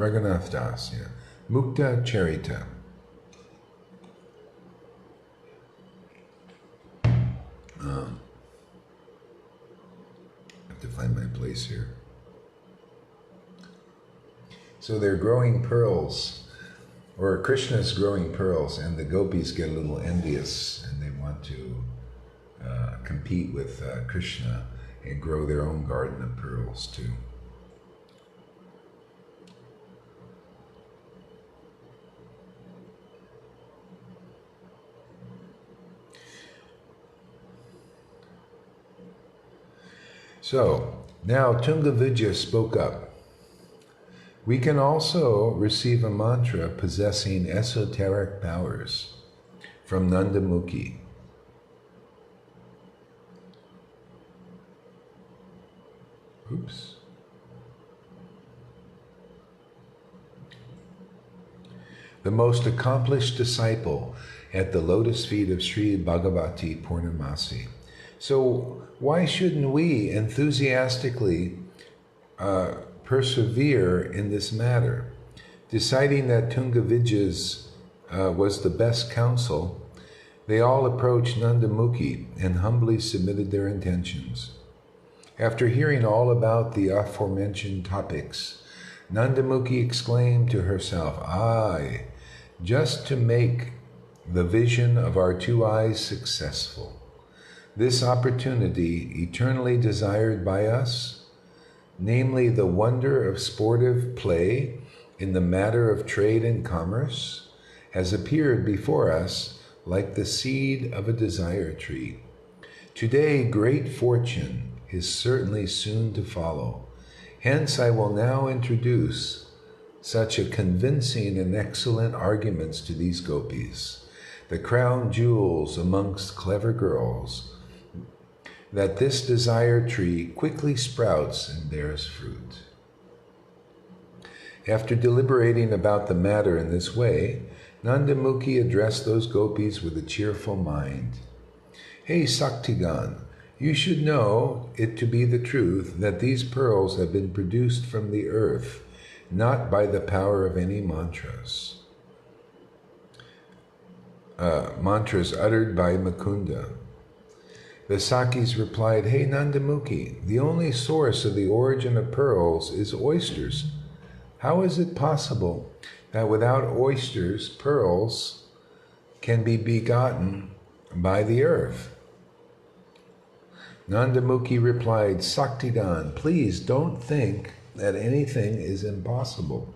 Raghunath Das, yeah. Mukta Charita. I have to find my place here. So they're growing pearls, or Krishna's growing pearls, and the gopis get a little envious, and they want to compete with Krishna and grow their own garden of pearls too. So, now Tungavijaya spoke up. We can also receive a mantra possessing esoteric powers from Nandamukhi. Oops. The most accomplished disciple at the lotus feet of Sri Bhagavati Purnamasi. So why shouldn't we enthusiastically persevere in this matter? Deciding that Tungavijaya's was the best counsel, they all approached Nandamukhi and humbly submitted their intentions. After hearing all about the aforementioned topics, Nandamukhi exclaimed to herself, "Aye, just to make the vision of our two eyes successful. This opportunity, eternally desired by us, namely the wonder of sportive play in the matter of trade and commerce, has appeared before us like the seed of a desire tree. Today, great fortune is certainly soon to follow. Hence, I will now introduce such a convincing and excellent arguments to these gopis, the crown jewels amongst clever girls, that this desire tree quickly sprouts and bears fruit." After deliberating about the matter in this way, Nandamukhi addressed those gopis with a cheerful mind. "Hey Saktigan, you should know it to be the truth that these pearls have been produced from the earth, not by the power of any mantras. Mantras uttered by Mukunda." The Sakis replied, "Hey Nandamukhi, the only source of the origin of pearls is oysters. How is it possible that without oysters, pearls can be begotten by the earth?" Nandamukhi replied, "Saktidan, please don't think that anything is impossible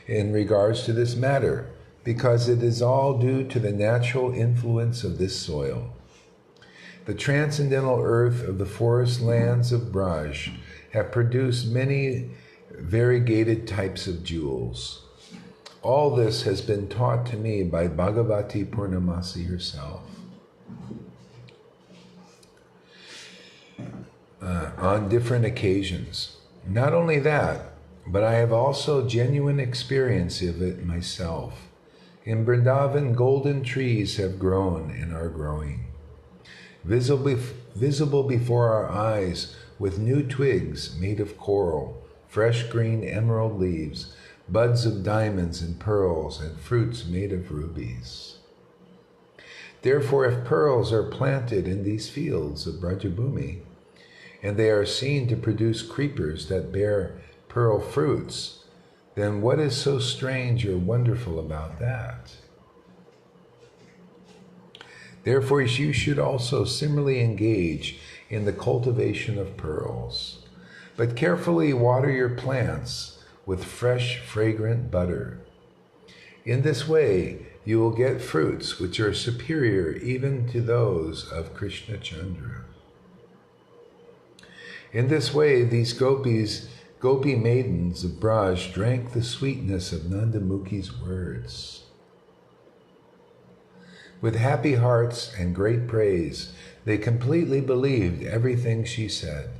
in regards to this matter, because it is all due to the natural influence of this soil. The transcendental earth of the forest lands of Braj have produced many variegated types of jewels. All this has been taught to me by Bhagavati Purnamasi herself. On different occasions. Not only that, but I have also genuine experience of it myself. In Vrindavan, golden trees have grown and are growing, visible before our eyes, with new twigs made of coral, fresh green emerald leaves, buds of diamonds and pearls, and fruits made of rubies. Therefore, if pearls are planted in these fields of Brajabhumi, and they are seen to produce creepers that bear pearl fruits, then what is so strange or wonderful about that? Therefore, you should also similarly engage in the cultivation of pearls, but carefully water your plants with fresh, fragrant butter. In this way, you will get fruits which are superior even to those of Krishna Chandra. In this way, these gopi maidens of Braj drank the sweetness of Nandamukhi's words. With happy hearts and great praise, they completely believed everything she said.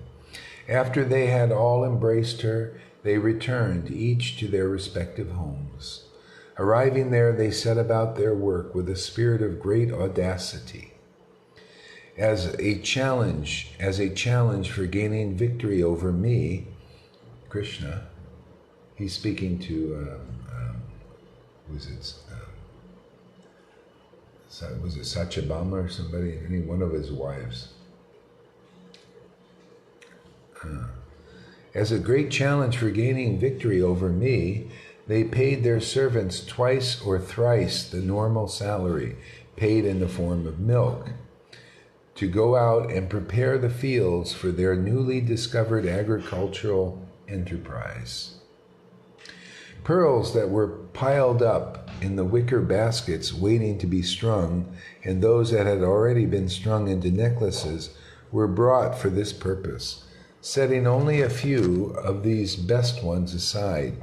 After they had all embraced her, they returned each to their respective homes. Arriving there, they set about their work with a spirit of great audacity. As a challenge for gaining victory over me, Krishna, He's speaking to, was it Satyabhama or somebody? Any one of his wives. As a great challenge for gaining victory over me, they paid their servants twice or thrice the normal salary, paid in the form of milk, to go out and prepare the fields for their newly discovered agricultural enterprise. Pearls that were piled up in the wicker baskets waiting to be strung, and those that had already been strung into necklaces, were brought for this purpose, setting only a few of these best ones aside.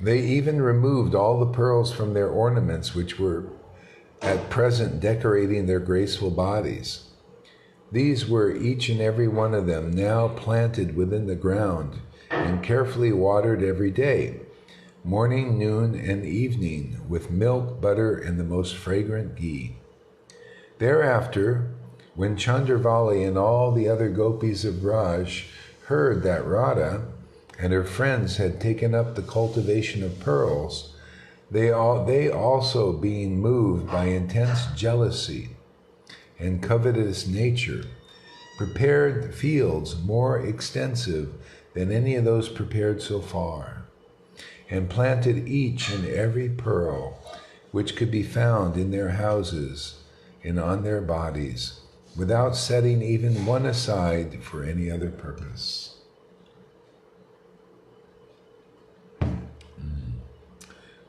They even removed all the pearls from their ornaments, which were at present decorating their graceful bodies. These were each and every one of them now planted within the ground and carefully watered every day, morning, noon, and evening, with milk, butter, and the most fragrant ghee. Thereafter, when Chandravali and all the other gopis of Braj heard that Radha and her friends had taken up the cultivation of pearls, they also, being moved by intense jealousy and covetous nature, prepared fields more extensive than any of those prepared so far, and planted each and every pearl which could be found in their houses and on their bodies, without setting even one aside for any other purpose.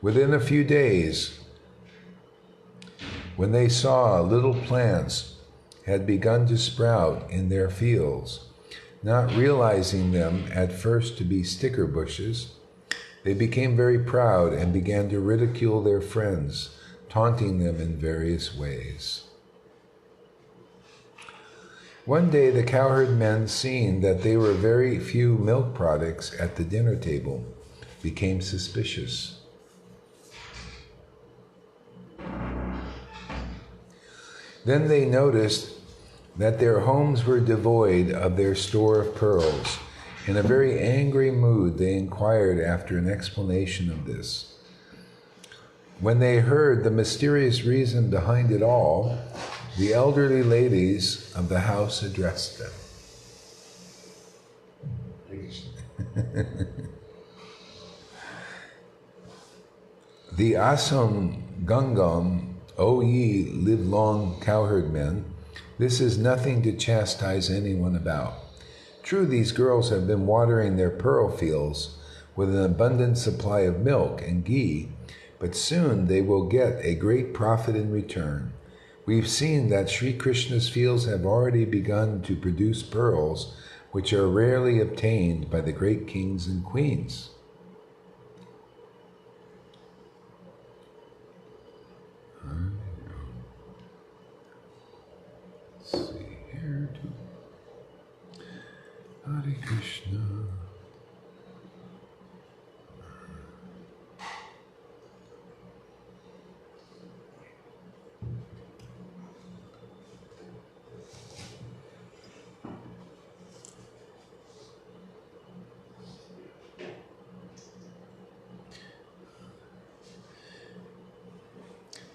Within a few days, when they saw little plants had begun to sprout in their fields, not realizing them at first to be sticker bushes, they became very proud and began to ridicule their friends, taunting them in various ways. One day the cowherd men, seeing that there were very few milk products at the dinner table, became suspicious. Then they noticed that their homes were devoid of their store of pearls. In a very angry mood, they inquired after an explanation of this. When they heard the mysterious reason behind it all, the elderly ladies of the house addressed them. The Asam Gangam, O ye livelong cowherd men, this is nothing to chastise anyone about. True, these girls have been watering their pearl fields with an abundant supply of milk and ghee, but soon they will get a great profit in return. We've seen that Sri Krishna's fields have already begun to produce pearls, which are rarely obtained by the great kings and queens. Let's see here. Hare Krishna.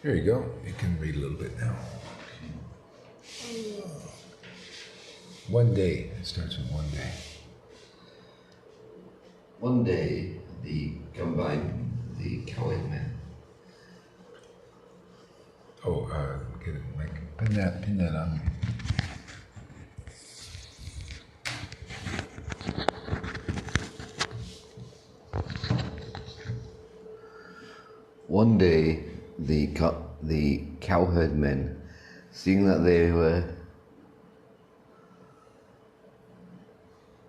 There you go. You can read a little bit now. One day. It starts with one day. One day, the cowherd men. Oh, get it, Mike. Pin that on me. One day, the cowherd men, seeing that they were.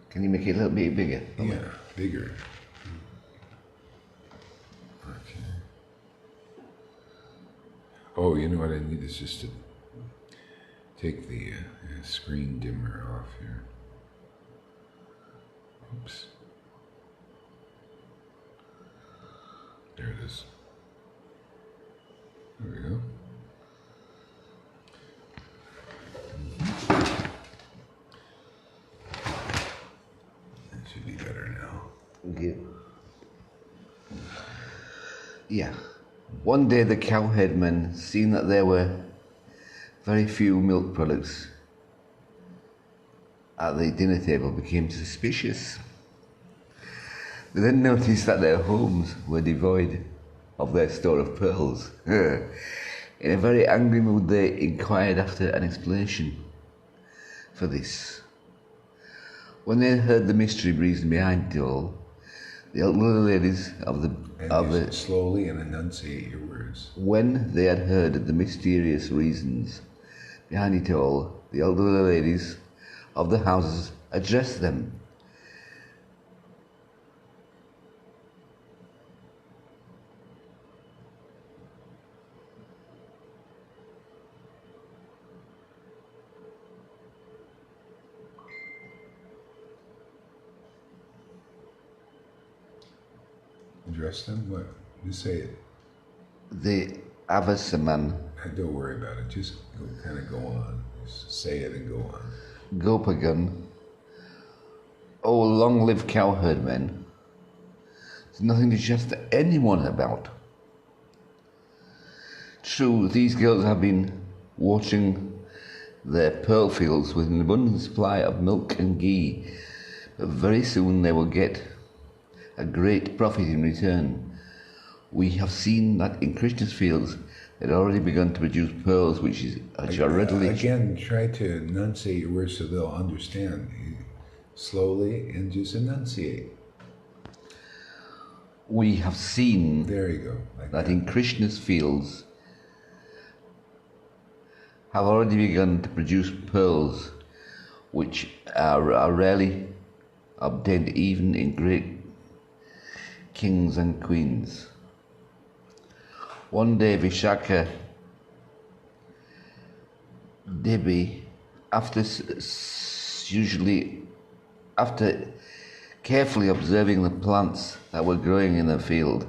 Can you make it a little bit bigger? Yeah, bigger. Okay. Oh, you know what I need is just to take the screen dimmer off here. Oops. There it is. There we go. That should be better now. Okay. Yeah. One day the cowherd men, seeing that there were very few milk products at the dinner table, became suspicious. They then noticed that their homes were devoid of their store of pearls. In a very angry mood, they inquired after an explanation for this. When they heard the mystery reason behind it all, the elderly ladies of the slowly and enunciate your words. When they had heard the mysterious reasons behind it all, the elderly ladies of the houses addressed them. Address them? What? Just say it. The Avasaman. Don't worry about it. Just kind of go on. Just say it and go on. Gopagan. Oh, long live cowherd men. There's nothing to jest to anyone about. True, these girls have been watching their pearl fields with an abundant supply of milk and ghee, but very soon they will get a great profit in return. We have seen that in Krishna's fields they had already begun to produce pearls which are readily... Again, try to enunciate your words so they'll understand. Slowly and just enunciate. We have seen there you go, that in Krishna's fields have already begun to produce pearls which are rarely obtained even in great kings and queens. One day Vishaka Devi, after carefully observing the plants that were growing in the field,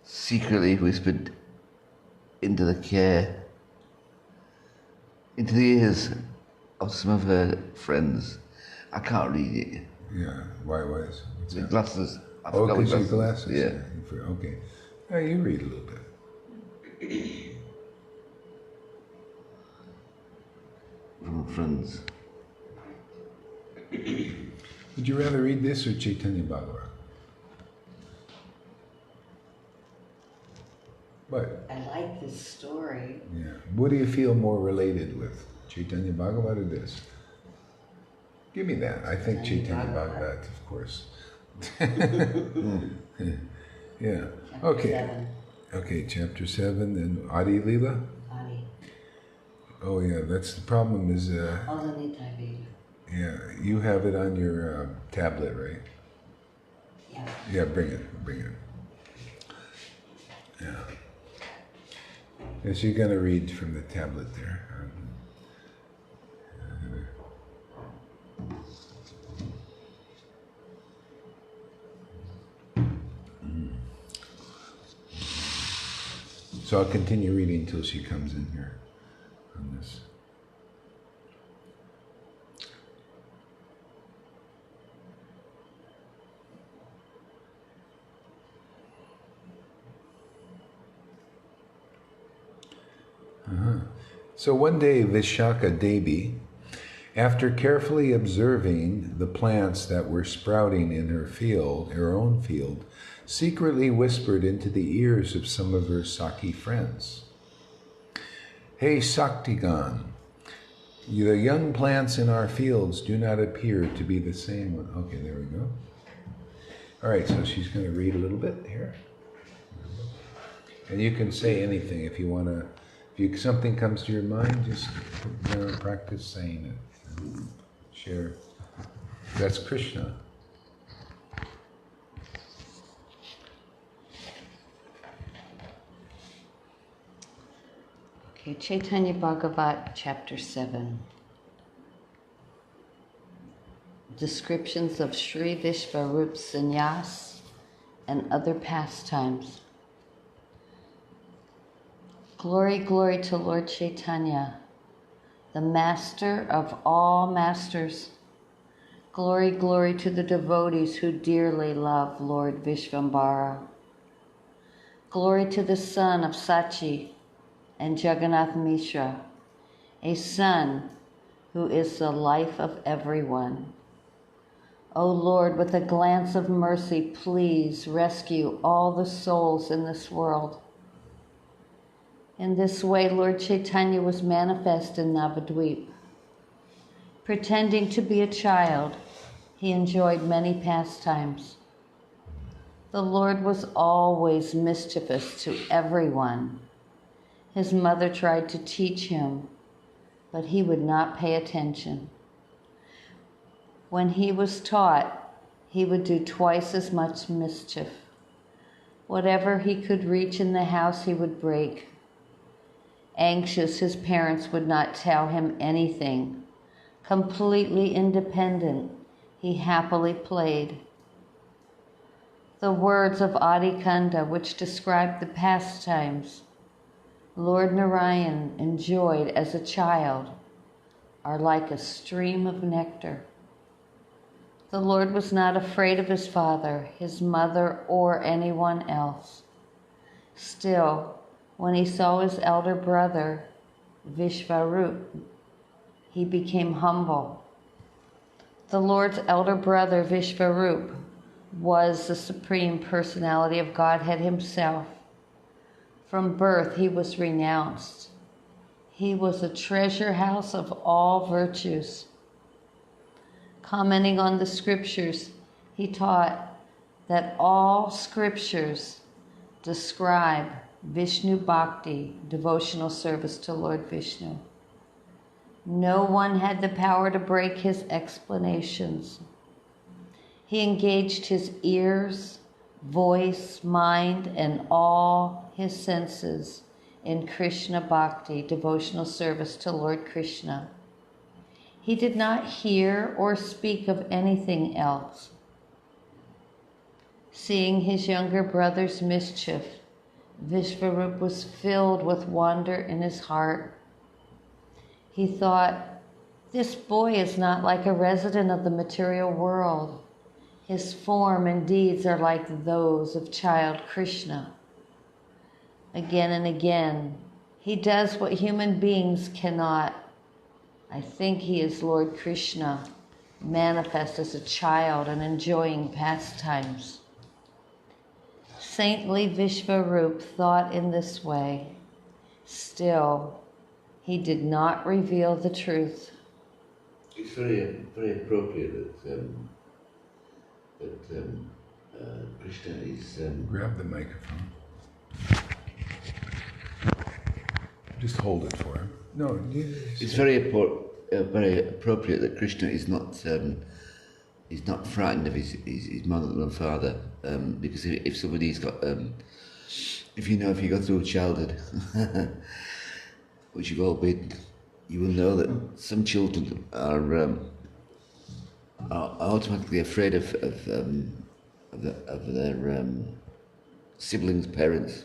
secretly whispered into the ears of some of her friends. I can't read it. Yeah, why is it? The glasses. Oh, because your glasses. Yeah. Okay. Oh, you read a little bit. From friends. Would you rather read this or Caitanya Bhagavad? What? I like this story. Yeah. What do you feel more related with? Caitanya Bhagavad or this? Give me that. I think Caitanya Bhagavad, of course. Yeah. Okay. 7. Okay, chapter 7 and Adi Lila? Adi. Oh yeah, that's the problem is... yeah, you have it on your tablet, right? Yeah. Yeah, bring it. Yeah. Yes, you're going to read from the tablet there. So I'll continue reading until she comes in here on this. So one day Vishaka Devi, after carefully observing the plants that were sprouting in her own field, secretly whispered into the ears of some of her Saki friends. Hey Saktigan, the young plants in our fields do not appear to be the same one. Okay, there we go. All right, so she's going to read a little bit here. And you can say anything if you want to. If something comes to your mind, just practice saying it. And share. That's Krishna. Okay, Caitanya Bhagavat, chapter 7. Descriptions of Sri Vishvarup Sannyas and other pastimes. Glory, glory to Lord Chaitanya, the master of all masters, Glory, glory to the devotees who dearly love Lord Vishvambara. Glory to the son of Sachi and Jagannath Mishra, a son who is the life of everyone. O Lord, with a glance of mercy, please rescue all the souls in this world. In this way, Lord Chaitanya was manifest in Navadvip. Pretending to be a child, he enjoyed many pastimes. The Lord was always mischievous to everyone. His mother tried to teach him, but he would not pay attention. When he was taught, he would do twice as much mischief. Whatever he could reach in the house, he would break. Anxious, his parents would not tell him anything. Completely independent, he happily played. The words of Adi Kanda, which describe the pastimes Lord Narayan enjoyed as a child, are like a stream of nectar. The Lord was not afraid of his father, his mother, or anyone else. Still, when he saw his elder brother, Vishvarup, he became humble. The Lord's elder brother, Vishvarup, was the Supreme Personality of Godhead himself. From birth, he was renounced. He was a treasure house of all virtues. Commenting on the scriptures, he taught that all scriptures describe Vishnu Bhakti, devotional service to Lord Vishnu. No one had the power to break his explanations. He engaged his ears, voice, mind, and all his senses in Krishna Bhakti, devotional service to Lord Krishna. He did not hear or speak of anything else. Seeing his younger brother's mischief, Vishvarup was filled with wonder in his heart. He thought, this boy is not like a resident of the material world. His form and deeds are like those of child Krishna. Again and again, he does what human beings cannot. I think he is Lord Krishna, manifest as a child and enjoying pastimes. Saintly Vishvarup thought in this way. Still, he did not reveal the truth. It's very, very appropriate that Krishna is... Grab the microphone. Just hold it for him. No, it's very appropriate that Krishna is not frightened of his mother and father, because if somebody's got if you go through childhood, which you've all been, you will know that some children are automatically afraid of their siblings' parents.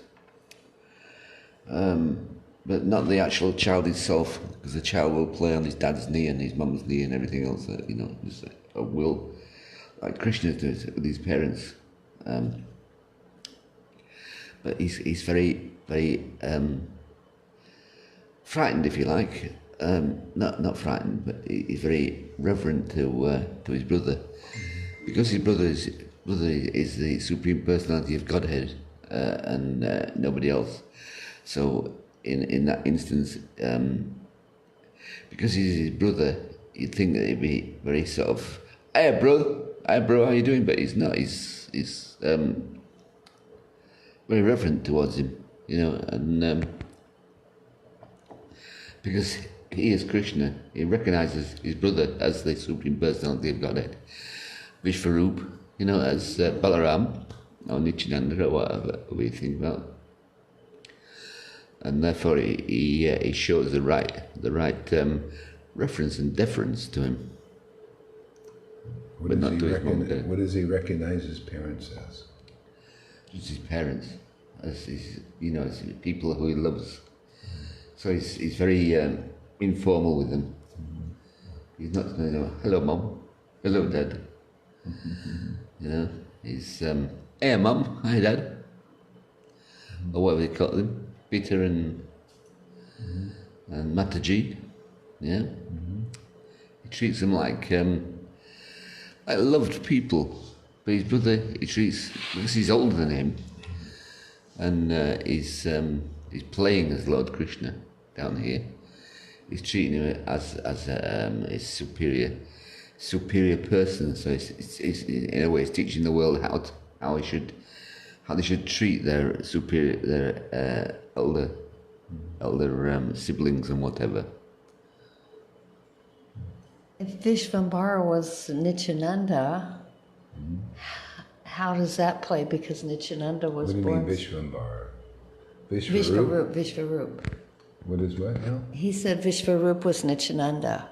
But not the actual child itself, because the child will play on his dad's knee and his mum's knee and everything else, just a will, like Krishna does with his parents. But he's very, very frightened, if you like. Not frightened, but he's very reverent to his brother, because his brother is the Supreme Personality of Godhead, and nobody else. So in that instance, because he's his brother, you'd think that he'd be very sort of, hey bro, how you doing? But he's not. He's very reverent towards him, and because he is Krishna, he recognizes his brother as the Supreme Personality of Godhead, Vishvarup, as Balaram or Nityananda or whatever we think about. And therefore he shows the right reference and deference to him. What does he recognize his parents as? Just his parents, as his, as people who he loves. So he's very informal with them. He's not, hello mom, Hello, Dad. You know, he's, hey, Mum, hi, Dad. Or whatever they call them, Peter and Mataji. Yeah. He treats them like loved people. But his brother, he treats, because he's older than him, and he's playing as Lord Krishna down here. He's treating him as a superior person. So it's in a way, it's teaching the world how they should treat their superior, their elder siblings and whatever. If Vishvambara was Nityananda, how does that play? Because Nityananda was born... What do you mean Vishvambara? Vishvarup. What is what now? He said Vishvarup was Nityananda.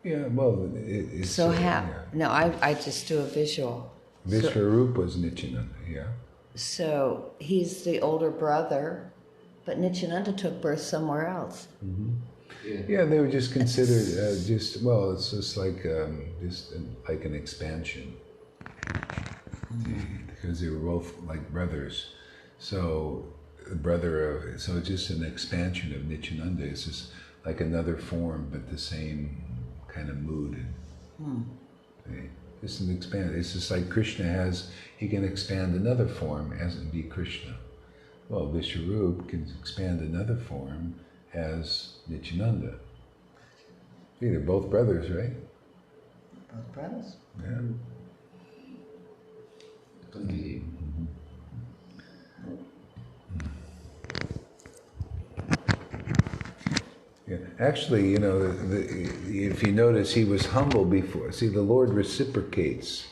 Yeah, well, it's... So how? Yeah. No, I just do a visual. Vishvarup was Nityananda, yeah. So he's the older brother, but Nityananda took birth somewhere else. Yeah, they were just considered it's just like like an expansion, because they were both like brothers. So it's just an expansion of Nityananda. It's just like another form, but the same kind of mood. It's an expand. It's just like Krishna he can expand another form as and be Krishna. Well, Vishvarup can expand another form as Nityananda. See, they're both brothers, right? Both brothers? Yeah. Yeah. Actually, you know, if you notice, he was humble before. See, the Lord reciprocates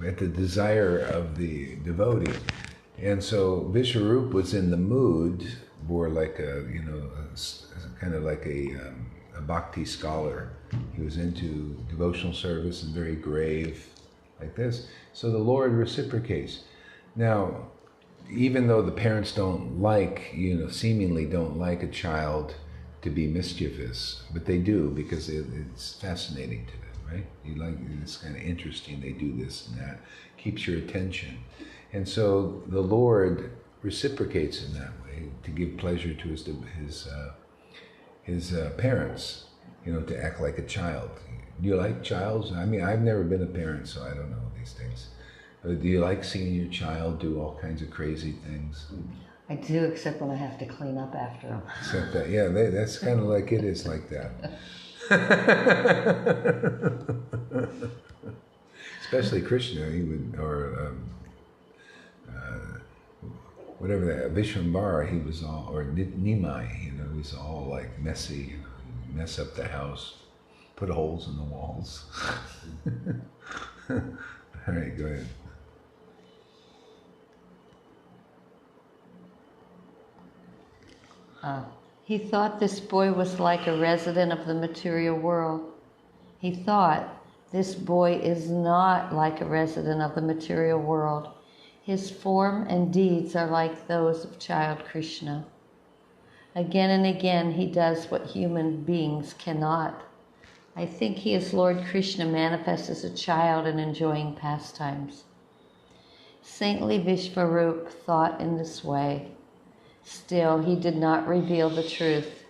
at the desire of the devotee. And so Vishvarup was in the mood, more like kind of like a bhakti scholar. He was into devotional service and very grave, like this. So the Lord reciprocates. Now, even though the parents seemingly don't like a child to be mischievous, but they do because it's fascinating to them, right? It's kind of interesting. They do this and that, keeps your attention. And so the Lord reciprocates in that way to give pleasure to his parents, to act like a child. Do you like childs? I mean, I've never been a parent, so I don't know these things. But do you like seeing your child do all kinds of crazy things? I do, except when I have to clean up after them. Except that, yeah, that's kind of like it is like that. Especially Krishna, he would, or whatever that, Vishvambara, he was all, or Nimai, he was all like messy, mess up the house, put holes in the walls. All right, go ahead. He thought this boy was like a resident of the material world. He thought this boy is not like a resident of the material world. His form and deeds are like those of child Krishna. Again and again he does what human beings cannot. I think he is Lord Krishna manifest as a child and enjoying pastimes. Saintly Vishvarup thought in this way. Still, he did not reveal the truth.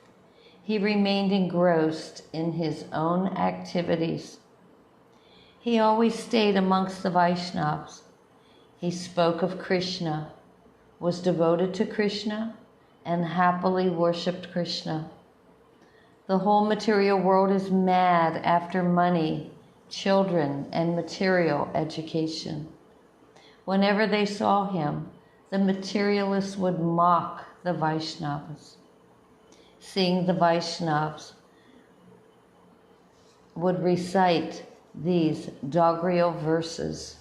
He remained engrossed in his own activities. He always stayed amongst the Vaishnavas. He spoke of Krishna, was devoted to Krishna, and happily worshipped Krishna. The whole material world is mad after money, children, and material education. Whenever they saw him, the materialists would mock the Vaishnavas. Seeing the Vaishnavas would recite these doggerel verses.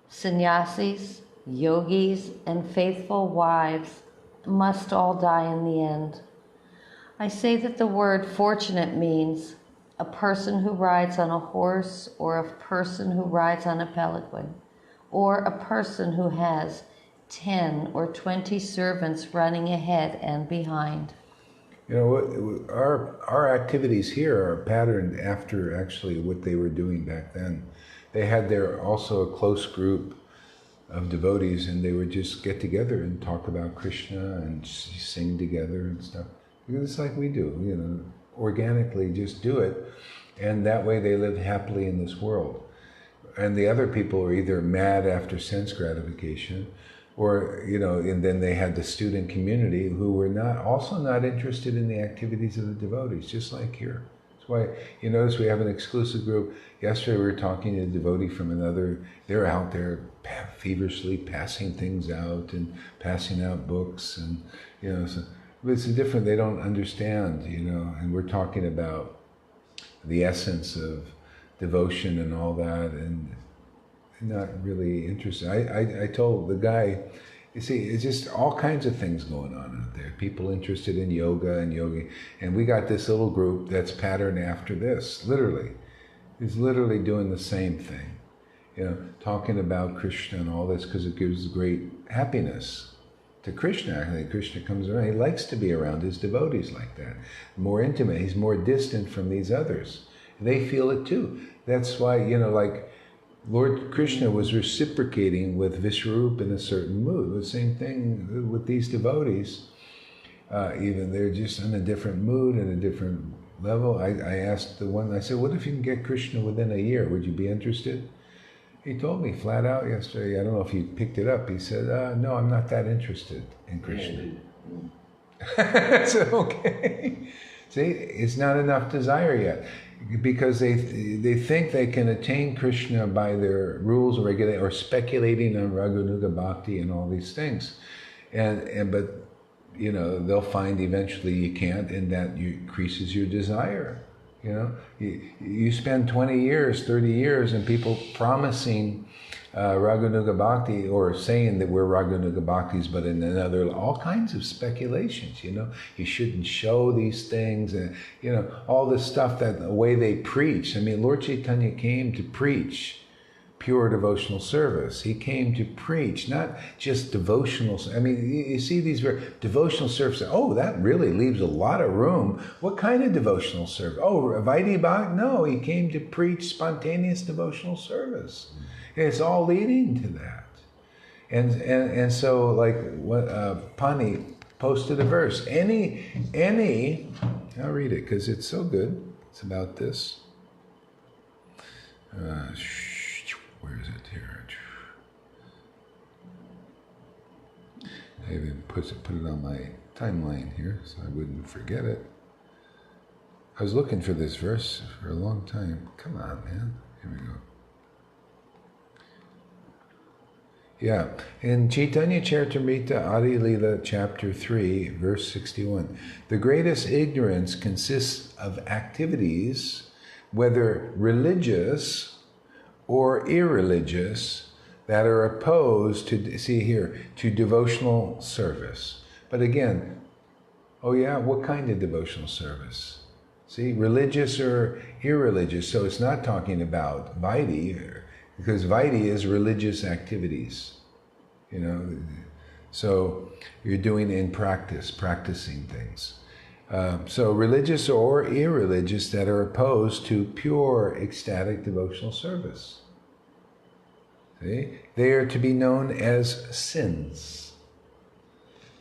Sannyasis, yogis, and faithful wives must all die in the end. I say that the word fortunate means a person who rides on a horse, or a person who rides on a palanquin, or a person who has 10 or 20 servants running ahead and behind. You know, our activities here are patterned after actually what they were doing back then. They had also a close group of devotees, and they would just get together and talk about Krishna and sing together and stuff. It's like we do, you know, organically just do it, and that way they live happily in this world. And the other people are either mad after sense gratification, or, you know, and then they had the student community who were also not interested in the activities of the devotees, just like here. That's why you notice we have an exclusive group. Yesterday we were talking to a devotee from another, they're out there feverishly passing things out and passing out books, and, you know, so, but it's different, they don't understand, you know, and we're talking about the essence of devotion and all that, and not really interested. I told the guy, you see, it's just all kinds of things going on out there. People interested in yoga and yogi, and we got this little group that's patterned after this, literally. It's literally doing the same thing. You know, talking about Krishna and all this because it gives great happiness to Krishna. I think Krishna comes around, he likes to be around his devotees like that. More intimate, he's more distant from these others. They feel it too. That's why, you know, like, Lord Krishna was reciprocating with Vishwarupa in a certain mood. The same thing with these devotees. Even they're just in a different mood and a different level. I asked the one, I said, what if you can get Krishna within a year? Would you be interested? He told me flat out yesterday, I don't know if you picked it up, he said, no, I'm not that interested in Krishna. I said, okay. See, it's not enough desire yet. Because they think they can attain Krishna by their rules or regulations, or speculating on Raganuga Bhakti and all these things, but you know, they'll find eventually you can't, and that increases your desire. You know, you spend 20 years, 30 years, and people promising Raganuga Bhakti, or saying that we're Raganuga Bhaktis, but in another, all kinds of speculations, you know. You shouldn't show these things, and, you know, all this stuff, that the way they preach. I mean, Lord Chaitanya came to preach pure devotional service. He came to preach, not just devotional. I mean, you see these devotional service. Oh, that really leaves a lot of room. What kind of devotional service? Oh, Vaidhi Bhakti? No, he came to preach spontaneous devotional service. It's all leading to that. And so, like, what Pani posted a verse. Any, I'll read it because it's so good. It's about this. Where is it here? I even put it on my timeline here so I wouldn't forget it. I was looking for this verse for a long time. Come on, man. Here we go. Yeah, in Caitanya-caritāmṛta Adi Lila chapter 3, verse 61, the greatest ignorance consists of activities, whether religious or irreligious, that are opposed to, see here, to devotional service. But again, oh yeah, what kind of devotional service? See, religious or irreligious. So it's not talking about Vaidhi, because Vaidhi is religious activities, you know. So you're doing in practice, practicing things. So religious or irreligious that are opposed to pure ecstatic devotional service. See? They are to be known as sins.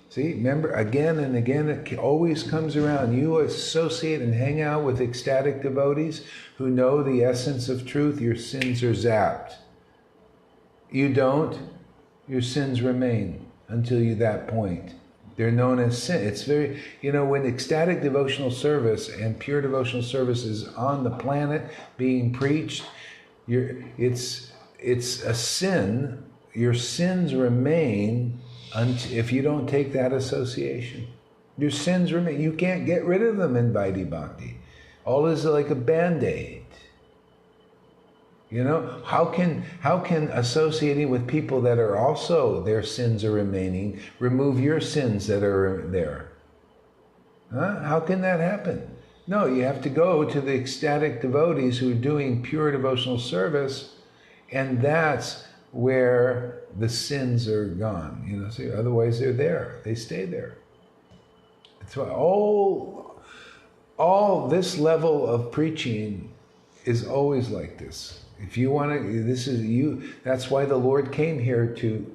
See, remember, again and again, it always comes around. You associate and hang out with ecstatic devotees who know the essence of truth, your sins are zapped. You don't, your sins remain until you that point. They're known as sin. It's very, you know, when ecstatic devotional service and pure devotional service is on the planet being preached, it's a sin. Your sins remain if you don't take that association. Your sins remain. You can't get rid of them in Vaidhi Bhakti. All is like a Band-Aid. You know, how can associating with people that are also, their sins are remaining, remove your sins that are there? Huh? How can that happen? No, you have to go to the ecstatic devotees who are doing pure devotional service, and that's where the sins are gone. You know, so otherwise they're there. They stay there. That's why all this level of preaching is always like this. If you want to, this is you. That's why the Lord came here to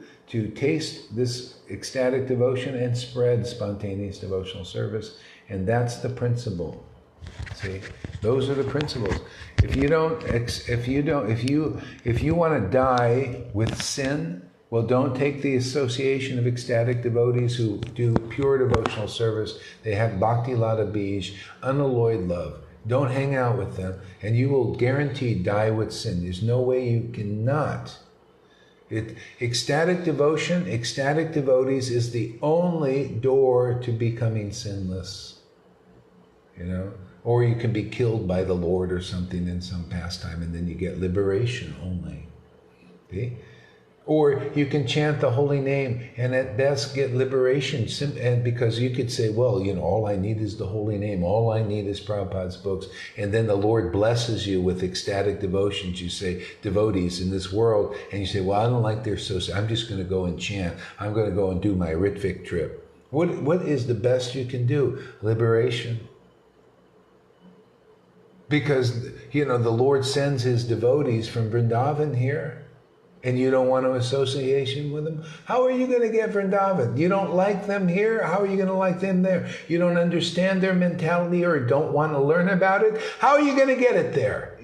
taste this ecstatic devotion and spread spontaneous devotional service, and that's the principle. See, those are the principles. If you want to die with sin, well, don't take the association of ecstatic devotees who do pure devotional service. They have bhakti lata bij, unalloyed love. Don't hang out with them, and you will guaranteed die with sin. There's no way you cannot. Ecstatic devotion, ecstatic devotees is the only door to becoming sinless. You know? Or you can be killed by the Lord or something in some pastime, and then you get liberation only. See? Or you can chant the holy name and at best get liberation, and because you could say, well, you know, all I need is the holy name, all I need is Prabhupada's books, and then the Lord blesses you with ecstatic devotions. You say, devotees in this world, and you say, well, I don't like their association, I'm just going to go and chant, I'm going to go and do my Ritvik trip. What is the best you can do? Liberation. Because, you know, the Lord sends his devotees from Vrindavan here, and you don't want to association with them? How are you going to get Vrindavan? You don't like them here? How are you going to like them there? You don't understand their mentality or don't want to learn about it? How are you going to get it there?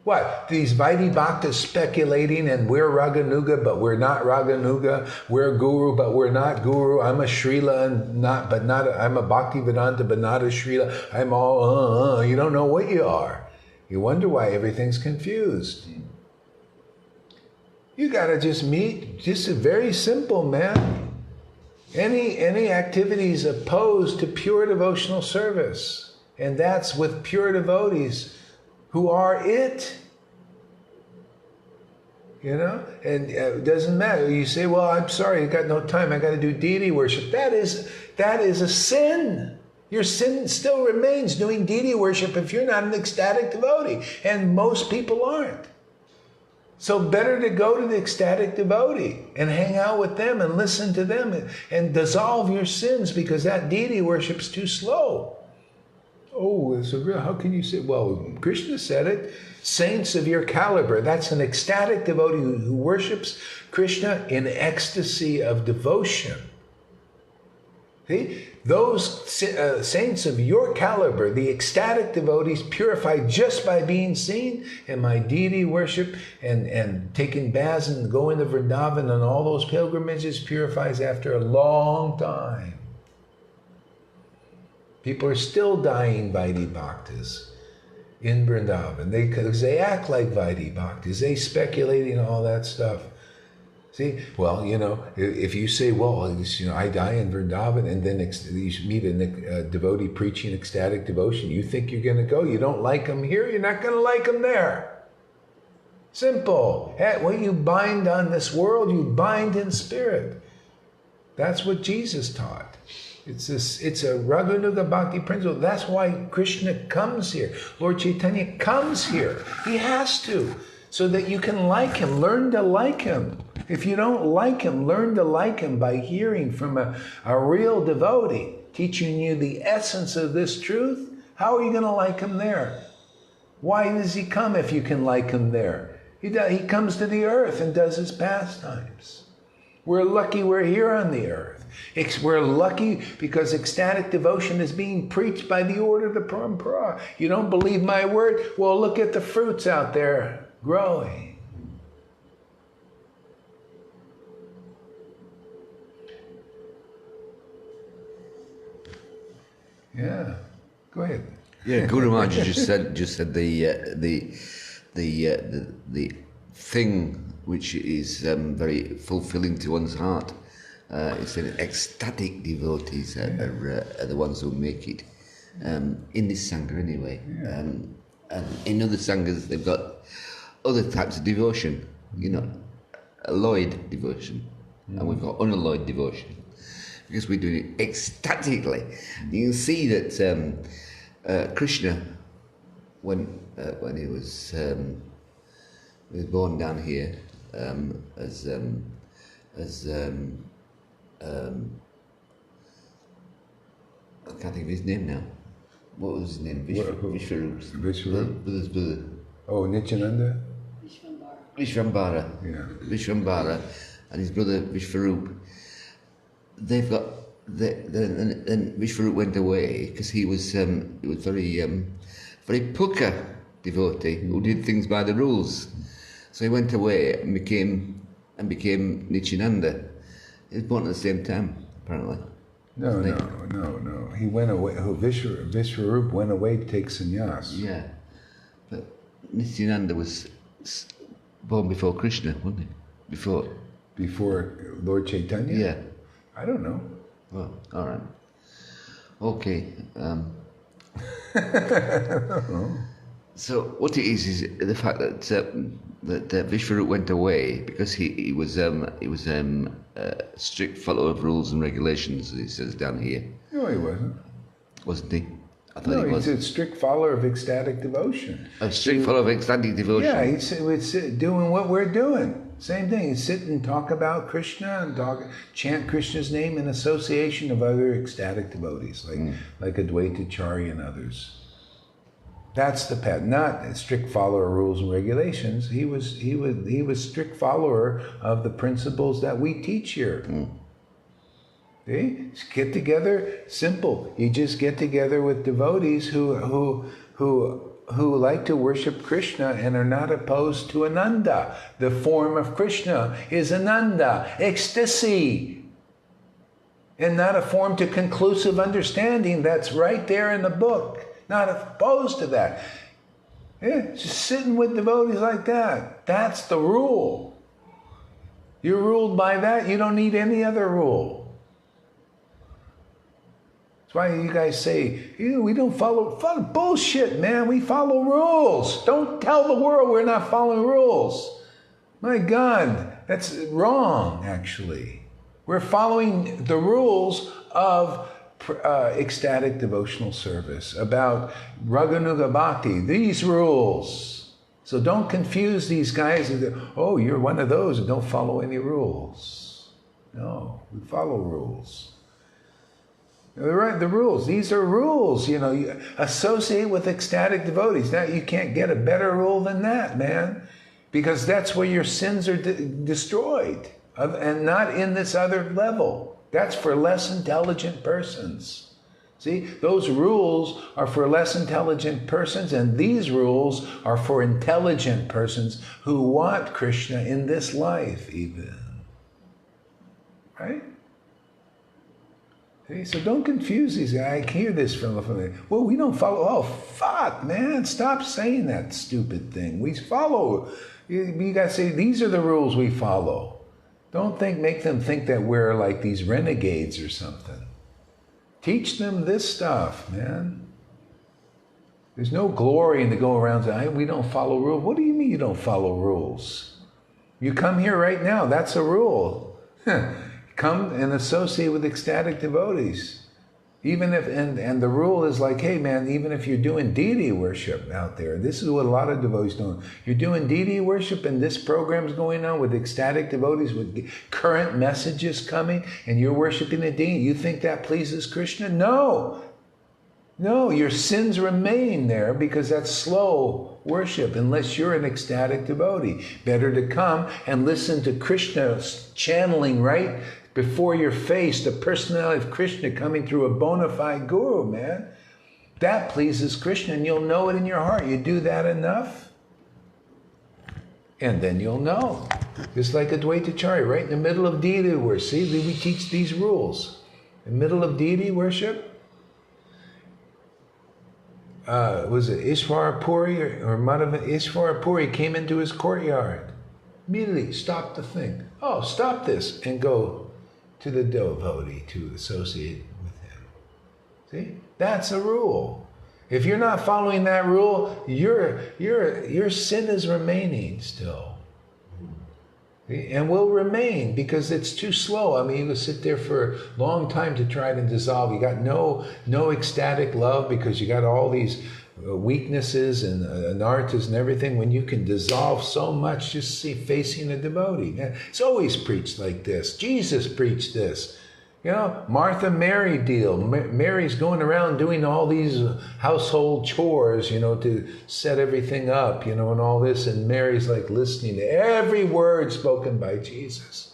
What? These Vaidhi Bhaktas speculating, and we're Raganuga, but we're not Raganuga. We're Guru, but we're not Guru. I'm a Srila, and I'm a Bhakti Vedanta, but not a Srila. I'm all, You don't know what you are. You wonder why everything's confused. You got to just meet, just a very simple, man. Any activities opposed to pure devotional service. And that's with pure devotees who are it. You know? And it doesn't matter. You say, well, I'm sorry, I got no time. I got to do deity worship. That is a sin. Your sin still remains doing deity worship if you're not an ecstatic devotee. And most people aren't. So better to go to the ecstatic devotee and hang out with them and listen to them and dissolve your sins, because that deity worship's too slow. Oh, it's how can you say? Well, Krishna said it. Saints of your caliber. That's an ecstatic devotee who worships Krishna in ecstasy of devotion. See? Those saints of your caliber, the ecstatic devotees, purified just by being seen, and my deity worship and taking baths and going to Vrindavan and all those pilgrimages purifies after a long time. People are still dying Vaidhi Bhaktas in Vrindavan because they act like Vaidhi Bhaktas. They speculating and all that stuff. See, well, you know, if you say, well, you know, I die in Vrindavan, and then you meet a devotee preaching ecstatic devotion, you think you're going to go. You don't like him here, you're not going to like him there. Simple. What you bind on this world, you bind in spirit. That's what Jesus taught. It's a Raganuga Bhakti principle. That's why Krishna comes here. Lord Chaitanya comes here. He has to, so that you can like him, learn to like him. If you don't like him, learn to like him by hearing from a real devotee teaching you the essence of this truth. How are you going to like him there? Why does he come if you can like him there? He comes to the earth and does his pastimes. We're lucky we're here on the earth. We're lucky because ecstatic devotion is being preached by the order of the Parampara. You don't believe my word? Well, look at the fruits out there growing. Yeah, go ahead. Yeah, Guru Maharaj just said the thing which is very fulfilling to one's heart. It's that ecstatic devotees are the ones who make it in this sangha anyway. Yeah. And in other sanghas they've got other types of devotion. You know, alloyed devotion, and we've got unalloyed devotion. Because we're doing it ecstatically. You can see that Krishna, when he was born down here as I can't think of his name now. What was his name? Vishvarup's brother's brother. Oh, Nityananda? Vishvambara. Yeah. Vishvambara and his brother Vishvarup. They've got then Vishvarup went away because he was very puka devotee who did things by the rules. So he went away and became Nityananda. He was born at the same time, apparently. No. He went away. Vishvarup went away to take sannyas. Yeah, but Nityananda was born before Krishna, wasn't he? Before Lord Chaitanya? Yeah. I don't know. Well, all right. Okay. I don't know. So what it is the fact that Vishvarup went away because he was a strict follower of rules and regulations, as it says down here. No, he wasn't. Wasn't he? I thought he was. He's a strict follower of ecstatic devotion. A strict follower of ecstatic devotion. Yeah, he's doing what we're doing. Same thing. He'd sit and talk about Krishna and chant Krishna's name in association of other ecstatic devotees, like Advaita-charya and others. That's the path. Not a strict follower of rules and regulations. He was strict follower of the principles that we teach here. See? Get together. Simple. You just get together with devotees who like to worship Krishna and are not opposed to Ananda. The form of Krishna is Ananda, ecstasy, and not a form to conclusive understanding. That's right there in the book. Not opposed to that. Yeah, just sitting with devotees like that. That's the rule. You're ruled by that. You don't need any other rule. That's why you guys say, we don't follow bullshit, man. We follow rules. Don't tell the world we're not following rules. My God, that's wrong, actually. We're following the rules of ecstatic devotional service, about Raganuga Bhakti, these rules. So don't confuse these guys and go, oh, you're one of those who don't follow any rules. No, we follow rules. They're right, the rules. These are rules, you associate with ecstatic devotees. Now, you can't get a better rule than that, man, because that's where your sins are destroyed, and not in this other level. That's for less intelligent persons. See, those rules are for less intelligent persons, and these rules are for intelligent persons who want Krishna in this life even. Right? See, so don't confuse these guys. I hear this from well, we don't follow. Oh, fuck, man. Stop saying that stupid thing. We follow. You got to say, these are the rules we follow. Don't make them think that we're like these renegades or something. Teach them this stuff, man. There's no glory in to go around saying, we don't follow rules. What do you mean you don't follow rules? You come here right now, that's a rule. Come and associate with ecstatic devotees. Even if, and the rule is like, hey man, even if you're doing deity worship out there, this is what a lot of devotees do. You're doing deity worship and this program's going on with ecstatic devotees with current messages coming and you're worshiping a deity. You think that pleases Krishna? No, your sins remain there because that's slow worship unless you're an ecstatic devotee. Better to come and listen to Krishna channeling right before your face, the personality of Krishna coming through a bona fide guru, man. That pleases Krishna and you'll know it in your heart. You do that enough, and then you'll know. Just like Advaita-charya, right in the middle of deity worship. See, we teach these rules. In the middle of deity worship, was it Ishvarapuri or Madhava Ishvarapuri came into his courtyard. Immediately stopped the thing. Oh, stop this and go to the devotee to associate with him. See? That's a rule. If you're not following that rule, your sin is remaining still. See? And will remain because it's too slow. I mean, you will sit there for a long time to try to dissolve. You got no ecstatic love because you got all these weaknesses and anarthas and everything, when you can dissolve so much just facing a devotee. It's always preached like this. Jesus preached this. You know, Martha Mary deal. Mary's going around doing all these household chores, you know, to set everything up, you know, and all this. And Mary's like listening to every word spoken by Jesus.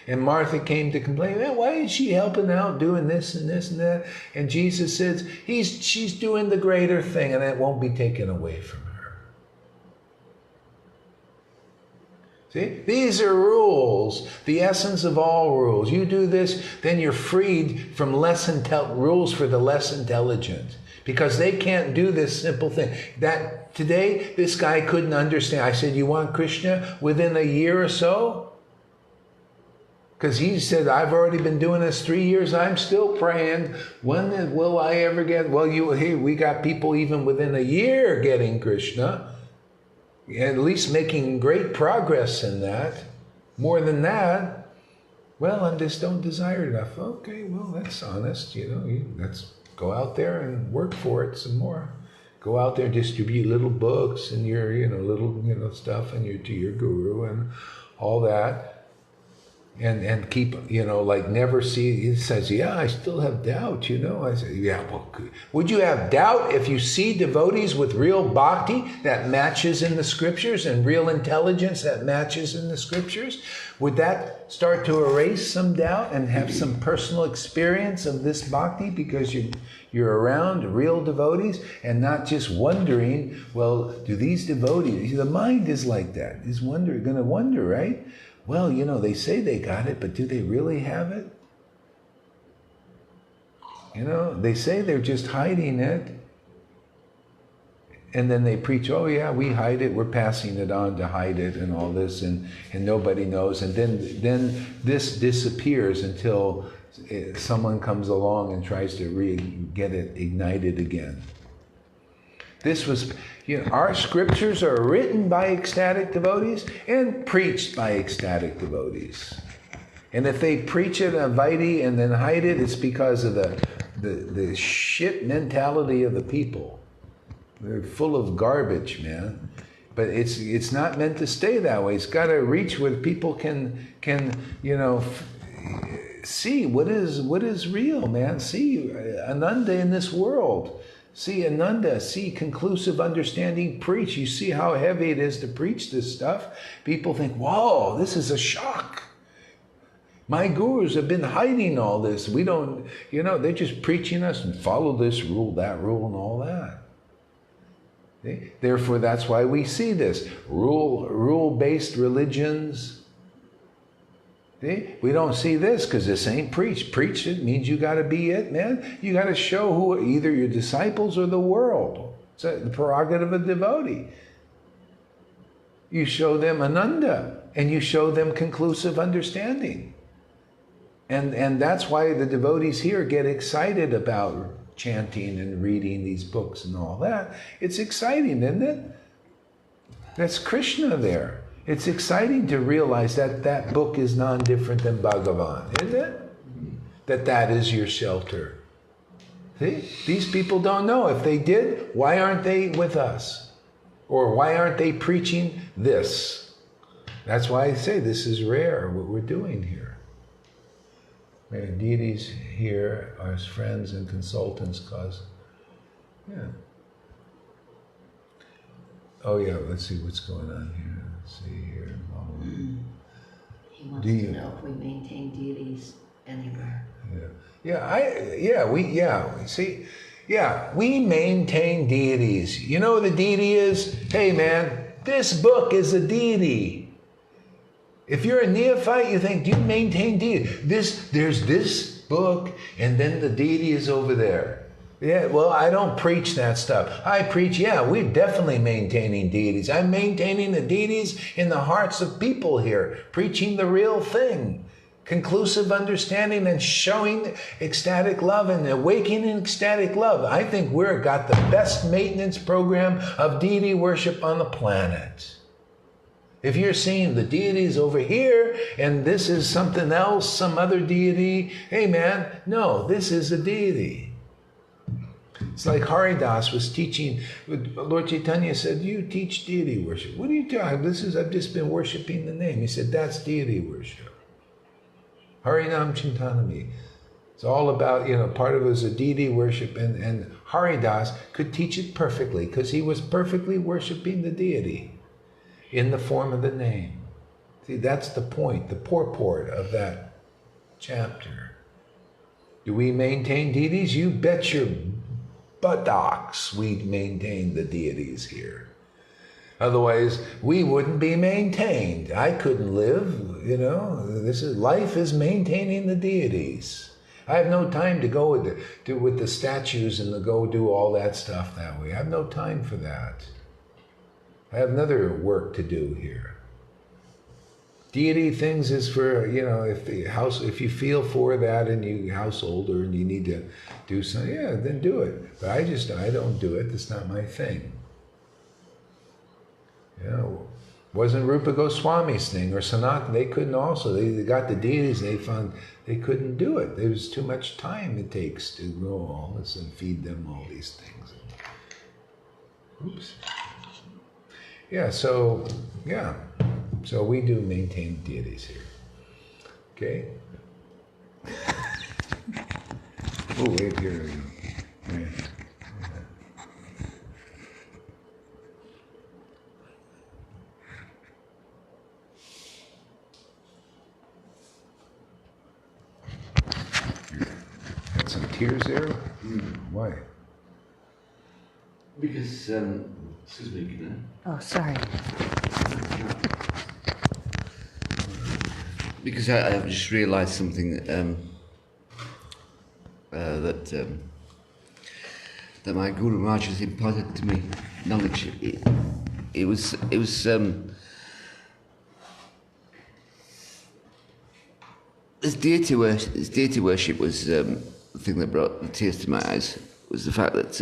And Martha came to complain, man, why is she helping out doing this and this and that? And Jesus says, she's doing the greater thing and it won't be taken away from her. See, these are rules, the essence of all rules. You do this, then you're freed from rules for the less intelligent, because they can't do this simple thing. That today, this guy couldn't understand. I said, you want Krishna within a year or so? Because he said, I've already been doing this 3 years. I'm still praying. When will I ever get? Well, we got people even within a year getting Krishna. At least making great progress in that. More than that, well, I just don't desire enough. Okay, well, that's honest, you know. Let's go out there and work for it some more. Go out there, distribute little books and your, little, stuff and to your guru and all that. And keep, never see, he says, yeah, I still have doubt, I said, yeah, well, would you have doubt if you see devotees with real bhakti that matches in the scriptures and real intelligence that matches in the scriptures? Would that start to erase some doubt and have some personal experience of this bhakti because you're around real devotees and not just wondering, well, do these devotees, the mind is like that, is going to wonder, right? Well, they say they got it, but do they really have it? They say they're just hiding it. And then they preach, oh yeah, we hide it, we're passing it on to hide it and all this, and nobody knows. And then this disappears until someone comes along and tries to get it ignited again. This was, our scriptures are written by ecstatic devotees and preached by ecstatic devotees. And if they preach it on Vaidhi and then hide it, it's because of the shit mentality of the people. They're full of garbage, man. But it's not meant to stay that way. It's got to reach where people can see what is real, man. See Ananda in this world. See Ananda, see conclusive understanding preach. You see how heavy it is to preach this stuff. People think, whoa, this is a shock. My gurus have been hiding all this. We don't, they're just preaching us and follow this rule, that rule, and all that. See? Therefore, that's why we see this. Rule-based religions. See? We don't see this because this ain't preached. Preach it means you got to be it, man. You got to show who either your disciples or the world. It's the prerogative of devotee. You show them Ananda and you show them conclusive understanding. And that's why the devotees here get excited about chanting and reading these books and all that. It's exciting, isn't it? That's Krishna there. It's exciting to realize that that book is non-different than Bhagavan, isn't it? That is your shelter. See? These people don't know. If they did, why aren't they with us? Or why aren't they preaching this? That's why I say this is rare, what we're doing here. May our deities here, our friends and consultants, cause, yeah. Oh yeah, let's see what's going on here. Let's see here. He wants to know if we maintain deities anywhere. We maintain deities. You know what a deity is? Hey man, this book is a deity. If you're a neophyte, you think, do you maintain deity? There's this book, and then the deity is over there. Yeah, well, I don't preach that stuff. I preach, we're definitely maintaining deities. I'm maintaining the deities in the hearts of people here, preaching the real thing. Conclusive understanding and showing ecstatic love and awakening ecstatic love. I think we've got the best maintenance program of deity worship on the planet. If you're seeing the deities over here and this is something else, some other deity, hey man, no, this is a deity. It's like Haridas was teaching, Lord Chaitanya said, you teach deity worship. What are you talking about? I've just been worshiping the name. He said, that's deity worship. Harinam Chintanami. It's all about, part of it is a deity worship, and Haridas could teach it perfectly because he was perfectly worshiping the deity in the form of the name. See, that's the point, the purport of that chapter. Do we maintain deities? You bet your buttocks we maintain the deities here. Otherwise, we wouldn't be maintained. I couldn't live, life is maintaining the deities. I have no time to go with the statues and to go do all that stuff that way. I have no time for that. I have another work to do here. Deity things is for, if you feel for that and you householder and you need to do something, then do it. But I don't do it. It's not my thing. Wasn't Rupa Goswami's thing or Sanatana. They couldn't also. They got the deities and they found they couldn't do it. There was too much time it takes to grow all this and feed them all these things. Oops. So we do maintain deities here. Okay? Oh, wait, here we go. Yeah. Had some tears there? Why? Because, excuse me, can I? Oh, sorry. Because I've just realised something that my Guru Maharaj has imparted to me knowledge. It was this deity worship was the thing that brought the tears to my eyes. Was the fact that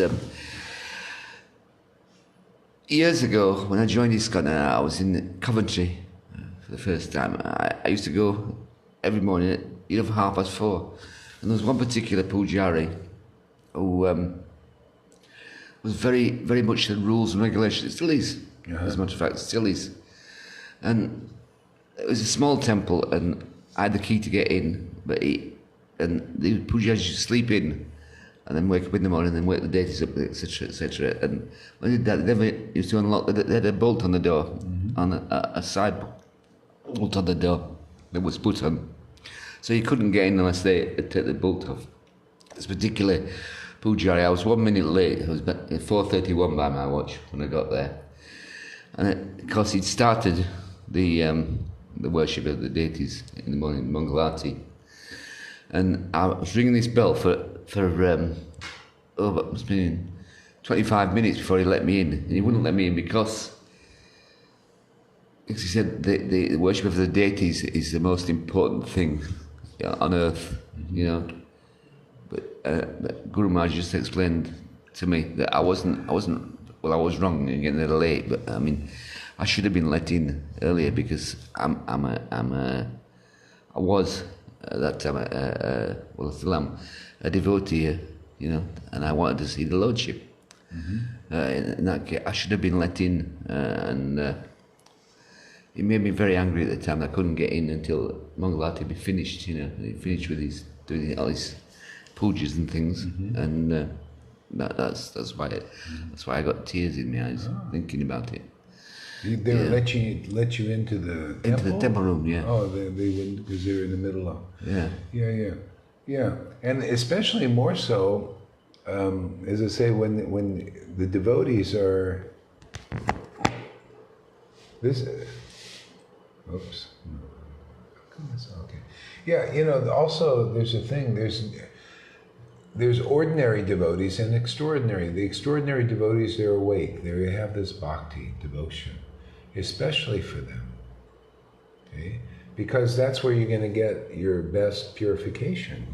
years ago when I joined ISKCON, I was in Coventry for the first time. I used to go every morning at 4:30, and there was one particular pujari who was very, very much the rules and regulations. It still is, as a matter of fact, it still is. And it was a small temple, and I had the key to get in, and the pujaris used to sleep in, and then wake up in the morning, and then wake the deities up, etc., etc. And when they did that, they never used to unlock. They had a bolt on the door, on a side bolt on the door that was put on, so you couldn't get in unless they take the bolt off. This particular pujari, I was 1 minute late. It was 4:31 by my watch when I got there, and of course he'd started the worship of the deities in the morning, Mangalati, and I was ringing this bell for it must have been 25 minutes before he let me in, and he wouldn't let me in because he said the worship of the deities is the most important thing on earth, But Guru Maharaj just explained to me that I was wrong in getting there late, but I mean, I should have been let in earlier because I was at that time I still am a devotee, and I wanted to see the Lordship. In that case, I should have been let in, and it made me very angry at the time. I couldn't get in until Mangalati had been finished. He finished with doing all his pujas and things, and that's why I got tears in my eyes thinking about it. They would let you into the temple? Into the temple room, yeah. Oh, they wouldn't, because they're in the middle of... Yeah. And especially more so, as I say, when the devotees are... Oops. Okay. Yeah, also there's a thing, there's ordinary devotees and extraordinary. The extraordinary devotees, they're awake. They have this bhakti, devotion, especially for them. Okay? Because that's where you're going to get your best purification,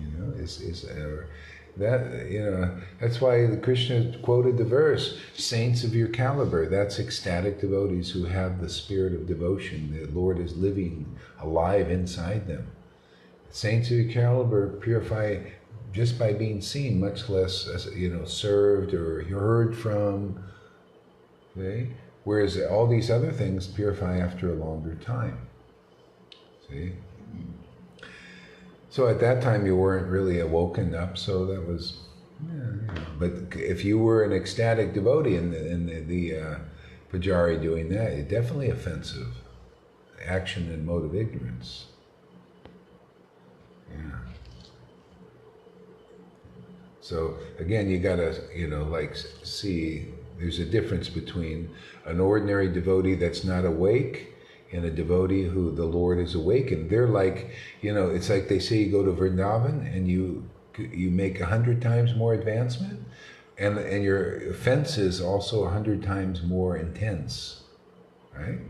that's why Krishna quoted the verse, saints of your caliber. That's ecstatic devotees who have the spirit of devotion. The Lord is living alive inside them. Saints of your caliber purify just by being seen, much less, served or heard from. Okay? Whereas all these other things purify after a longer time. See? So at that time you weren't really awoken up, so that was, but if you were an ecstatic devotee in the Pujari doing that, it's definitely offensive. Action and mode of ignorance. Yeah. So again, you gotta, like see, there's a difference between an ordinary devotee that's not awake and a devotee who the Lord is awakened. They're like, it's like they say you go to Vrindavan and you make 100 times more advancement, and your offense is also 100 times more intense, right?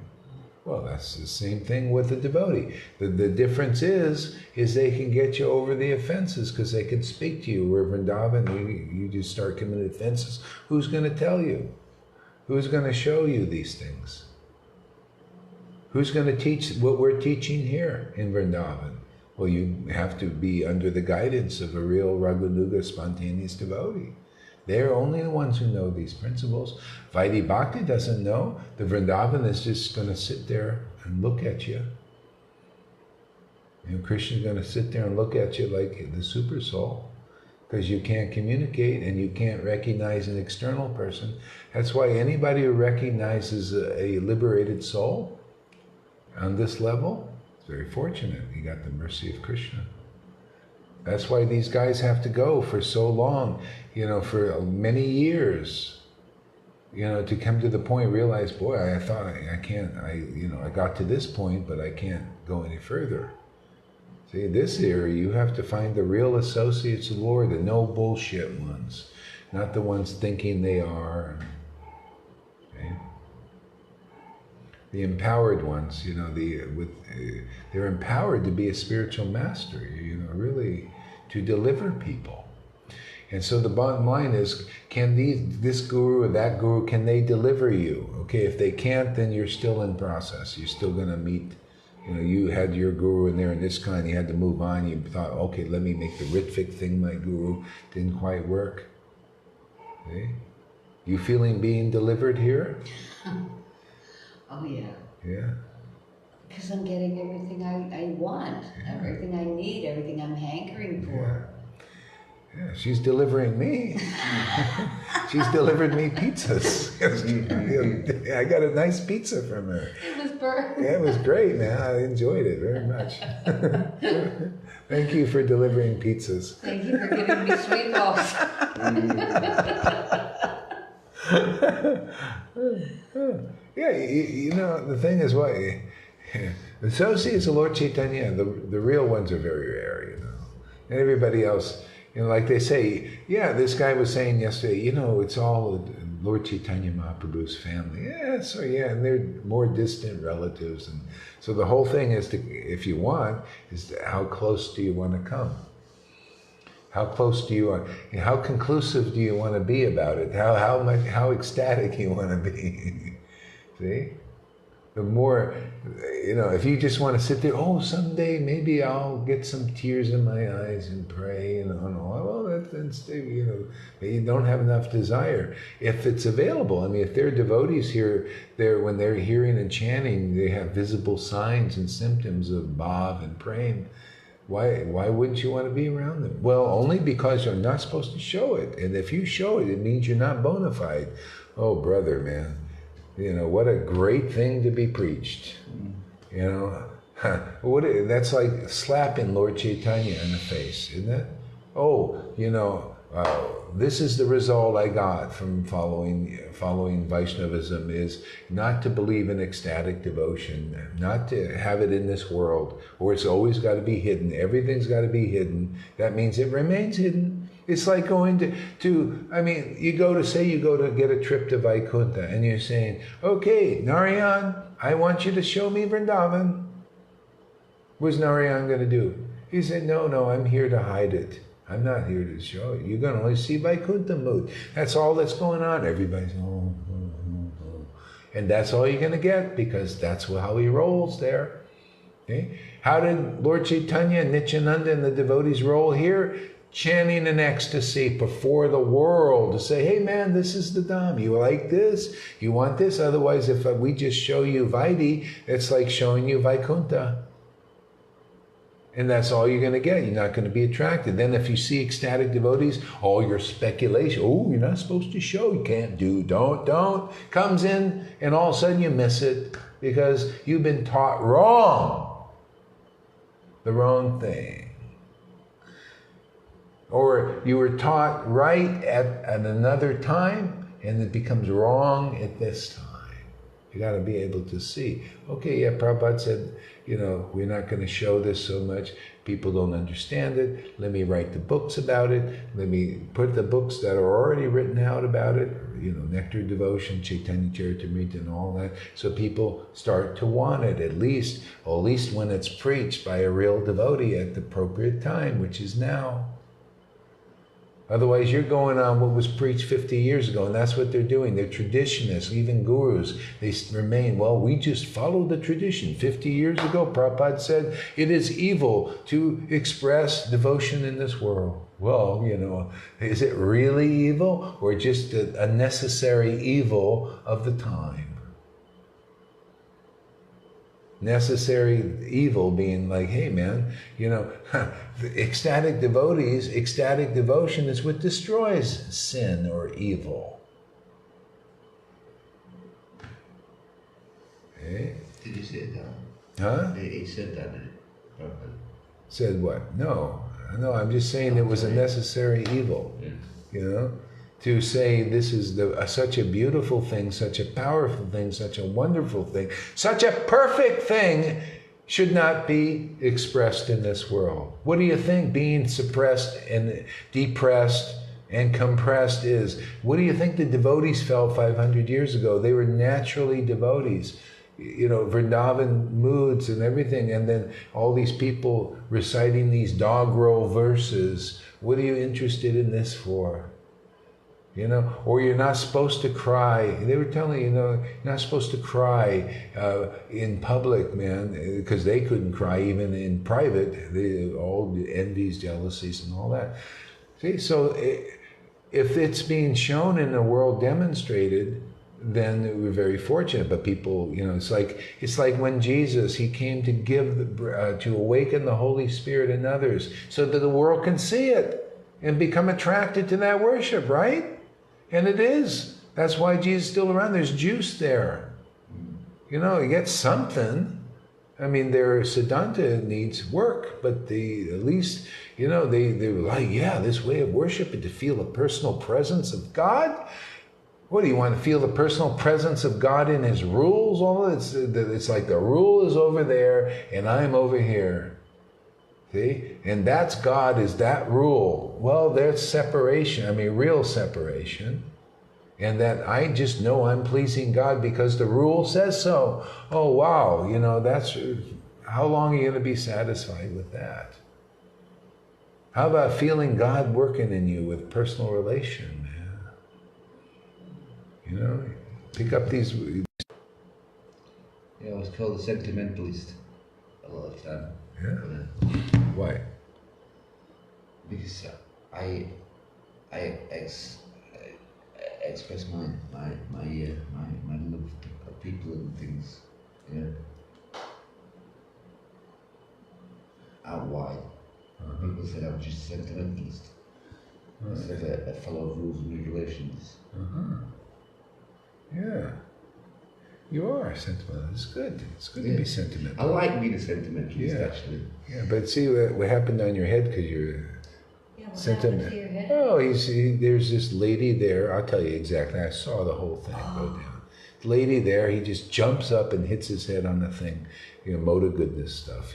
Well, that's the same thing with the devotee. The difference is they can get you over the offenses because they can speak to you. Where Vrindavan, you just start committing offenses. Who's going to tell you? Who's going to show you these things? Who's going to teach what we're teaching here in Vrindavan? Well, you have to be under the guidance of a real Raganuga spontaneous devotee. They're only the ones who know these principles. Vaidhi Bhakti doesn't know. The Vrindavan is just going to sit there and look at you. Krishna's going to sit there and look at you like the super soul, because you can't communicate and you can't recognize an external person. That's why anybody who recognizes a liberated soul on this level is very fortunate. You got the mercy of Krishna. That's why these guys have to go for so long, for many years, to come to the point, realize, boy, I thought I can't, I got to this point, but I can't go any further. See, this area, you have to find the real associates of the Lord, the no bullshit ones, not the ones thinking they are. Okay? The empowered ones, they're empowered to be a spiritual master, really to deliver people. And so the bottom line is, can this guru or that guru, can they deliver you? Okay, if they can't, then you're still in process. You're still going to meet, you had your guru in there in this kind, you had to move on. You thought, okay, let me make the Ritvik thing my guru. Didn't quite work. Okay? You feeling being delivered here? Oh, yeah. Yeah. Because I'm getting everything I want, everything I need, everything I'm hankering for. Yeah, she's delivering me. She's delivered me pizzas. I got a nice pizza from her. It was burnt. Yeah, it was great, man. I enjoyed it very much. Thank you for delivering pizzas. Thank you for giving me sweet balls. Yeah, the thing is, what the associates of Lord Chaitanya, the real ones are very rare, and everybody else, like they say, this guy was saying yesterday, it's all Lord Chaitanya Mahaprabhu's family. And they're more distant relatives, and so the whole thing is if you want, how close do you want to come? How close do you want? How conclusive do you want to be about it? How ecstatic you want to be? See, the more, if you just want to sit there, someday maybe I'll get some tears in my eyes and pray, well, that's you don't have enough desire. If it's available, if there are devotees here, when they're hearing and chanting, they have visible signs and symptoms of bhav and prem. Why wouldn't you want to be around them? Well, only because you're not supposed to show it. And if you show it, it means you're not bona fide. Oh, brother, man. What a great thing to be preached. That's like slapping Lord Chaitanya in the face, isn't it? This is the result I got from following Vaishnavism, is not to believe in ecstatic devotion, not to have it in this world, or it's always got to be hidden. Everything's got to be hidden. That means it remains hidden. It's like going you go to get a trip to Vaikuntha, and you're saying, okay, Narayan, I want you to show me Vrindavan. What's Narayan going to do? He said, no, I'm here to hide it. I'm not here to show it. You're going to only see Vaikuntha mood. That's all that's going on. Everybody's, and that's all you're going to get, because that's how he rolls there. Okay? How did Lord Chaitanya, Nityananda, and the devotees roll here? Chanting in ecstasy before the world to say, hey man, this is the Dham. You like this? You want this? Otherwise, if we just show you Vaidhi, it's like showing you Vaikuntha. And that's all you're going to get. You're not going to be attracted. Then if you see ecstatic devotees, all your speculation, oh, you're not supposed to show, you can't do, don't, comes in, and all of a sudden you miss it because you've been taught wrong. The wrong thing. Or you were taught right at another time, and it becomes wrong at this time. You got to be able to see. Okay, yeah, Prabhupada said, we're not going to show this so much. People don't understand it. Let me write the books about it. Let me put the books that are already written out about it, Nectar Devotion, Caitanya-caritāmṛta, and all that. So people start to want it, at least when it's preached by a real devotee at the appropriate time, which is now. Otherwise, you're going on what was preached 50 years ago, and that's what they're doing. They're traditionists, even gurus. They remain, we just follow the tradition. 50 years ago, Prabhupada said, it is evil to express devotion in this world. Well, is it really evil, or just a necessary evil of the time? Necessary evil being like, hey man, ecstatic devotees, ecstatic devotion is what destroys sin or evil. Okay? Did you say that? Huh? He said that. Said what? No, I'm just saying it was a necessary evil. Yeah. To say this is such a beautiful thing, such a powerful thing, such a wonderful thing, such a perfect thing should not be expressed in this world. What do you think being suppressed and depressed and compressed is? What do you think the devotees felt 500 years ago? They were naturally devotees. Vrindavan moods and everything, and then all these people reciting these doggerel verses. What are you interested in this for? Or you're not supposed to cry. They were telling you're not supposed to cry in public, man, because they couldn't cry even in private. All the envies, jealousies, and all that. See, so if it's being shown in the world demonstrated, then we're very fortunate. But people, it's like when Jesus, he came to give to awaken the Holy Spirit in others, so that the world can see it and become attracted to that worship, right? And it is. That's why Jesus is still around. There's juice there. You get something. I mean, their Siddhanta needs work, but at least, they were like, yeah, this way of worship and to feel the personal presence of God. What do you want to feel the personal presence of God in His rules? All it's like the rule is over there and I'm over here. See? And that's God, is that rule. Well, there's separation, real separation. And that I just know I'm pleasing God because the rule says so. Oh, wow, that's, how long are you going to be satisfied with that? How about feeling God working in you with personal relation, man? Pick up these... Yeah, I was called a sentimentalist a lot of time. Yeah? Why? Because I express my love of people and things, out wide. People said I was just a sentimentalist. Instead of a fellow of rules and regulations. Yeah. You are a sentimentalist. It's good. It's good to be sentimental. I like being a sentimentalist, actually. Yeah, but see what happened on your head because you're sentimental. To your head? Oh, there's this lady there. I'll tell you exactly. I saw the whole thing go down. Lady there, he just jumps up and hits his head on the thing. Mode of goodness stuff,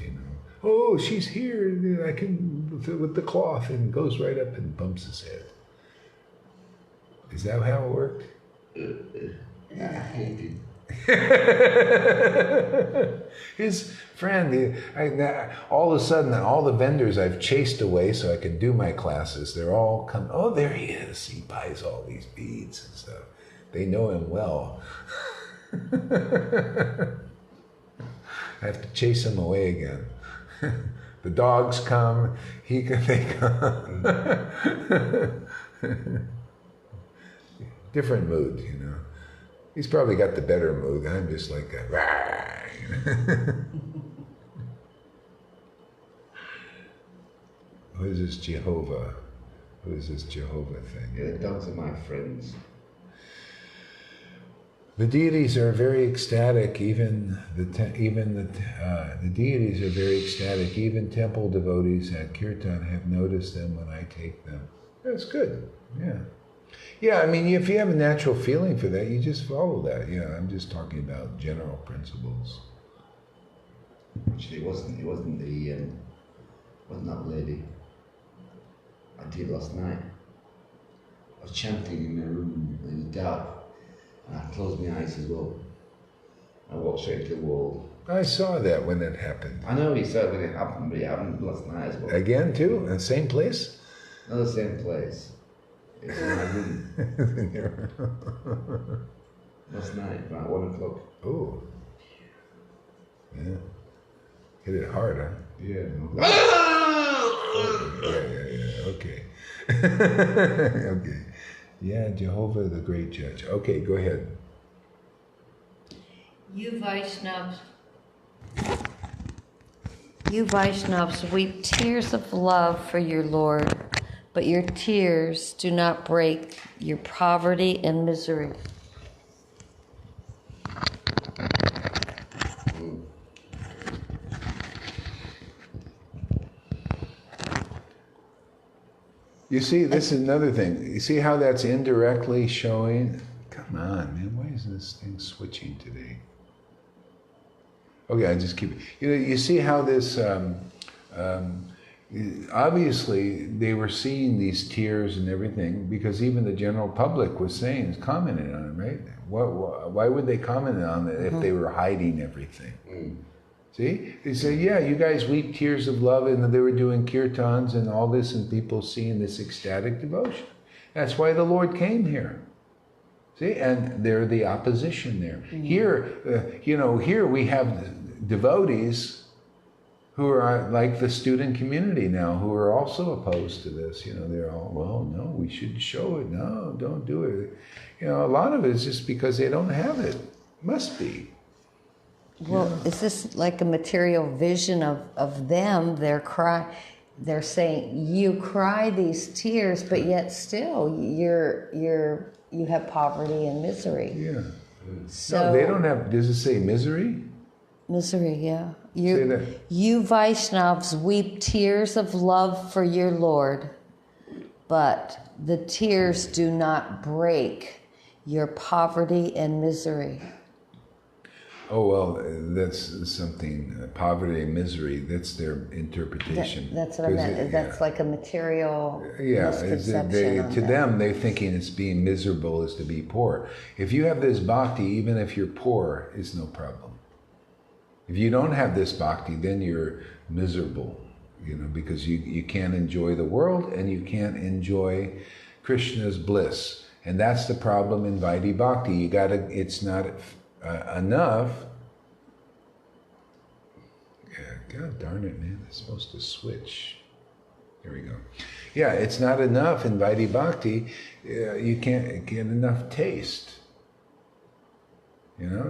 Oh, she's here. I can, with the cloth, and goes right up and bumps his head. Is that how it worked? His friend, all of a sudden, all the vendors I've chased away so I can do my classes, they're all come. Oh, there he is. He buys all these beads and stuff. They know him well. I have to chase him away again. The dogs come, they come. Different mood, He's probably got the better mood. I'm just like a, Who is this Jehovah? Who is this Jehovah thing? Yeah, the dogs are my friends. The deities are very ecstatic. Even the deities are very ecstatic. Even temple devotees at kirtan have noticed them when I take them. That's good. Yeah. Yeah, I mean, if you have a natural feeling for that, you just follow that. Yeah, I'm just talking about general principles. Actually, it wasn't that lady. I did last night. I was chanting in my room, it was dark, and I closed my eyes as well. I walked straight to the wall. I saw that when it happened. I know you said when it happened, but it happened last night as well. Again, too? In the same place? Not the same place. It's in my room. Last night, about 1 o'clock. Oh. Yeah. Hit it hard, huh? Yeah. Yeah. Okay. Okay. Yeah, Jehovah, the great judge. Okay, go ahead. You Vaishnavas weep tears of love for your Lord, but your tears do not break your poverty and misery. You see, this is another thing. You see how that's indirectly showing? Come on, man, why is this thing switching today? Okay, I just keep it. You see how this, obviously they were seeing these tears and everything because even the general public was commenting on it, right? Why would they comment on it if they were hiding everything? See? They say, yeah, you guys weep tears of love, and they were doing kirtans and all this, and people seeing this ecstatic devotion. That's why the Lord came here. See? And they're the opposition there. Here, here we have devotees who are like the student community now, who are also opposed to this. They're all, well, no, we should show it. No, don't do it. A lot of it is just because they don't have it. Must be. Well, is this like a material vision of them? They're saying you cry these tears, but yet still you have poverty and misery. Yeah. So no, they don't have. Does it say misery? Misery, yeah. You Vaishnavas weep tears of love for your Lord, but the tears do not break your poverty and misery. Oh, well, that's something, poverty and misery, that's their interpretation. That's what I meant. That's like a material misconception. To them, they're thinking it's being miserable is to be poor. If you have this bhakti, even if you're poor, it's no problem. If you don't have this bhakti, then you're miserable, because you can't enjoy the world and you can't enjoy Krishna's bliss. And that's the problem in Vaidhi Bhakti. It's not enough. Yeah, God darn it, man, it's supposed to switch. Here we go. Yeah, it's not enough in Vaidhi Bhakti. You can't get enough taste.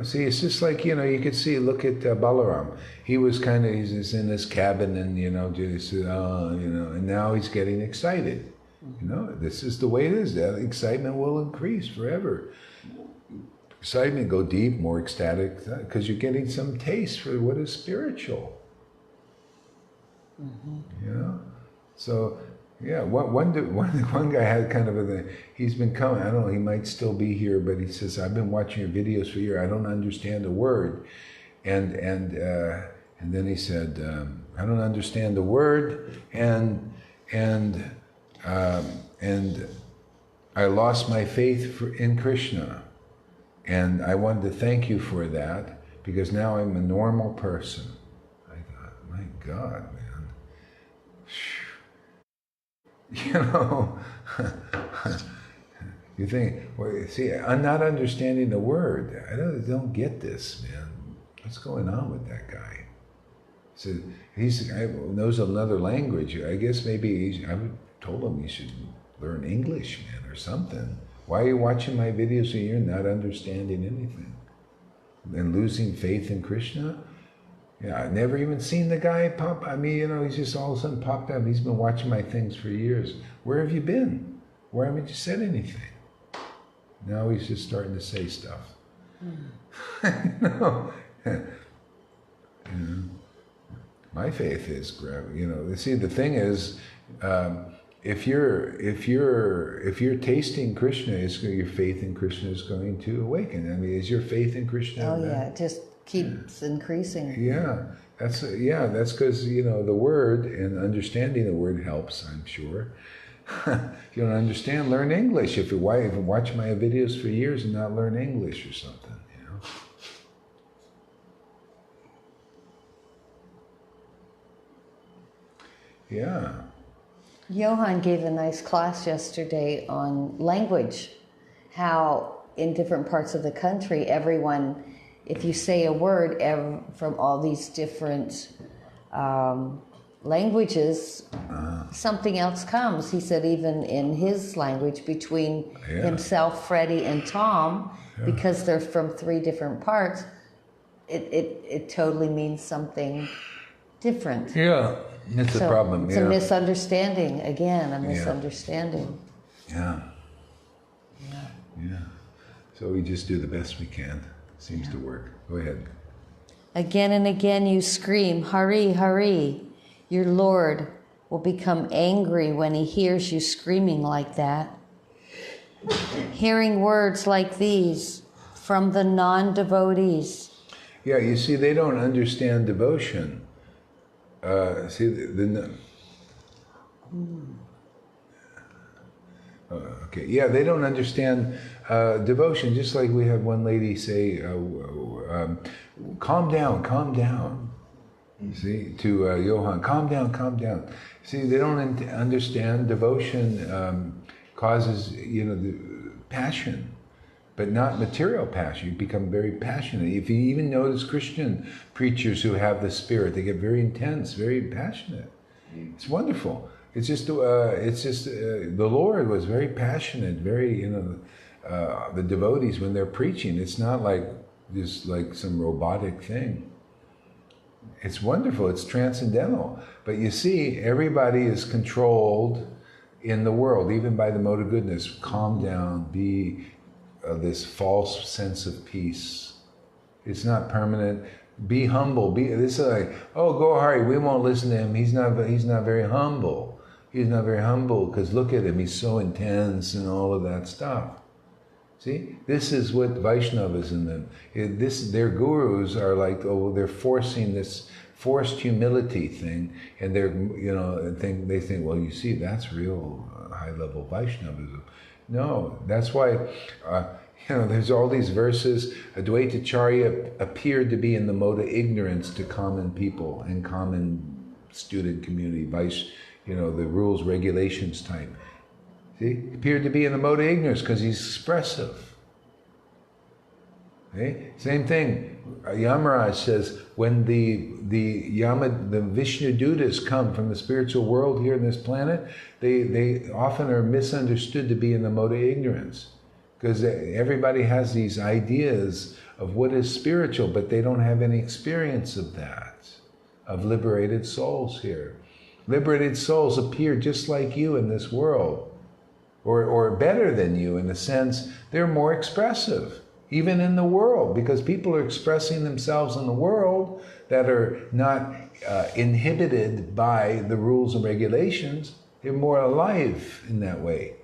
See, it's just like, you could see, look at Balaram. He was he's in his cabin and, just, and now he's getting excited. This is the way it is. That excitement will increase forever. Excitement, go deep, more ecstatic, because you're getting some taste for what is spiritual. So, yeah, one guy had kind of he's been coming, I don't know, he might still be here, but he says, I've been watching your videos for a year, I don't understand a word. And then he said, I don't understand the word, and I lost my faith in Krishna. And I wanted to thank you for that, because now I'm a normal person. I thought, my God, man. You think, well, see, I'm not understanding the word. I don't get this, man. What's going on with that guy? So he knows another language. I guess maybe I told him he should learn English, man, or something. Why are you watching my videos and you're not understanding anything? And losing faith in Krishna? Yeah, I've never even seen the guy pop. I mean, you know, he's just all of a sudden popped up. He's been watching my things for years. Where have you been? Why haven't you said anything? Now he's just starting to say stuff. No. You know, my faith is, you know. See, the thing is, if you're tasting Krishna, your faith in Krishna is going to awaken. I mean, is your faith in Krishna? Oh yeah, it just keeps increasing. Yeah, that's because, you know, the word and understanding the word helps, I'm sure. If you don't understand, learn English. If you watch my videos for years and not learn English or something, you know. Yeah. Johan gave a nice class yesterday on language, how in different parts of the country, everyone, if you say a word from all these different languages, something else comes. He said even in his language, between himself, Freddie, and Tom, because they're from 3 different parts, it totally means something different. Yeah, it's a problem. It's a misunderstanding, again, a misunderstanding. Yeah. So we just do the best we can. Seems to work. Go ahead. Again and again you scream, Hari, Hari. Your Lord will become angry when he hears you screaming like that. Hearing words like these from the non-devotees. Yeah, you see, they don't understand devotion. Okay, yeah, they don't understand devotion. Just like we had one lady say, calm down, calm down. See, to Johan, calm down, calm down. See, they don't understand devotion causes, you know, the passion, but not material passion. You become very passionate. If you even notice Christian preachers who have the spirit, they get very intense, very passionate. It's wonderful. It's just the Lord was very passionate, very, you know, the devotees when they're preaching. It's not like just like some robotic thing. It's wonderful. It's transcendental. But you see, everybody is controlled in the world, even by the mode of goodness. Calm down. Be this false sense of peace. It's not permanent. Be humble. This is like, oh, Gaurahari, we won't listen to him. He's not very humble. He's not very humble because look at him. He's so intense and all of that stuff. See, this is what Vaishnavas in them. Their gurus are like, oh, they're forcing this forced humility thing, and they're, you know, they think, well, you see, that's real high-level Vaishnavism. No, that's why, you know, there's all these verses. Advaitacharya appeared to be in the mode of ignorance to common people and common student community, you know, the rules, regulations type. See, appeared to be in the mode of ignorance because he's expressive. Okay? Same thing. Yamaraj says when the Vishnu Dutas come from the spiritual world here in this planet, they often are misunderstood to be in the mode of ignorance because everybody has these ideas of what is spiritual, but they don't have any experience of that, of liberated souls here. Liberated souls appear just like you in this world. Or better than you in the sense they're more expressive, even in the world, because people are expressing themselves in the world that are not inhibited by the rules and regulations. They're more alive in that way.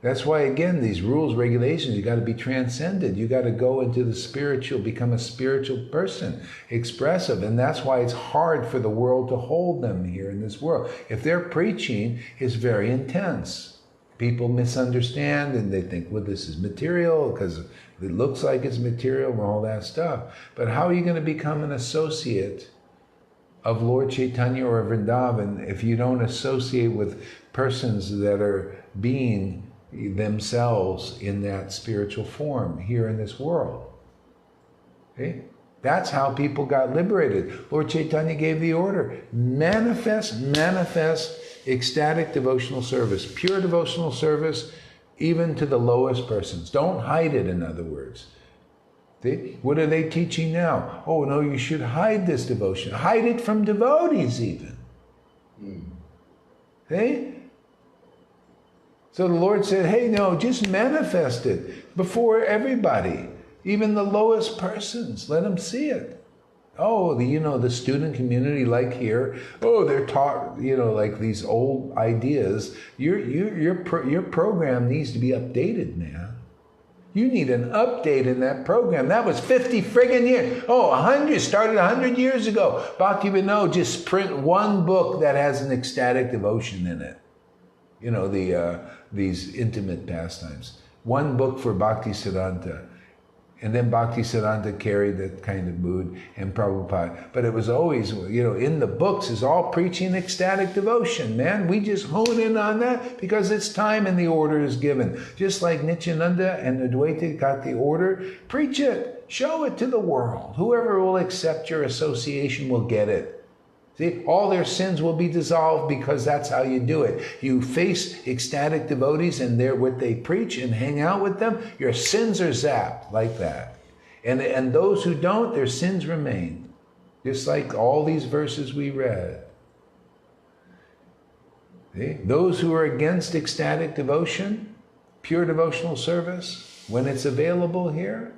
That's why, again, these rules, regulations, you got to be transcended. You got to go into the spiritual, become a spiritual person, expressive. And that's why it's hard for the world to hold them here in this world. If their preaching is very intense, people misunderstand and they think, well, this is material because it looks like it's material and all that stuff. But how are you going to become an associate of Lord Chaitanya or Vrindavan if you don't associate with persons that are being themselves in that spiritual form here in this world? Okay? That's how people got liberated. Lord Chaitanya gave the order. Manifest ecstatic devotional service, pure devotional service, even to the lowest persons. Don't hide it, in other words. See? What are they teaching now? Oh, no, you should hide this devotion. Hide it from devotees even. See? So the Lord said, hey, no, just manifest it before everybody, even the lowest persons. Let them see it. Oh, the student community, like here, oh, they're taught, like these old ideas. Your program needs to be updated, man. You need an update in that program. That was 50 friggin' years. Oh, 100, started 100 years ago. Bhakti-Vinod, just print one book that has an ecstatic devotion in it. These intimate pastimes. One book for Bhaktisiddhanta. And then Bhaktisiddhanta carried that kind of mood, and Prabhupada. But it was always, in the books is all preaching ecstatic devotion, man. We just hone in on that because it's time and the order is given. Just like Nityananda and Advaita got the order, preach it, show it to the world. Whoever will accept your association will get it. See, all their sins will be dissolved because that's how you do it. You face ecstatic devotees and they're what they preach and hang out with them, your sins are zapped like that. And those who don't, their sins remain. Just like all these verses we read. See? Those who are against ecstatic devotion, pure devotional service, when it's available here,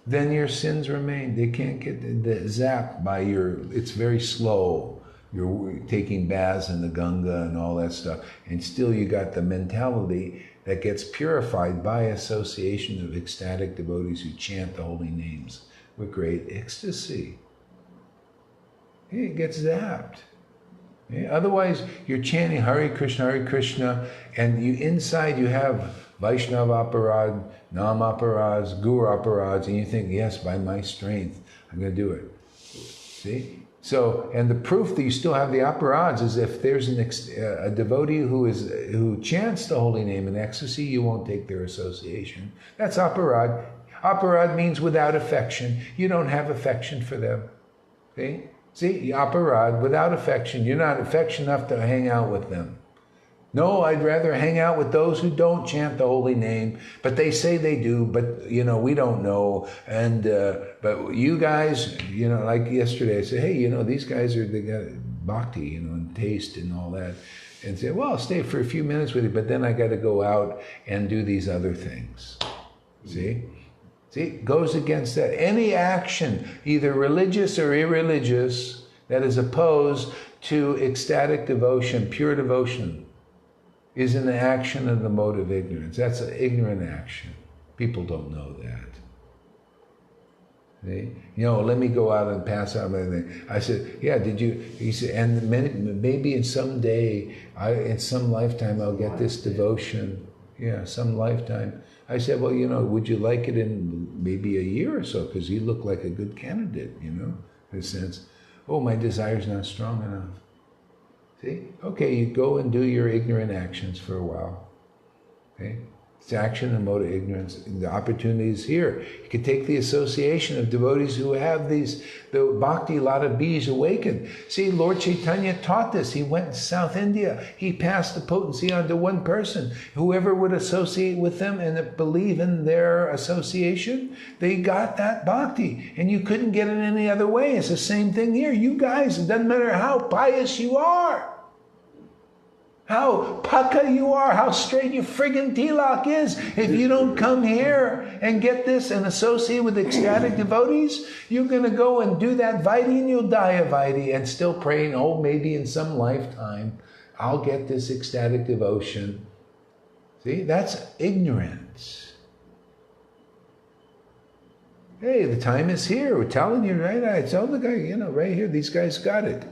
then your sins remain. They can't get zapped by it's very slow. You're taking baths in the Ganga and all that stuff. And still you got the mentality that gets purified by association of ecstatic devotees who chant the holy names with great ecstasy. It gets zapped. Otherwise, you're chanting Hare Krishna, and inside you have Vaishnava aparad, Nam aparads, Guru aparads, and you think, yes, by my strength, I'm going to do it. See? So, and the proof that you still have the aparads is if there's a devotee who chants the holy name in ecstasy, you won't take their association. That's aparad. Aparad means without affection. You don't have affection for them. See? See, aparad, without affection. You're not affectionate enough to hang out with them. No, I'd rather hang out with those who don't chant the holy name, but they say they do, but, we don't know. And, but you guys, like yesterday, I said, hey, these guys they got bhakti, and taste and all that. And say, well, I'll stay for a few minutes with you, but then I got to go out and do these other things. See? See, it goes against that. Any action, either religious or irreligious, that is opposed to ecstatic devotion, pure devotion, is an action of the mode of ignorance. That's an ignorant action. People don't know that. See? Let me go out and pass out my thing. I said, yeah, did you? He said, and maybe in some day, in some lifetime, I'll get this devotion. Yeah, some lifetime. I said, well, would you like it in maybe a year or so? Because you look like a good candidate, in a sense. Oh, my desire's not strong enough. See? Okay, you go and do your ignorant actions for a while. Okay? It's action and mode of ignorance. And the opportunity is here. You can take the association of devotees who have the bhakti lata bees awakened. See, Lord Chaitanya taught this. He went to South India. He passed the potency on to one person. Whoever would associate with them and believe in their association, they got that bhakti. And you couldn't get it any other way. It's the same thing here. You guys, it doesn't matter how pious you are, how paka you are, how straight your friggin' tilak is. If you don't come here and get this and associate with ecstatic devotees, you're going to go and do that vaidhi and you'll die of vaidhi and still praying, oh, maybe in some lifetime I'll get this ecstatic devotion. See, that's ignorance. Hey, the time is here. We're telling you, right? I tell the guy, right here, these guys got it.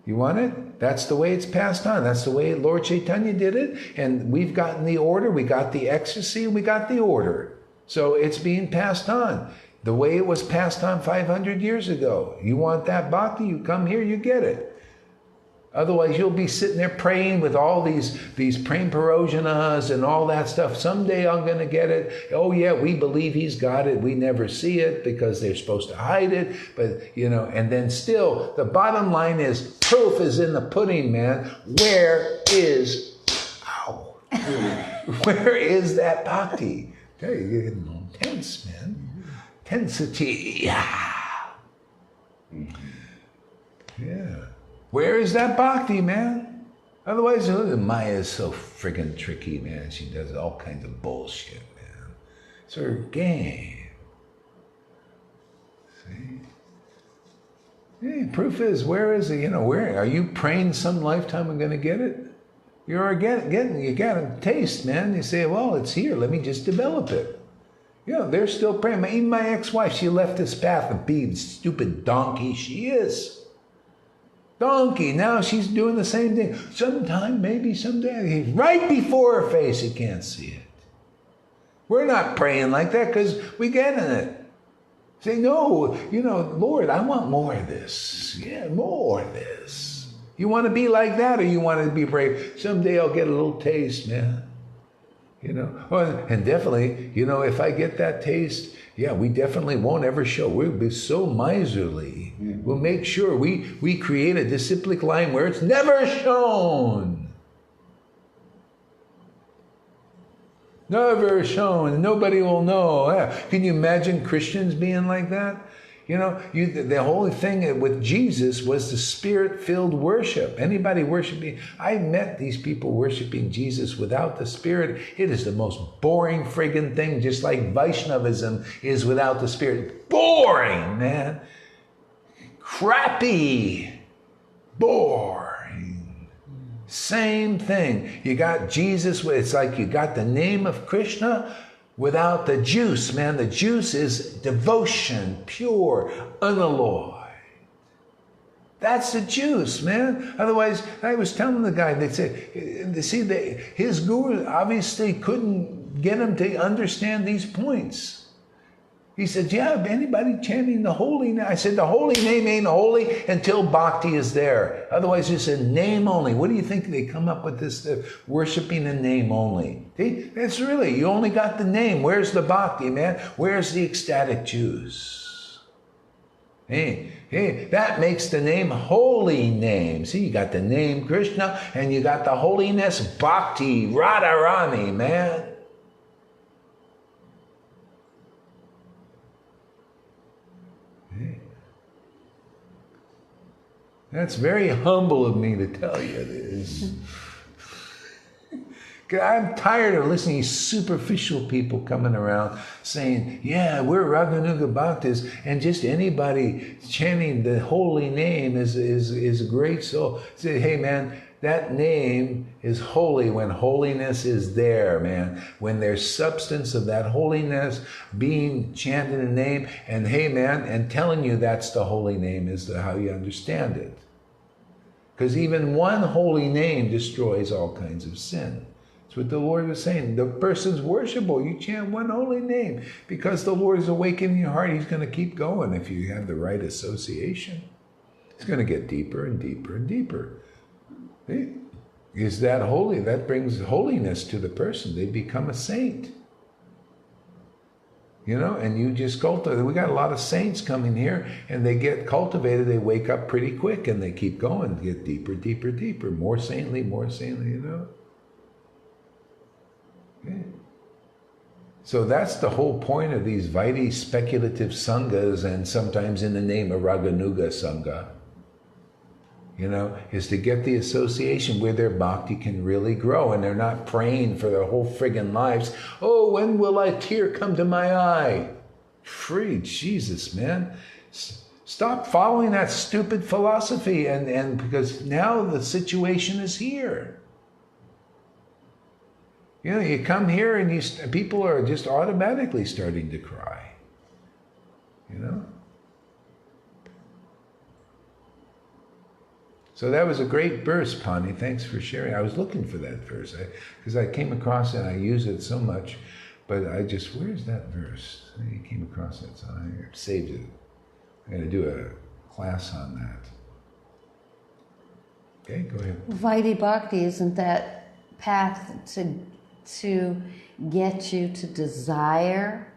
You want it? That's the way it's passed on. That's the way Lord Chaitanya did it. And we've gotten the order. We got the ecstasy. We got the order. So it's being passed on. The way it was passed on 500 years ago. You want that bhakti? You come here, you get it. Otherwise, you'll be sitting there praying with all these prem parojanas and all that stuff. Someday I'm going to get it. Oh, yeah, we believe he's got it. We never see it because they're supposed to hide it. But, and then still, the bottom line is, proof is in the pudding, man. Where is that bhakti? Hey, you're getting intense, man. intensity. Yeah. Where is that bhakti, man? Otherwise, Maya is so friggin' tricky, man. She does all kinds of bullshit, man. It's her game. See? Yeah, proof is, where is it? Where are you praying some lifetime I'm going to get it? You're getting, you got a taste, man. You say, well, it's here. Let me just develop it. They're still praying. Even my ex-wife, she left this path of being stupid donkey she is. Donkey. Now she's doing the same thing. Sometime, maybe someday. Right before her face, you can't see it. We're not praying like that because we get in it. Say, no, Lord, I want more of this. Yeah, more of this. You want to be like that or you want to be brave? Someday I'll get a little taste, man. And definitely, if I get that taste, yeah, we definitely won't ever show. We'll be so miserly. Mm-hmm. We'll make sure we create a disciplic line where it's never shown. Never shown. Nobody will know. Yeah. Can you imagine Christians being like that? The whole thing with Jesus was the Spirit-filled worship. Anybody worshiping, I met these people worshiping Jesus without the Spirit. It is the most boring friggin' thing, just like Vaishnavism is without the Spirit. Boring, man. Crappy. Boring. Same thing. You got Jesus, it's like you got the name of Krishna, without the juice, man. The juice is devotion, pure, unalloyed. That's the juice, man. Otherwise, I was telling the guy, they said, his guru obviously couldn't get him to understand these points. He said, yeah, anybody chanting the holy name? I said, the holy name ain't holy until bhakti is there. Otherwise, it's a name only. What do you think they come up with this, worshiping a name only? See, that's really, you only got the name. Where's the bhakti, man? Where's the ecstatic juice? Hey, that makes the name holy name. See, you got the name Krishna and you got the holiness bhakti, Radharani, man. That's very humble of me to tell you this. I'm tired of listening to superficial people coming around saying, yeah, we're Raganuga Bhaktas, and just anybody chanting the holy name is a great soul. Say, hey, man, that name is holy when holiness is there, man. When there's substance of that holiness being chanted in the name, and hey, man, and telling you that's the holy name is how you understand it. Because even one holy name destroys all kinds of sin. That's what the Lord was saying. The person's worshipable. You chant one holy name. Because the Lord is awakening your heart, He's going to keep going if you have the right association. It's going to get deeper and deeper and deeper. Is that holy? That brings holiness to the person. They become a saint. And you just cultivate. We got a lot of saints coming here, and they get cultivated. They wake up pretty quick, and they keep going, get deeper, deeper, deeper, more saintly, Okay. So that's the whole point of these Vaidhi speculative sanghas, and sometimes in the name of Raganuga Sangha, is to get the association where their bhakti can really grow, and they're not praying for their whole friggin' lives. Oh, when will a tear come to my eye? Free Jesus, man. Stop following that stupid philosophy, and because now the situation is here. You come here and people are just automatically starting to cry. So that was a great verse, Pani. Thanks for sharing. I was looking for that verse because I came across it and I use it so much, but where's that verse? I came across it, so I saved it. I'm going to do a class on that. Okay, go ahead. Vaidhi Bhakti, isn't that path to get you to desire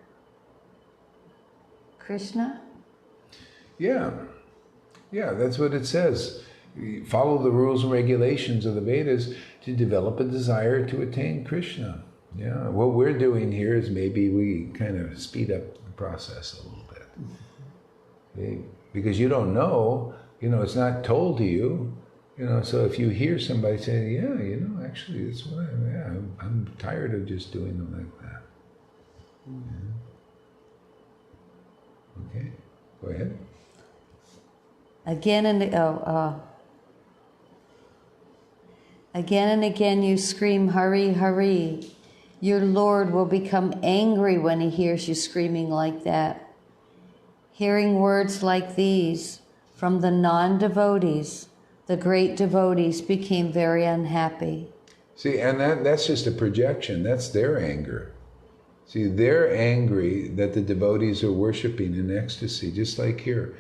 Krishna? Yeah, that's what it says. Follow the rules and regulations of the Vedas to develop a desire to attain Krishna. Yeah, what we're doing here is maybe we kind of speed up the process a little bit. See? Because you don't know, it's not told to you, so if you hear somebody saying, yeah, actually, that's what I'm tired of just doing them like that. Yeah. Okay, go ahead. Again and again you scream, Hari, Hari. Your Lord will become angry when he hears you screaming like that. Hearing words like these from the non-devotees, the great devotees became very unhappy. See, and that's just a projection. That's their anger. See, they're angry that the devotees are worshiping in ecstasy, just like here.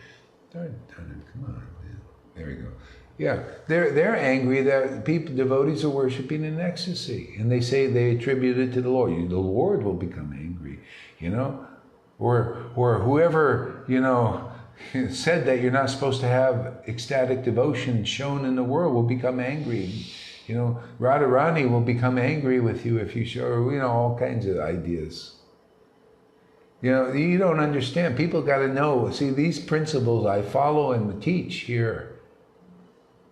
Darn it, come on, man. There we go. Yeah, they're angry that devotees are worshiping in ecstasy, and they say they attribute it to the Lord. The Lord will become angry, or whoever said that you're not supposed to have ecstatic devotion shown in the world will become angry. Radharani will become angry with you if you show, all kinds of ideas. You don't understand. People got to know. See, these principles I follow and teach here.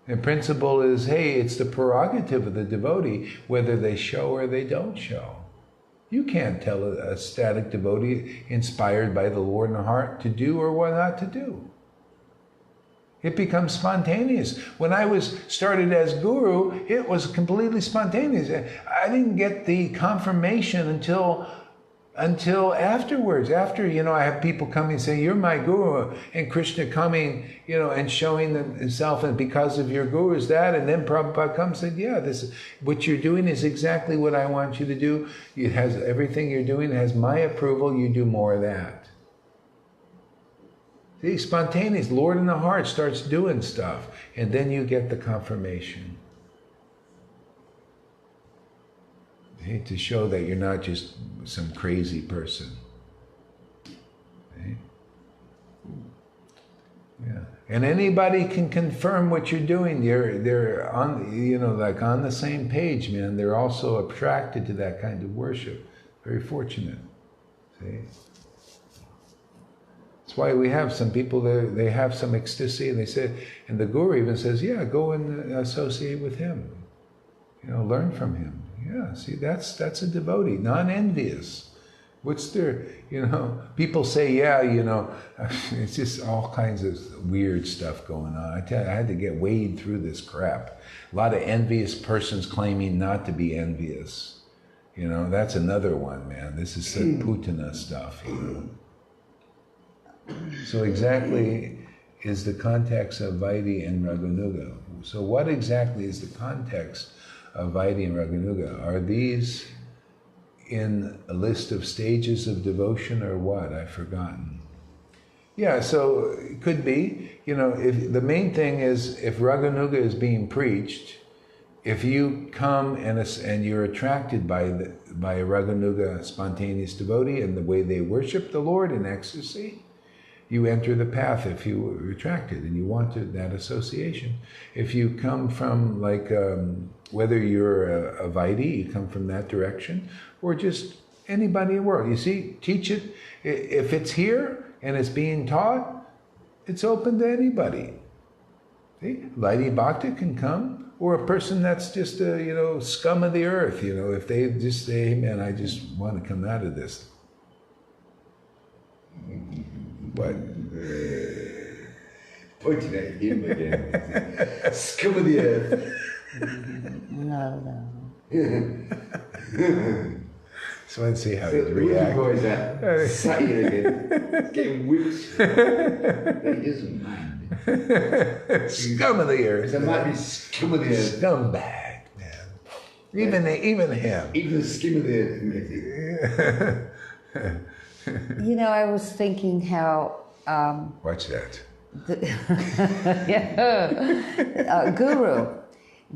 The principle is, hey, it's the prerogative of the devotee whether they show or they don't show. You can't tell a ecstatic devotee inspired by the Lord in the heart to do or what not to do. It becomes spontaneous. When I was started as guru, it was completely spontaneous. I didn't get the confirmation until afterwards. After, I have people coming and say, you're my guru, and Krishna coming, and showing himself, and because of your guru is that, and then Prabhupada comes and said, yeah, this is, what you're doing is exactly what I want you to do. It has everything you're doing has my approval, you do more of that. See, spontaneous, Lord in the heart starts doing stuff, and then you get the confirmation. See, to show that you're not just some crazy person. See? Yeah. And anybody can confirm what you're doing. They're on, like on the same page, man. They're also attracted to that kind of worship. Very fortunate. See? That's why we have some people, they have some ecstasy, and they say, and the guru even says, yeah, go and associate with him. Learn from him. Yeah, see, that's a devotee, non-envious. What's their, people say, yeah, it's just all kinds of weird stuff going on. I had to get wade through this crap. A lot of envious persons claiming not to be envious. That's another one, man. This is some Putana stuff, So exactly is the context of Vaidhi and Raganuga. So what exactly is the context of Vaidhi and Raganuga? Are these in a list of stages of devotion or what? I've forgotten. Yeah, so it could be, if the main thing is if Raganuga is being preached, if you come and you're attracted by a Raganuga spontaneous devotee and the way they worship the Lord in ecstasy, you enter the path if you were attracted and you wanted that association. If you come from whether you're a Vaidhi, you come from that direction, or just anybody in the world. You see, teach it. If it's here and it's being taught, it's open to anybody. See, Vaidhi Bhakti can come, or a person that's just a, scum of the earth, if they just say, hey man, I just want to come out of this. What? Pointing at him again. Scum of the earth. No. So let's see how he'd react. What is that? Sat here again. Getting whipped. He doesn't mind. Scum of the earth. There might be scum of the earth. Scumbag, man. Even him. Even the skim of the earth. I was thinking how... Watch that.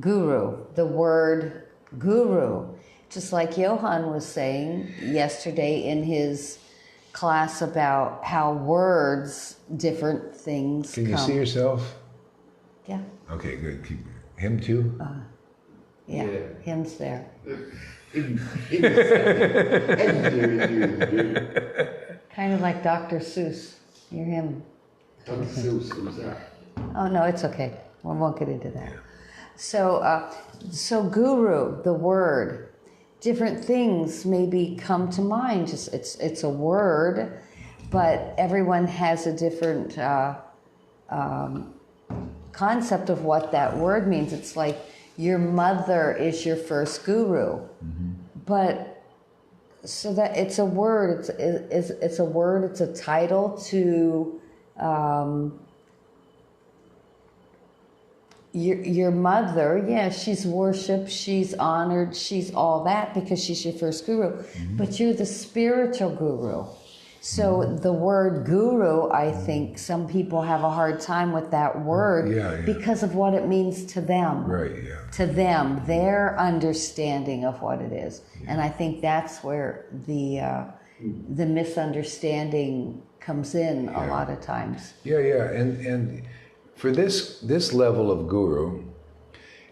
Guru, the word guru. Just like Johan was saying yesterday in his class about how words, different things Can you see yourself? Yeah. Okay, good. Keep him too? Yeah, him's there. Kind of like Dr. Seuss. Hear him. Who's that? Oh, no, it's okay. We won't get into that. So guru, the word, different things maybe come to mind. Just it's a word, but everyone has a different concept of what that word means. It's like your mother is your first guru, but so that it's a word. It's a word. It's a title to. Your mother, yeah, she's worshipped, she's honored, she's all that because she's your first guru. But you're the spiritual guru. So the word guru, I think some people have a hard time with that word because of what it means to them. Right, yeah. To them, their understanding of what it is. And I think that's where the misunderstanding comes in a lot of times. Yeah, and for this level of guru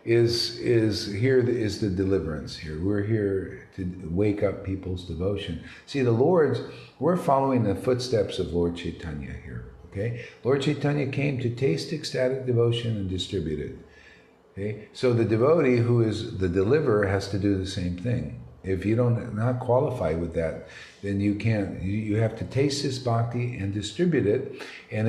is the deliverance here. We're here to wake up people's devotion. See, we're following the footsteps of Lord Chaitanya here. Okay, Lord Chaitanya came to taste ecstatic devotion and distribute it. Okay, so the devotee who is the deliverer has to do the same thing. If you don't not qualify with that, then you can't. You have to taste this bhakti and distribute it, and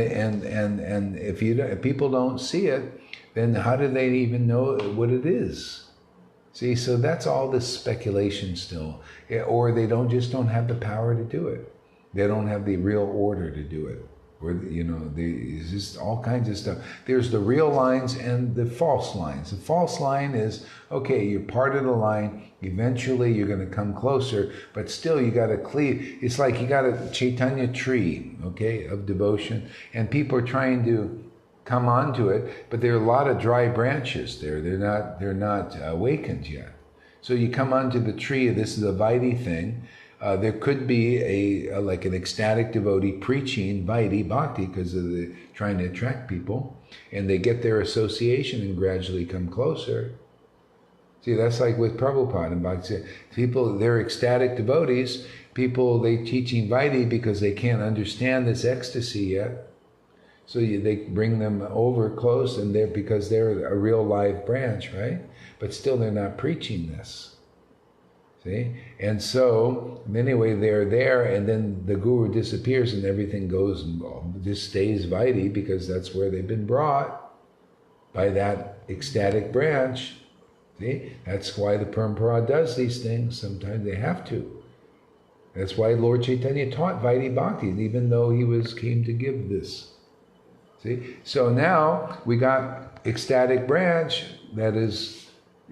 if people don't see it, then how do they even know what it is? See, so that's all this speculation still, or they don't have the power to do it. They don't have the real order to do it. Or, there's just all kinds of stuff. There's the real lines and the false lines. The false line is, okay, you're part of the line, eventually you're going to come closer, but still you got to cleave. It's like you got a Chaitanya tree, okay, of devotion, and people are trying to come onto it, but there are a lot of dry branches there. They're not awakened yet. So you come onto the tree, this is a Vaidhi thing. There could be like an ecstatic devotee preaching Vaidhi Bhakti because of trying to attract people, and they get their association and gradually come closer. See, that's like with Prabhupada and Bhakti. People, they're ecstatic devotees. People, they teaching Vaidhi because they can't understand this ecstasy yet. So they bring them over close, and because they're a real live branch, right? But still, they're not preaching this. See? And so, anyway, they're there, and then the guru disappears and everything goes, just stays Vaidhi because that's where they've been brought by that ecstatic branch. See? That's why the Parampara does these things. Sometimes they have to. That's why Lord Chaitanya taught Vaidhi Bhakti, even though he came to give this. See? So now we got ecstatic branch that is,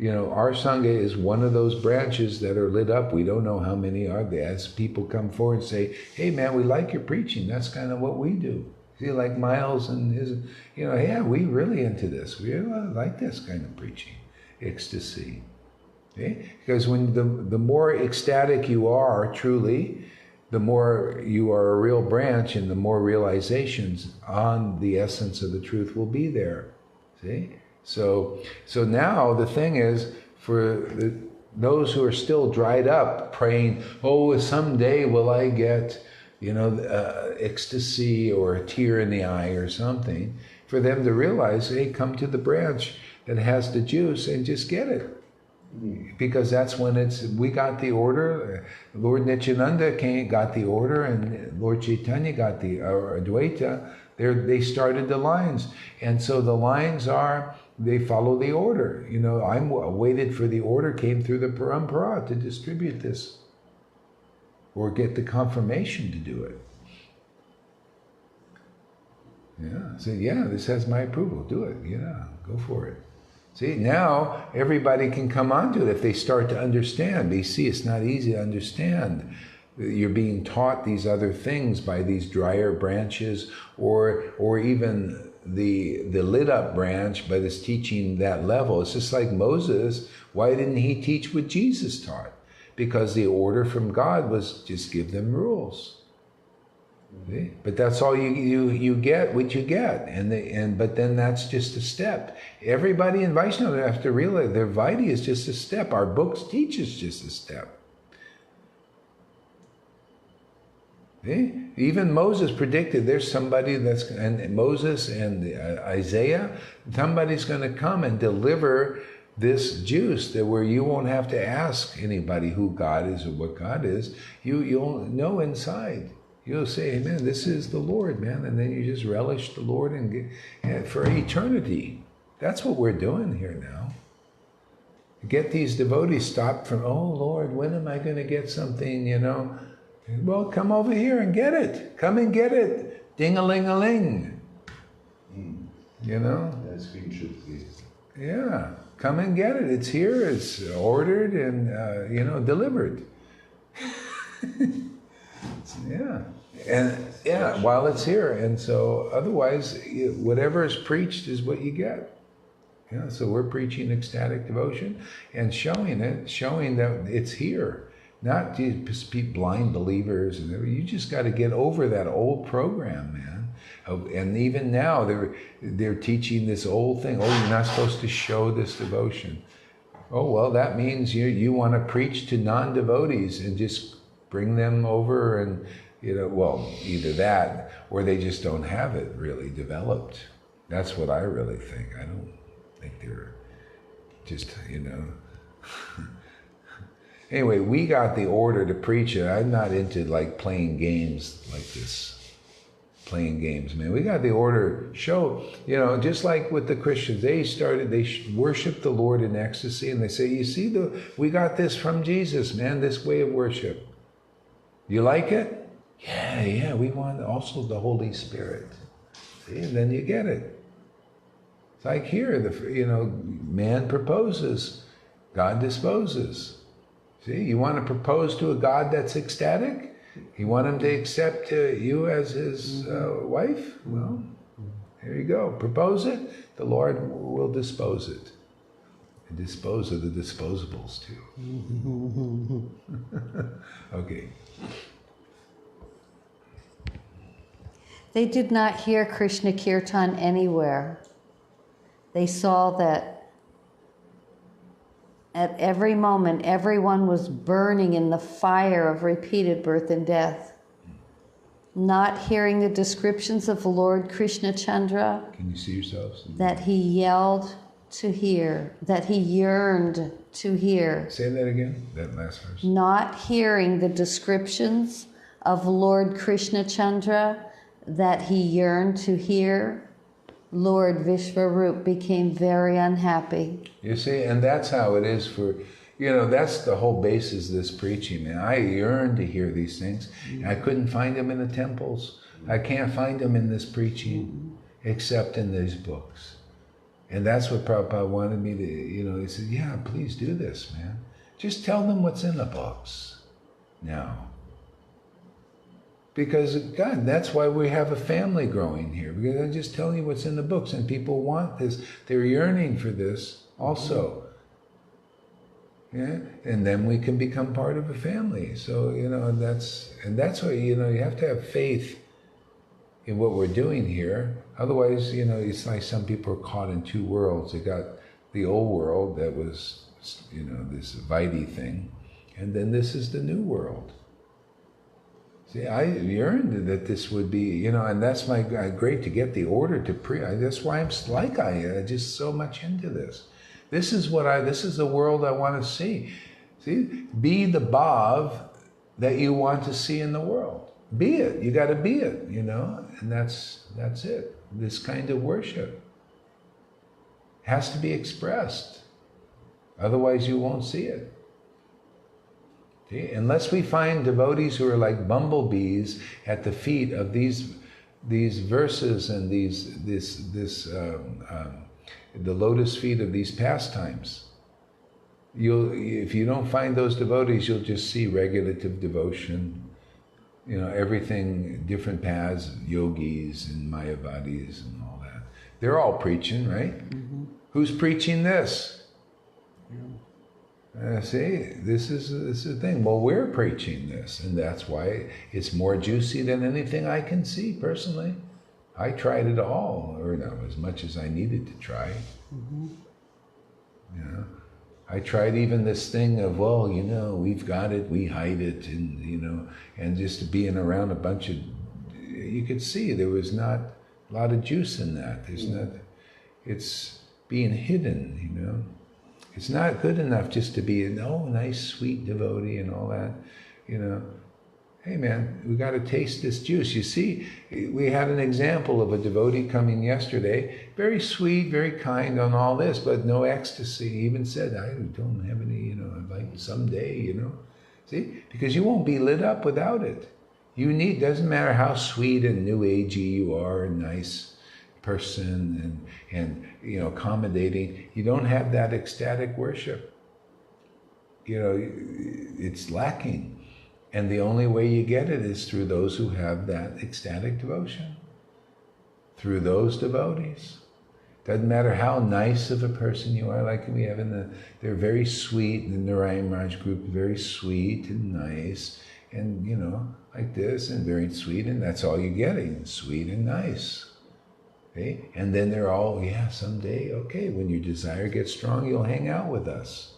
our Sangha is one of those branches that are lit up. We don't know how many are there. As people come forward and say, hey man, we like your preaching. That's kind of what we do. See, like Miles and his, yeah, we really into this. We like this kind of preaching. Ecstasy. Okay? Because when the more ecstatic you are truly, the more you are a real branch and the more realizations on the essence of the truth will be there. See? So now the thing is, for those who are still dried up, praying, oh, someday will I get, ecstasy or a tear in the eye or something, for them to realize, hey, come to the branch that has the juice and just get it. Because that's when we got the order. Lord Nityananda got the order, and Lord Chaitanya got the Advaita. They started the lines. And so the lines they follow the order. I'm waited for the order, came through the parampara to distribute this or get the confirmation to do it. Yeah, so this has my approval, do it, go for it. See, now everybody can come onto it if they start to understand. They see it's not easy to understand. You're being taught these other things by these drier branches, or even the lit up branch, but it's teaching that level. It's just like Moses. Why didn't he teach what Jesus taught? Because the order from God was just give them rules. See? But that's all you get what you get, but then that's just a step. Everybody in Vaishnava have to realize their Vaidhi is just a step. Our books teach us just a step. See? Even Moses predicted there's somebody that's, and Moses and Isaiah, somebody's going to come and deliver this juice that where you won't have to ask anybody who God is or what God is. You'll know inside. You'll say, amen, this is the Lord, man. And then you just relish the Lord and get, for eternity. That's what we're doing here now. Get these devotees stopped from, oh Lord, when am I going to get something, you know? Well, come over here and get it. Come and get it. Ding-a-ling-a-ling. You know? That's been truthfully. Yeah. Come and get it. It's here. It's ordered and, you know, delivered. Yeah. And, yeah, while it's here. And so, otherwise, whatever is preached is what you get. Yeah, so we're preaching ecstatic devotion and showing that it's here. Not just be blind believers. You just got to get over that old program, man. And even now, they're teaching this old thing. Oh, you're not supposed to show this devotion. Oh, well, that means you want to preach to non-devotees and just bring them over and, you know, well, either that or they just don't have it really developed. That's what I really think. I don't think they're just, you know... Anyway, we got the order to preach it. I'm not into like playing games like this. Playing games, man. We got the order. Show, you know, just like with the Christians, they worship the Lord in ecstasy, and they say, you see, we got this from Jesus, man, this way of worship. You like it? Yeah, we want also the Holy Spirit. See, and then you get it. It's like here, you know, man proposes, God disposes. See, you want to propose to a God that's ecstatic? You want him to accept you as his wife? Well, here you go. Propose it. The Lord will dispose it. And dispose of the disposables too. Okay. They did not hear Krishna Kirtan anywhere. They saw that at every moment, everyone was burning in the fire of repeated birth and death. Not hearing the descriptions of Lord Krishna Chandra, can you see yourselves? that he yelled to hear, that he yearned to hear. Say that again, that last verse. Not hearing the descriptions of Lord Krishna Chandra, that he yearned to hear, Lord Vishvarup became very unhappy. You see, and that's how it is for, you know, that's the whole basis of this preaching, man. I yearn to hear these things. I couldn't find them in the temples. I can't find them in this preaching, except in these books. And that's what Prabhupada wanted me to, you know, he said, yeah, please do this, man. Just tell them what's in the books now. Because, God, that's why we have a family growing here. Because I'm just telling you what's in the books, and people want this. They're yearning for this also. Yeah? And then we can become part of a family. So, you know, and that's why, you know, you have to have faith in what we're doing here. Otherwise, you know, it's like some people are caught in two worlds. They got the old world that was, you know, this Vedic thing, and then this is the new world. See, I yearned that this would be, you know, and that's my great to get the order to preach. That's why I'm like I just so much into this. This is the world I want to see. See, be the bhav that you want to see in the world. Be it. You got to be it, you know, and that's it. This kind of worship has to be expressed. Otherwise, you won't see it. Unless we find devotees who are like bumblebees at the feet of these verses and the lotus feet of these pastimes, if you don't find those devotees, you'll just see regulative devotion, you know, everything, different paths, yogis and mayavadis and all that. They're all preaching, right? Mm-hmm. Who's preaching this? See, this is the thing. Well, we're preaching this, and that's why it's more juicy than anything I can see personally. I tried it all, or not as much as I needed to try. Mm-hmm. You know, I tried even this thing of, well, you know, we've got it, we hide it, and, you know, and just being around a bunch of, you could see there was not a lot of juice in that. There's not, it's being hidden, you know. It's not good enough just to be a nice, sweet devotee and all that, you know. Hey man, we got to taste this juice. You see, we had an example of a devotee coming yesterday, very sweet, very kind on all this, but no ecstasy. He even said, I don't have any, you know, I'd like someday, you know. See, because you won't be lit up without it. You need, doesn't matter how sweet and new agey you are, and nice person and you know, accommodating, you don't have that ecstatic worship. You know, it's lacking. And the only way you get it is through those who have that ecstatic devotion. Through those devotees. Doesn't matter how nice of a person you are, like we have they're very sweet, in the Narayan Raj group, very sweet and nice, and you know, like this, and very sweet, and that's all you're getting, sweet and nice. Okay? And then they're all, yeah, someday, okay, when your desire gets strong, you'll hang out with us.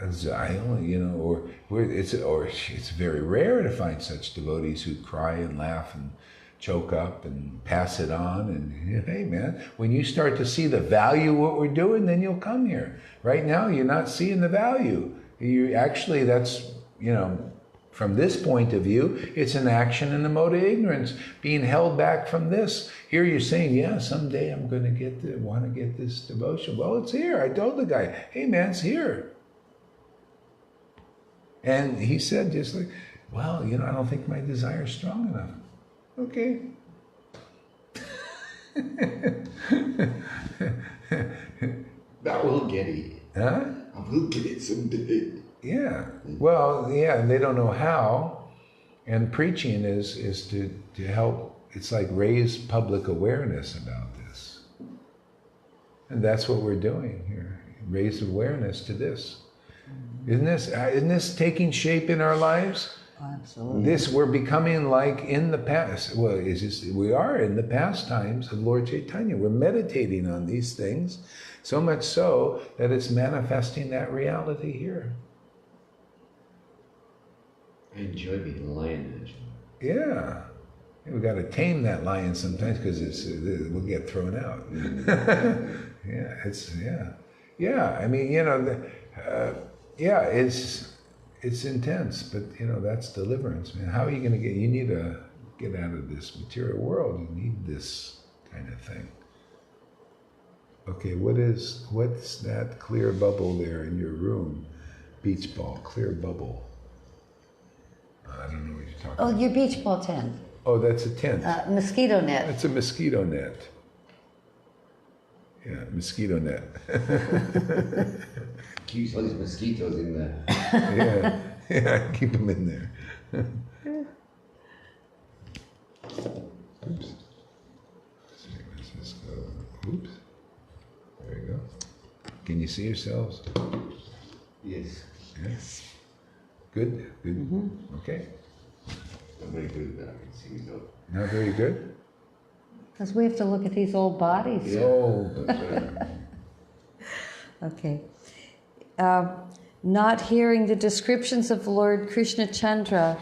I only, you know, it's very rare to find such devotees who cry and laugh and choke up and pass it on. And hey, man, when you start to see the value of what we're doing, then you'll come here. Right now, you're not seeing the value. You actually, that's, you know, from this point of view, it's an action in the mode of ignorance, being held back from this. Here you're saying, yeah, someday I'm going to want to get this devotion. Well, it's here. I told the guy, hey, man, it's here. And he said just like, well, you know, I don't think my desire is strong enough. Okay. That will get it. Huh? I will get it someday. Yeah. Well, yeah, and they don't know how. And preaching is to help, it's like raise public awareness about this. And that's what we're doing here. Raise awareness to this. Isn't this taking shape in our lives? Absolutely. We're becoming like in the past. Well, we are in the past times of Lord Chaitanya. We're meditating on these things, so much so that it's manifesting that reality here. I enjoy being a lion, actually. Yeah. We got to tame that lion sometimes because we'll get thrown out. Yeah. I mean, you know. It's intense, but you know, that's deliverance, man. How are you going to you need to get out of this material world. You need this kind of thing. Okay, what's that clear bubble there in your room? Beach ball, clear bubble. I don't know what you're talking about. Oh, your beach ball tent. Oh, that's a tent. Mosquito net. That's a mosquito net. Yeah, mosquito net. Keeps all these mosquitoes in there. Yeah, keep them in there. Oops. Oops. There you go. Can you see yourselves? Yes. Yes. Good? Good? Mm-hmm. Okay. Not very good, but I can see myself. Not very good? Because we have to look at these old bodies. Yeah. Oh, Okay. Not hearing the descriptions of Lord Krishna Chandra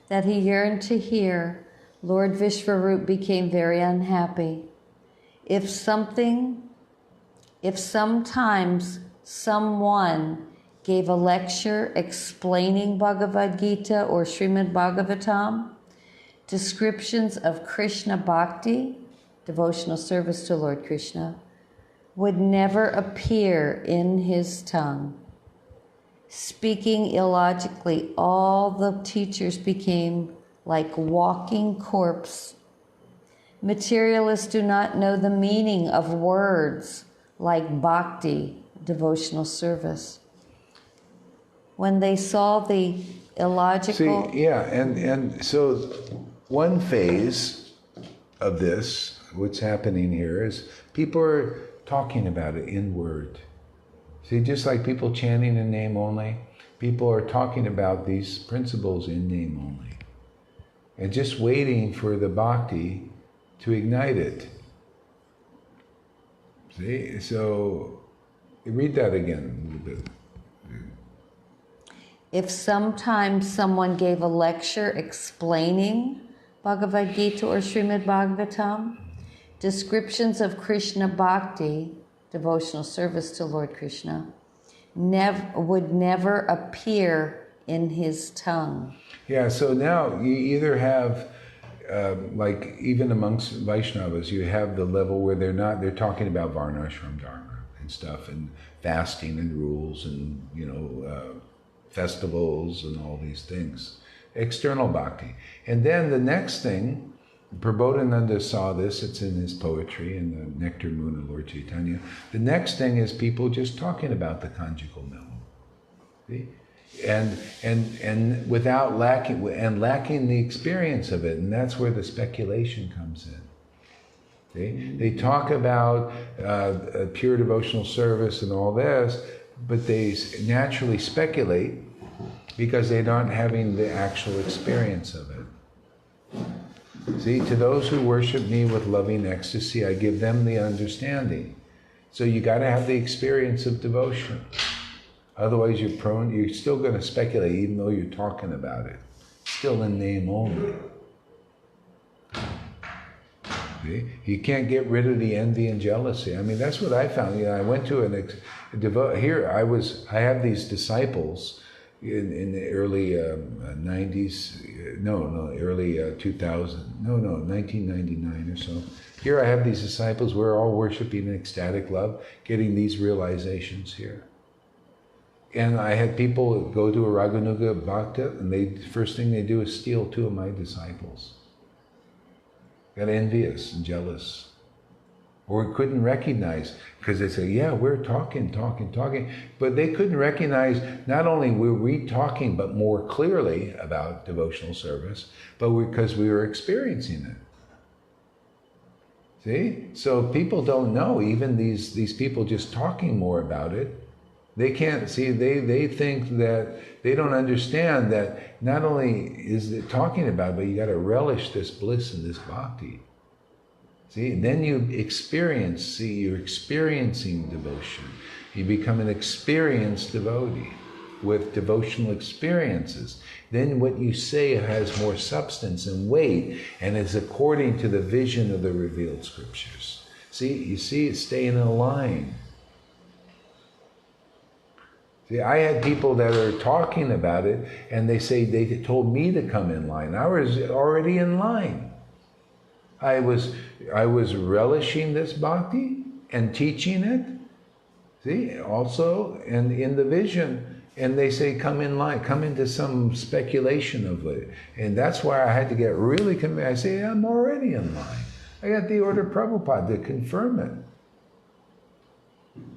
that he yearned to hear, Lord Vishvarup became very unhappy. If sometimes someone gave a lecture explaining Bhagavad-Gita or Srimad Bhagavatam, descriptions of Krishna Bhakti, devotional service to Lord Krishna, would never appear in his tongue. Speaking illogically, all the teachers became like walking corpse. Materialists do not know the meaning of words like bhakti, devotional service. When they saw the illogical... See, yeah, and so one phase of this, what's happening here, is people are talking about it in word. See, just like people chanting in name only, people are talking about these principles in name only. And just waiting for the bhakti to ignite it. See, so Read that again a little bit. If sometimes someone gave a lecture explaining Bhagavad-Gita or Srimad Bhagavatam, descriptions of Krishna Bhakti, devotional service to Lord Krishna, would never appear in his tongue. Yeah, so now you either have, like even amongst Vaishnavas, you have the level where they're talking about Varnashram Dharma and stuff, and fasting and rules and, festivals and all these things. External bhakti. And then the next thing, Prabodhananda saw this, it's in his poetry, in the Nectar Moon of Lord Chaitanya. The next thing is people just talking about the conjugal milk. See? And without lacking the experience of it, and that's where the speculation comes in. See? They talk about pure devotional service and all this, but they naturally speculate because they're not having the actual experience of it. See, to those who worship me with loving ecstasy, I give them the understanding. So you got to have the experience of devotion. Otherwise you're still going to speculate even though you're talking about it. Still in name only. See? You can't get rid of the envy and jealousy. I mean, that's what I found. I went to I have these disciples in the early 90s, early 2000, 1999 or so. Here I have these disciples, we're all worshiping in ecstatic love, getting these realizations here. And I had people go to a Raganuga Bhakta, and first thing they do is steal 2 of my disciples. Got envious and jealous. Or couldn't recognize, because they say, yeah, we're talking. But they couldn't recognize, not only were we talking, but more clearly about devotional service, but because we were experiencing it. See? So people don't know, even these people just talking more about it, they can't see, they think that, they don't understand that not only is it talking about it, but you got to relish this bliss and this bhakti. See, then you you're experiencing devotion. You become an experienced devotee with devotional experiences. Then what you say has more substance and weight, and is according to the vision of the revealed scriptures. See, it's staying in a line. See, I had people that are talking about it, and they say they told me to come in line. I was already in line. I was relishing this bhakti and teaching it. See, also, and in the vision, and they say, come in line, come into some speculation of it. And that's why I had to get really convinced. I say, I'm already in line. I got the order of Prabhupada to confirm it.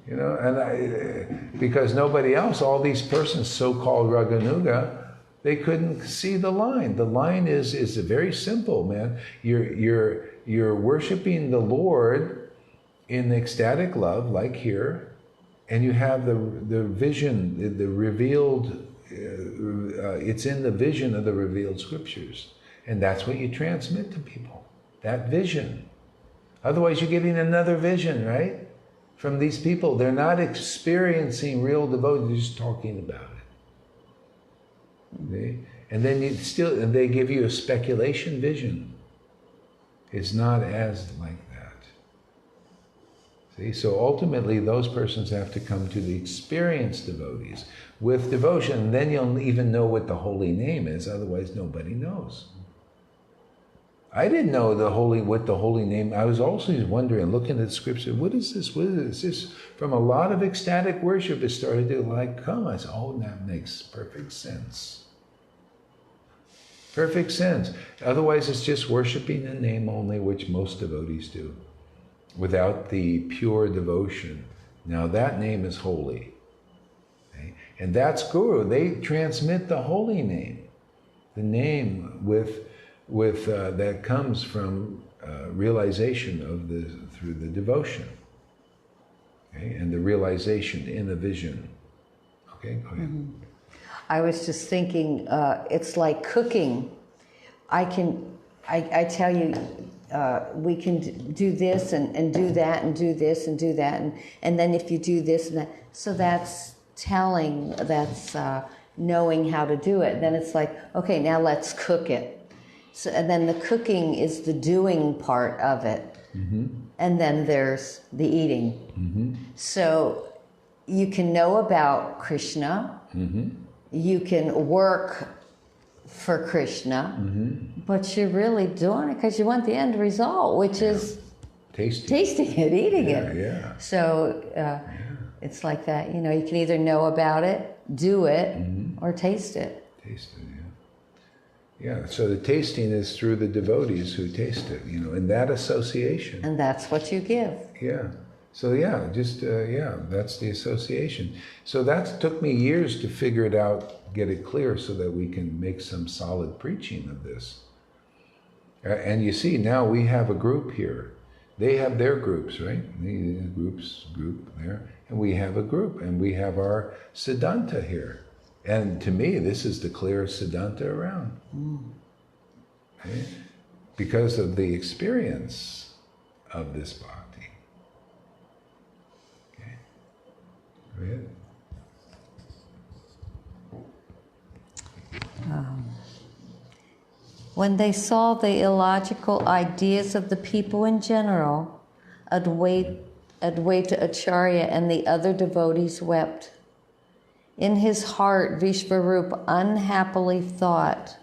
And because nobody else, all these persons, so-called Raganuga, they couldn't see the line. The line is very simple, man. You're worshiping the Lord in ecstatic love, like here, and you have the vision, the revealed. It's in the vision of the revealed scriptures, and that's what you transmit to people. That vision. Otherwise, you're getting another vision, right? From these people, they're not experiencing real devotion; they're just talking about it. And then they give you a speculation vision. It's not as like that. See, so ultimately those persons have to come to the experienced devotees with devotion, and then you'll even know what the holy name is, otherwise nobody knows. I didn't know what the holy name. I was also wondering, looking at the scripture, what is this? What is this? From a lot of ecstatic worship, it started to come. I said, oh, that makes perfect sense. Perfect sense. Otherwise, it's just worshiping in name only, which most devotees do, without the pure devotion. Now, that name is holy. Okay? And that's Guru. They transmit the holy name, the name with that comes from realization through the devotion, okay? And the realization in the vision. Okay, go ahead. Mm-hmm. I was just thinking, it's like cooking. I tell you, we can do this and do that and do this and do that. And then if you do this and that. So that's telling, that's knowing how to do it. Then it's like, okay, now let's cook it. So, and then the cooking is the doing part of it. Mm-hmm. And then there's the eating. Mm-hmm. So you can know about Krishna. Mm-hmm. You can work for Krishna. Mm-hmm. But you're really doing it because you want the end result, which is tasting it, eating it. Yeah. So it's like that. You know, you can either know about it, do it, mm-hmm. or taste it. Taste it, yeah. Yeah, so the tasting is through the devotees who taste it, you know, in that association. And that's what you give. Yeah. So yeah, just, that's the association. So that took me years to figure it out, get it clear so that we can make some solid preaching of this. And you see, now we have a group here. They have their groups, right? The group there. And we have a group, and we have our Siddhanta here. And to me, this is the clearest Siddhanta around. Okay? Because of the experience of this bhakti. Okay? Go ahead. When they saw the illogical ideas of the people in general, Advaita Acharya and the other devotees wept. In his heart, Vishvarupa unhappily thought,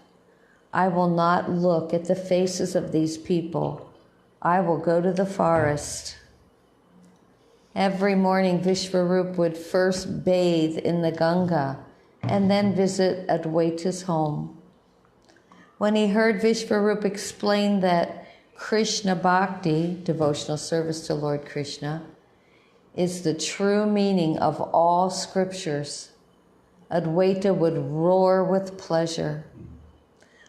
I will not look at the faces of these people. I will go to the forest. Every morning, Vishvarupa would first bathe in the Ganga and then visit Advaita's home. When he heard Vishvarupa explain that Krishna Bhakti, devotional service to Lord Krishna, is the true meaning of all scriptures, Advaita would roar with pleasure.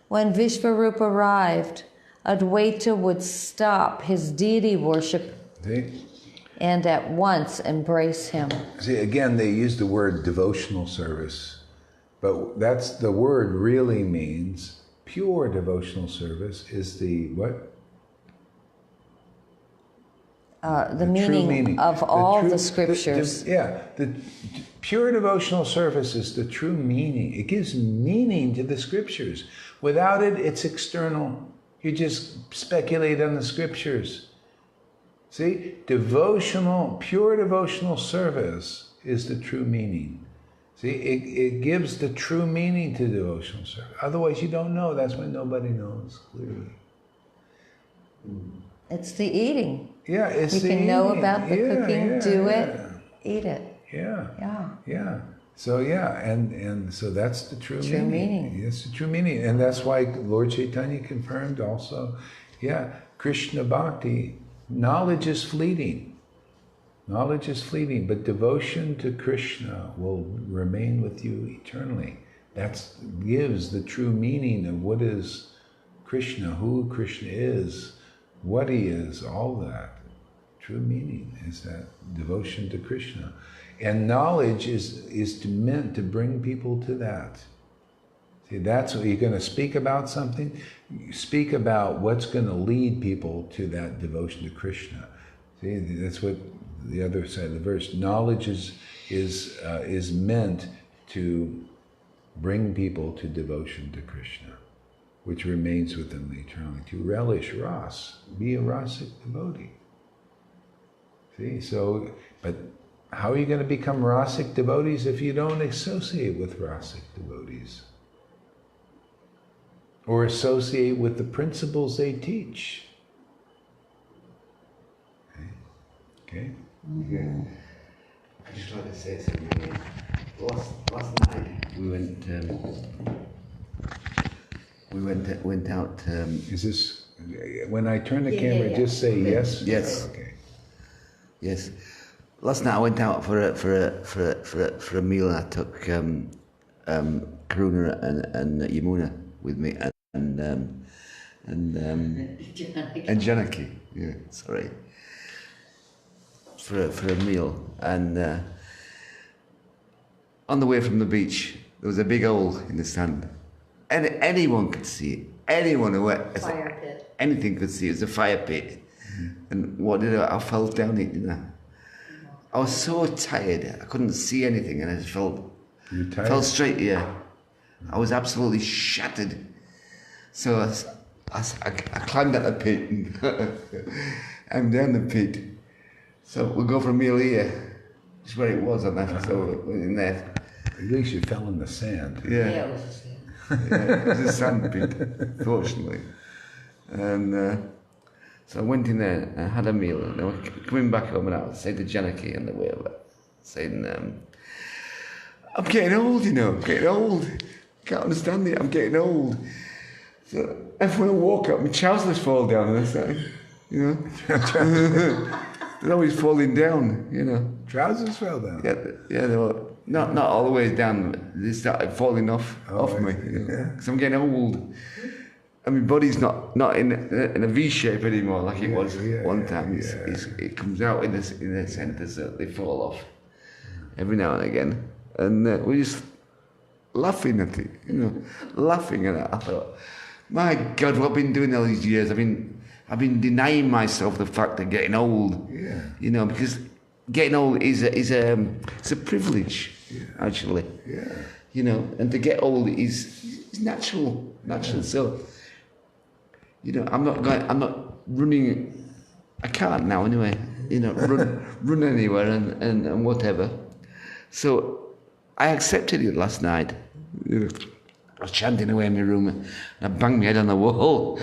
When Vishvarupa arrived, Advaita would stop his deity worship and at once embrace him. See, again, they use the word devotional service, but that's the word really means pure devotional service is the what? The meaning of all the scriptures. The pure devotional service is the true meaning. It gives meaning to the scriptures. Without it, it's external. You just speculate on the scriptures. See, pure devotional service is the true meaning. See, it gives the true meaning to devotional service. Otherwise, you don't know. That's when nobody knows clearly. It's the eating. Yeah, it's you the can eating. know about the cooking, do it, eat it. Yeah. So and so that's the true meaning. It's the true meaning, and that's why Lord Chaitanya confirmed also. Yeah, Krishna Bhakti, knowledge is fleeting. Knowledge is fleeting, but devotion to Krishna will remain with you eternally. That gives the true meaning of what is Krishna, who Krishna is, what he is, all that. True meaning is that devotion to Krishna. And knowledge is meant to bring people to that. See, that's what you're going to speak about something. You speak about what's going to lead people to that devotion to Krishna. See, that's what the other side of the verse. Knowledge is meant to bring people to devotion to Krishna, which remains with them eternally. To relish ras, be a rasic devotee. See, so, but how are you going to become rasic devotees if you don't associate with rasic devotees? Or associate with the principles they teach? Okay? Yeah. I just wanted to say something. Last night we went out. Is this when I turn the camera? Just say yes. Yes. Okay. Yes. Last night I went out for a meal, and I took Karuna and Yamuna with me, and Janaki. Yeah, sorry. For a meal, and on the way from the beach, there was a big hole in the sand, and anyone could see it. Anyone who Fire pit. anything could see. It was a fire pit. And what did I fell down it, you know. I was so tired, I couldn't see anything, and I just fell straight, yeah. I was absolutely shattered. So I climbed out the pit, and I'm down the pit. So we'll go from here, just where it was on that, so in there. At least you fell in the sand. Yeah, Yeah, it was the same. yeah, it was a sand pit, fortunately. And so I went in there and had a meal, and I was coming back home, and I was saying to Janaki on the way over, saying, I'm getting old, you know, I'm getting old. Can't understand it, I'm getting old. So every when I walk up, my trousers fall down, and I say, you know, they're always falling down, you know. Trousers fell down? Yeah, they were not all the way down, they started falling off me, you know, because I'm getting old. And my body's not in a V shape anymore like it was one time. It comes out in the centre, so they fall off every now and again. And we're just laughing at it, you know, laughing at it. I thought, my God, what I've been doing all these years, I've been denying myself the fact of getting old, you know, because getting old is a privilege, actually, you know, and to get old is natural. So, you know, I'm not running. I can't now anyway. You know, run anywhere and whatever. So I accepted it last night. You know, I was chanting away in my room, and I banged my head on the wall.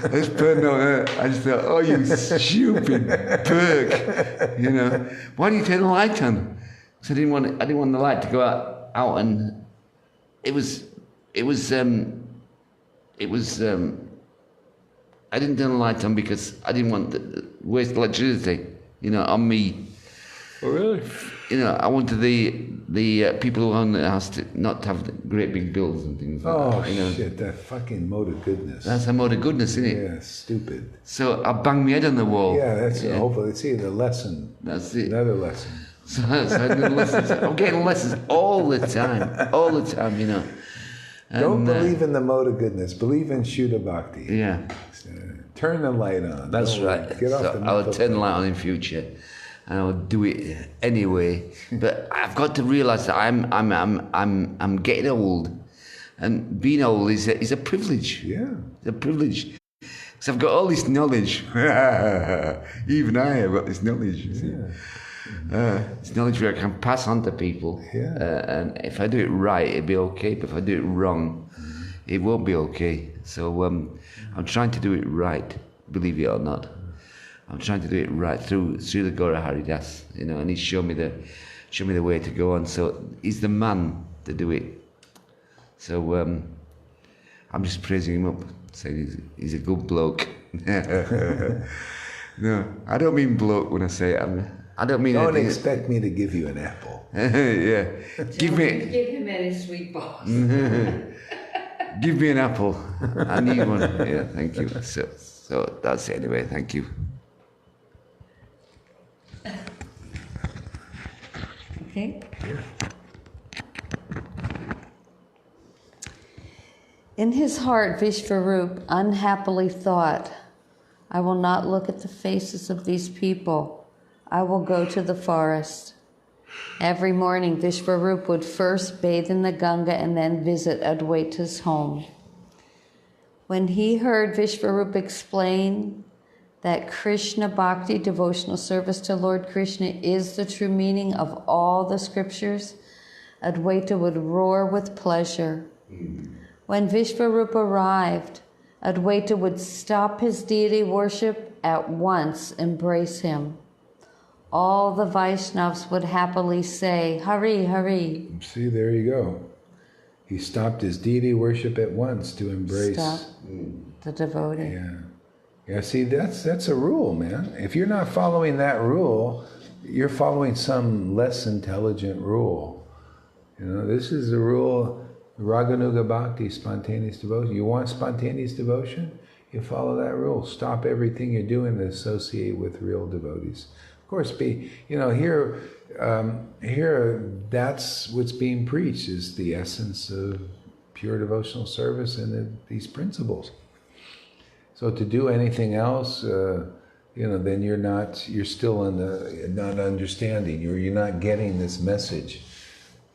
I just thought, oh, you stupid perk! You know, why do you turn the light on? Because I didn't want the light to go out, and it was. I didn't turn the light on because I didn't want to waste electricity, you know, on me. Oh, really? You know, I wanted the people who own the house to not have great big bills and things like that. You know. Shit, that fucking mode of goodness. That's a mode of goodness, isn't it? Yeah, stupid. So I banged my head on the wall. Yeah, hopefully it's either a lesson. That's it. Another lesson. So I did lessons. I'm getting lessons all the time, you know. Don't believe in the mode of goodness. Believe in Shuddha Bhakti. Yeah. Turn the light on. That's right. Get off so I'll turn the light on in future, and I'll do it anyway. But I've got to realise that I'm getting old, and being old is a privilege. Yeah. It's a privilege. So I've got all this knowledge. Even I have got this knowledge. It's knowledge where I can pass on to people. Yeah. And if I do it right, it'll be okay. But if I do it wrong, it won't be okay. So I'm trying to do it right, believe it or not. I'm trying to do it right through Srila Gaurahari, you know, and he's shown me the way to go on. So he's the man to do it. So I'm just praising him up, saying he's a good bloke. No, I don't mean bloke when I say it. I don't mean. Don't expect me to give you an apple. Yeah, give him any sweet balls. Give me an apple. I need one. Yeah, thank you. So that's it anyway. Thank you. Okay. In his heart, Vishvarup unhappily thought, I will not look at the faces of these people. I will go to the forest. Every morning, Vishvarup would first bathe in the Ganga and then visit Advaita's home. When he heard Vishvarup explain that Krishna Bhakti, devotional service to Lord Krishna, is the true meaning of all the scriptures, Advaita would roar with pleasure. When Vishvarup arrived, Advaita would stop his deity worship at once, embrace him. All the Vaishnavas would happily say, Hari, Hari. See, there you go. He stopped his deity worship at once to embrace the devotee. Yeah. Yeah, see, that's a rule, man. If you're not following that rule, you're following some less intelligent rule. You know, this is the rule, Raganuga Bhakti, spontaneous devotion. You want spontaneous devotion? You follow that rule. Stop everything you're doing to associate with real devotees. Of course, here, that's what's being preached, is the essence of pure devotional service and these principles. So to do anything else, then you're still not understanding, you're not getting this message.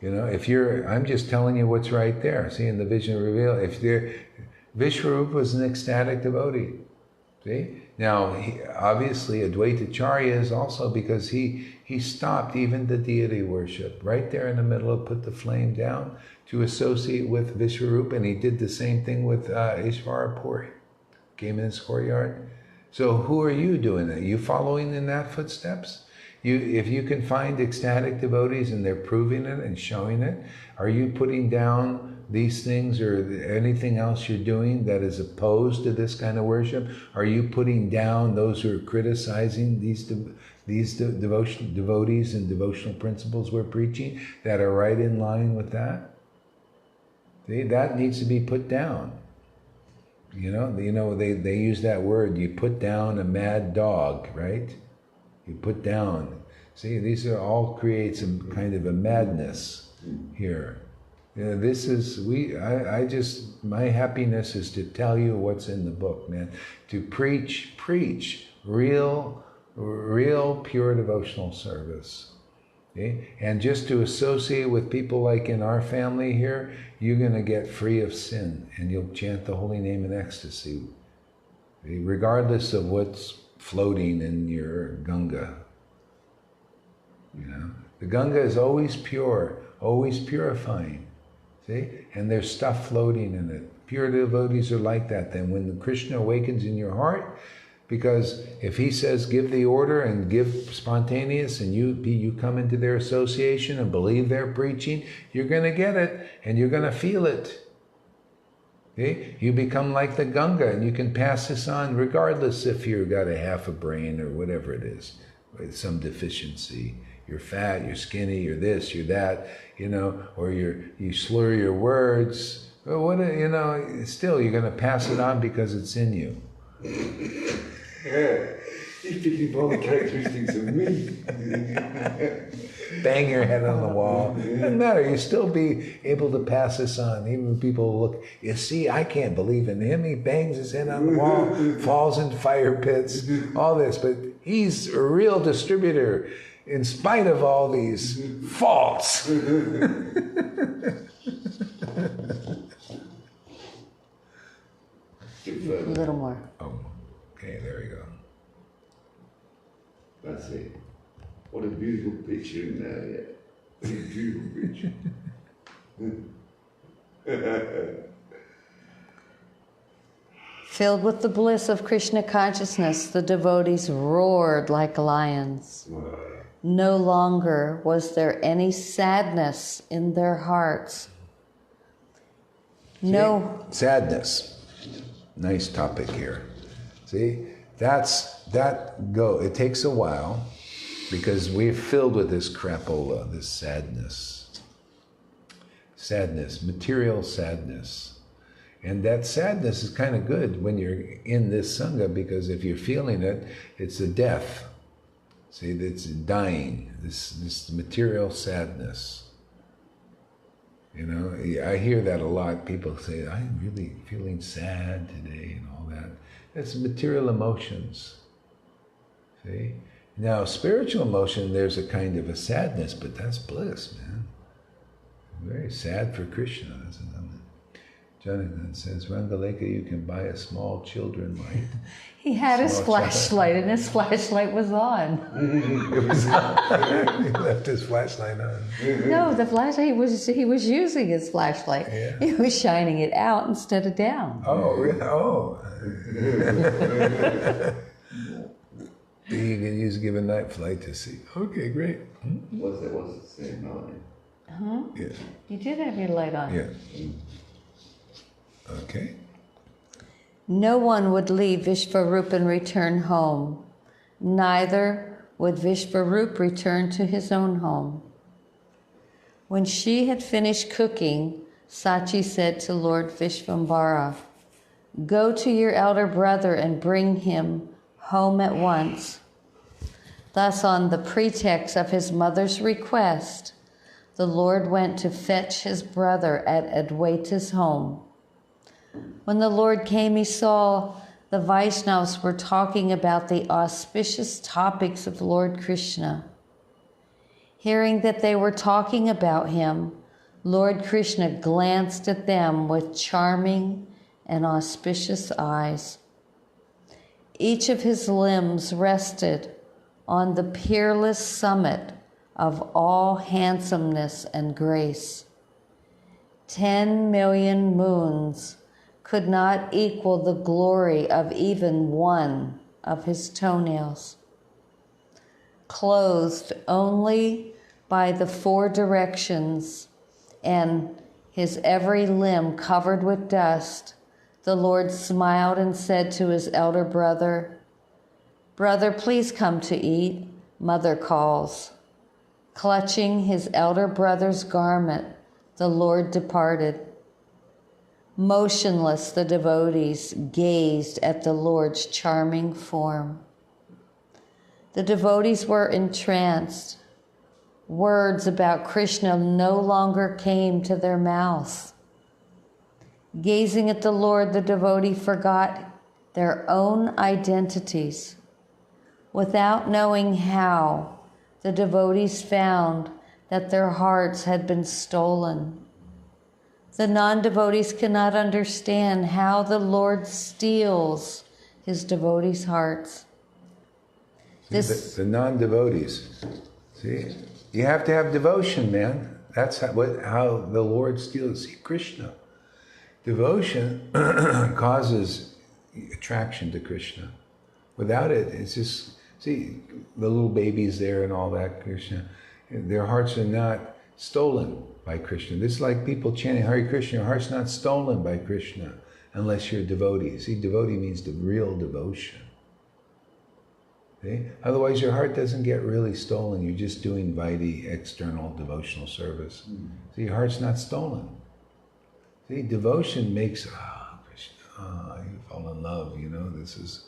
I'm just telling you what's right there. See, in the vision reveal, Vishwarupa was an ecstatic devotee. See? Now, obviously, Advaitacharya is also, because he stopped even the deity worship. Right there in the middle, put the flame down to associate with Vishwarupa, and he did the same thing with Ishvarapuri. Came in his courtyard. So who are you doing that? You following in that footsteps? If you can find ecstatic devotees and they're proving it and showing it, are you putting down these things or anything else you're doing that is opposed to this kind of worship? Are you putting down those who are criticizing these devotees and devotional principles we're preaching that are right in line with that? See, that needs to be put down. They use that word, you put down a mad dog, right? You put down. See, these are all create some kind of a madness here. This is, my happiness is to tell you what's in the book, man. To preach real pure devotional service. Okay? And just to associate with people like in our family here, you're going to get free of sin and you'll chant the holy name in ecstasy, okay? Regardless of what's floating in your Ganga. The Ganga is always pure, always purifying. See? And there's stuff floating in it. Pure devotees are like that. Then when Krishna awakens in your heart, because if he says give the order and give spontaneous and you come into their association and believe their preaching, you're going to get it and you're going to feel it. Okay? You become like the Ganga and you can pass this on regardless if you've got a half a brain or whatever it is, some deficiency. You're fat, you're skinny, you're this, you're that, or you slur your words. Well, still you're going to pass it on because it's in you. He's picking all the characteristics of me. Bang your head on the wall. Doesn't matter. You still be able to pass this on. Even when people look, you see, I can't believe in him. He bangs his head on the wall, falls into fire pits, all this. But he's a real distributor in spite of all these faults. A little more. Oh, okay, there we go. That's it. What a beautiful picture in there, yeah. What a beautiful picture. Filled with the bliss of Krishna consciousness, the devotees roared like lions. Wow. No longer was there any sadness in their hearts. No. Sadness. Nice topic here. See, it takes a while because we're filled with this crapola, this sadness. Sadness, material sadness. And that sadness is kind of good when you're in this Sangha, because if you're feeling it, it's a death. See, it's dying, this material sadness. I hear that a lot. People say, I'm really feeling sad today and all that. That's material emotions. See? Now, spiritual emotion, there's a kind of a sadness, but that's bliss, man. Very sad for Krishna, isn't it? Jonathan says, Rangaleka, you can buy a small children light. He had his flashlight, and his flashlight was on. It was on. He left his flashlight on. No, the flashlight, he was using his flashlight. Yeah. He was shining it out instead of down. Oh, really? Oh. You can give a night flight to see. Okay, great. What's the same line? Huh? Yeah. You did have your light on. Yeah. Okay. No one would leave Vishvarup and return home. Neither would Vishvarup return to his own home. When she had finished cooking, Sachi said to Lord Vishvambara, "Go to your elder brother and bring him home at once." Thus, on the pretext of his mother's request, the Lord went to fetch his brother at Adwaita's home. When the Lord came, he saw the Vaishnavas were talking about the auspicious topics of Lord Krishna. Hearing that they were talking about him, Lord Krishna glanced at them with charming and auspicious eyes. Each of his limbs rested on the peerless summit of all handsomeness and grace. 10 million moons could not equal the glory of even one of his toenails. Clothed only by the 4 directions and his every limb covered with dust, the Lord smiled and said to his elder brother, "Brother, please come to eat. Mother calls." Clutching his elder brother's garment, the Lord departed. Motionless, the devotees gazed at the Lord's charming form. The devotees were entranced. Words about Krishna no longer came to their mouths. Gazing at the Lord, the devotee forgot their own identities. Without knowing how, the devotees found that their hearts had been stolen. The non-devotees cannot understand how the Lord steals his devotees' hearts. The non-devotees, see, you have to have devotion, man. That's how the Lord steals. See, Krishna. Devotion causes attraction to Krishna. Without it, it's just, see, the little babies there and all that, Krishna, their hearts are not stolen by Krishna. This is like people chanting Hare Krishna, your heart's not stolen by Krishna unless you're a devotee. See, devotee means the real devotion. See? Otherwise, your heart doesn't get really stolen. You're just doing Vaidhi, external devotional service. See, your heart's not stolen. See, devotion makes, Krishna, you fall in love, this is,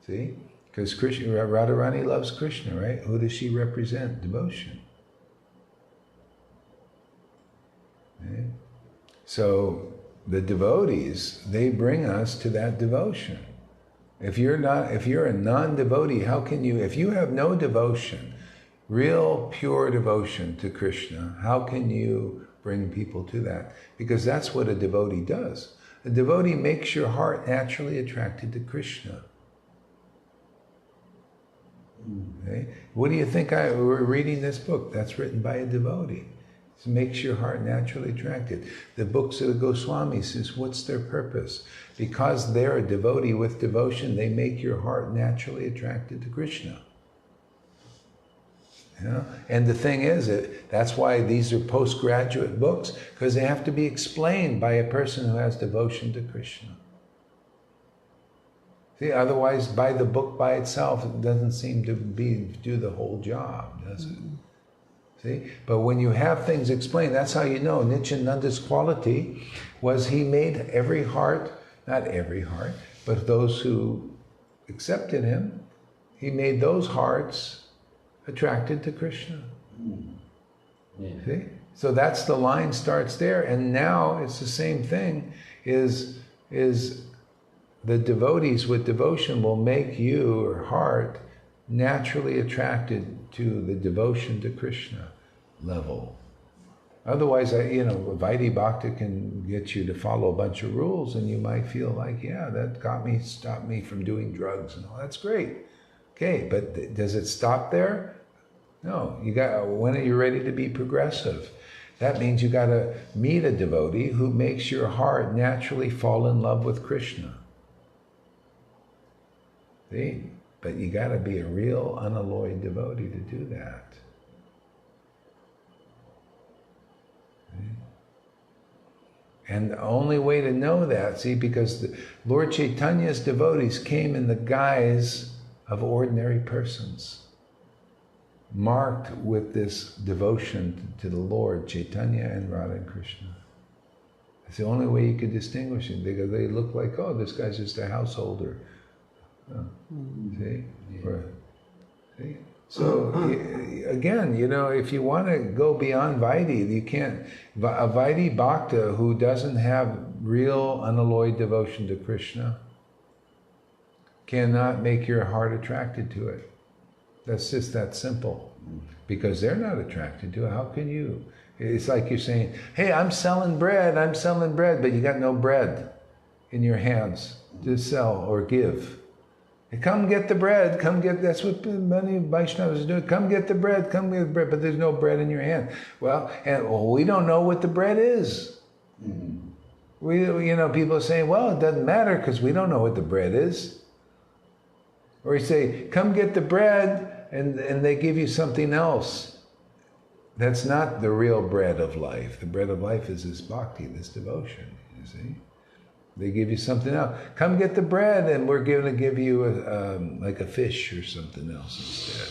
see? Because Krishna, Radharani loves Krishna, right? Who does she represent? Devotion. Okay? So the devotees, they bring us to that devotion. If you're a non-devotee, how can you, if you have no devotion, real pure devotion to Krishna, how can you bring people to that? Because that's what a devotee does. A devotee makes your heart naturally attracted to Krishna. Okay? What do you think we're reading this book? That's written by a devotee. It makes your heart naturally attracted. The books of the Goswamis, what's their purpose? Because they're a devotee with devotion, they make your heart naturally attracted to Krishna. And the thing is, that's why these are postgraduate books, because they have to be explained by a person who has devotion to Krishna. See, otherwise, by the book by itself, it doesn't seem to do the whole job, does it? See? But when you have things explained, that's how you know. Nityananda's quality was he made every heart, not every heart, but those who accepted him, he made those hearts attracted to Krishna. Yeah. See? So that's the line starts there, and now it's the same thing, is the devotees with devotion will make your heart naturally attracted to the devotion to Krishna level. Otherwise, Vaidhi Bhakti can get you to follow a bunch of rules, and you might feel like, yeah, that stopped me from doing drugs and all. That's great. Okay, but does it stop there? No. When are you ready to be progressive? That means you got to meet a devotee who makes your heart naturally fall in love with Krishna. See? But you got to be a real unalloyed devotee to do that. And the only way to know that, see, because Lord Chaitanya's devotees came in the guise of ordinary persons, marked with this devotion to the Lord, Chaitanya and Radha and Krishna. It's the only way you could distinguish them, because they look like, oh, this guy's just a householder. See? See? So, again, if you want to go beyond Vaidhi, you can't. A Vaidhi Bhakta who doesn't have real unalloyed devotion to Krishna, cannot make your heart attracted to it. That's just that simple. Because they're not attracted to it. How can you? It's like you're saying, hey, I'm selling bread, but you got no bread in your hands to sell or give. Hey, come get the bread, that's what many Vaishnavas do. Come get the bread, but there's no bread in your hand. Well, we don't know what the bread is. People are saying, well, it doesn't matter because we don't know what the bread is. Or you say, come get the bread, and they give you something else. That's not the real bread of life. The bread of life is this bhakti, this devotion, you see. They give you something else. Come get the bread, and we're going to give you like a fish or something else instead.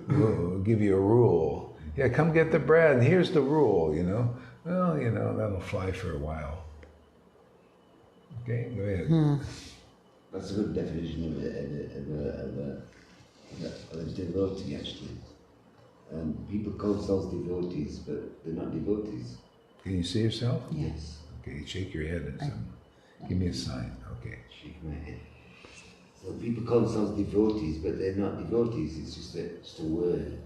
We'll give you a rule. Yeah, come get the bread, and here's the rule, Well, that'll fly for a while. Okay, go ahead. That's a good definition of a devotee, actually. People call themselves devotees, but they're not devotees. Can you see yourself? Yes. Okay, shake your head and give me a sign. Okay. Shake my head. So people call themselves devotees, but they're not devotees. It's just a word.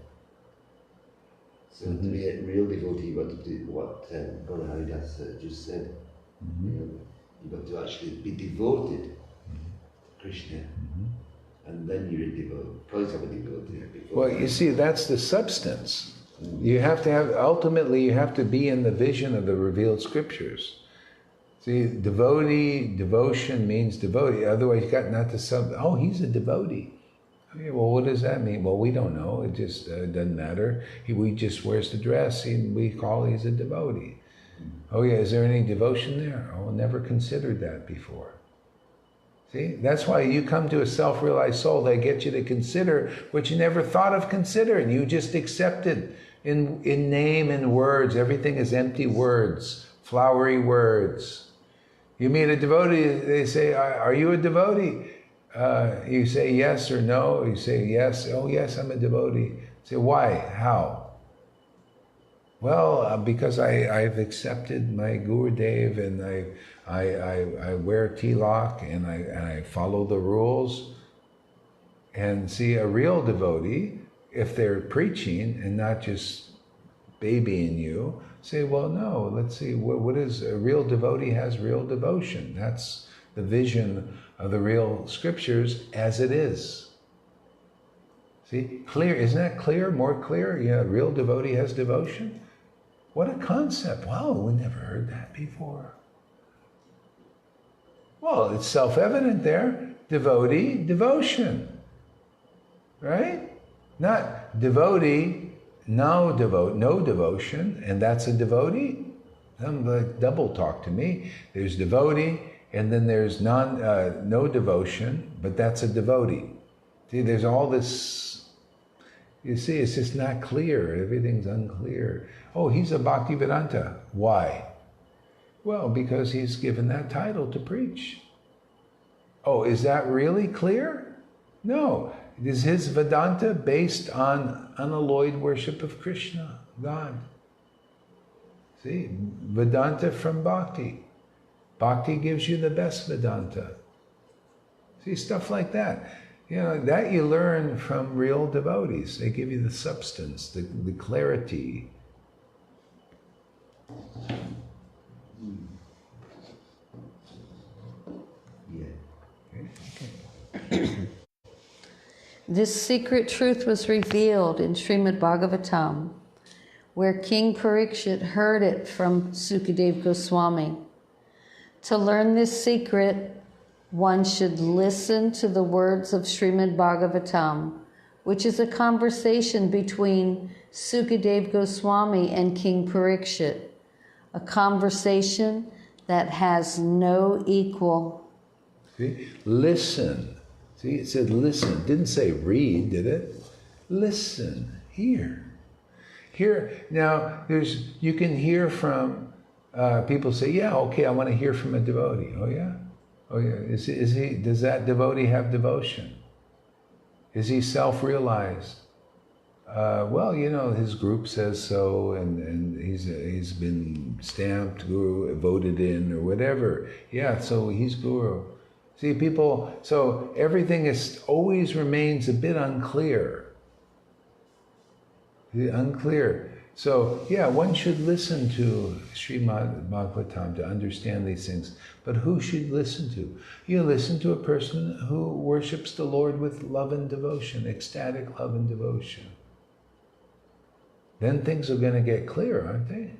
So to be a real devotee, what Gaurahari just said, you've got to actually be devoted to Krishna. And then you're a devotee. Call yourself a devotee. Well, you see, that's the substance. You have to have, ultimately, you have to be in the vision of the revealed scriptures. See, devotion means devotee. Otherwise, you got not the oh, he's a devotee. Okay, well, what does that mean? Well, we don't know. It just doesn't matter. We just wears the dress, and we call he's a devotee. Oh yeah, is there any devotion there? Oh, never considered that before. See, that's why you come to a self-realized soul. They get you to consider what you never thought of considering. You just accepted in name and words. Everything is empty words, flowery words. You meet a devotee, they say, are you a devotee? You say yes or no. You say yes. Oh yes, I'm a devotee. You say, why? How? Well, because I've accepted my Gurudev, and I wear tilak, and I follow the rules. And see, a real devotee, if they're preaching and not just babying you, say, well, no, let's see, what is a real devotee has real devotion. That's the vision of the real scriptures as it is. See, clear, isn't that clear, more clear? Yeah, a real devotee has devotion. What a concept. Wow, we never heard that before. Well, it's self-evident there. Devotee, devotion. Right? Not devotee, no devotion, and that's a devotee? Some like double talk to me. There's devotee, and then there's no devotion, but that's a devotee. See, there's all this, you see, it's just not clear. Everything's unclear. Oh, he's a Bhaktivedanta. Why? Well, because he's given that title to preach. Oh, is that really clear? No. Is his Vedanta based on unalloyed worship of Krishna, God? See, Vedanta from Bhakti. Bhakti gives you the best Vedanta. See, stuff like that. That you learn from real devotees. They give you the substance, the clarity. This secret truth was revealed in Srimad Bhagavatam, where King Parikshit heard it from Sukadeva Goswami. To learn this secret, one should listen to the words of Srimad Bhagavatam, which is a conversation between Sukadeva Goswami and King Parikshit, a conversation that has no equal. See? Listen. See, it said listen. It didn't say read, did it? Listen. Hear. Now, you can hear from people say, yeah, okay, I want to hear from a devotee. Oh yeah? Oh yeah. Does that devotee have devotion? Is he self-realized? Well, his group says so, and he's been stamped guru, voted in, or whatever. Yeah, so he's guru. See, people, so everything always remains a bit unclear. Unclear. So, yeah, one should listen to Srimad Bhagavatam to understand these things. But who should listen to? You listen to a person who worships the Lord with love and devotion, ecstatic love and devotion. Then things are going to get clear, aren't they?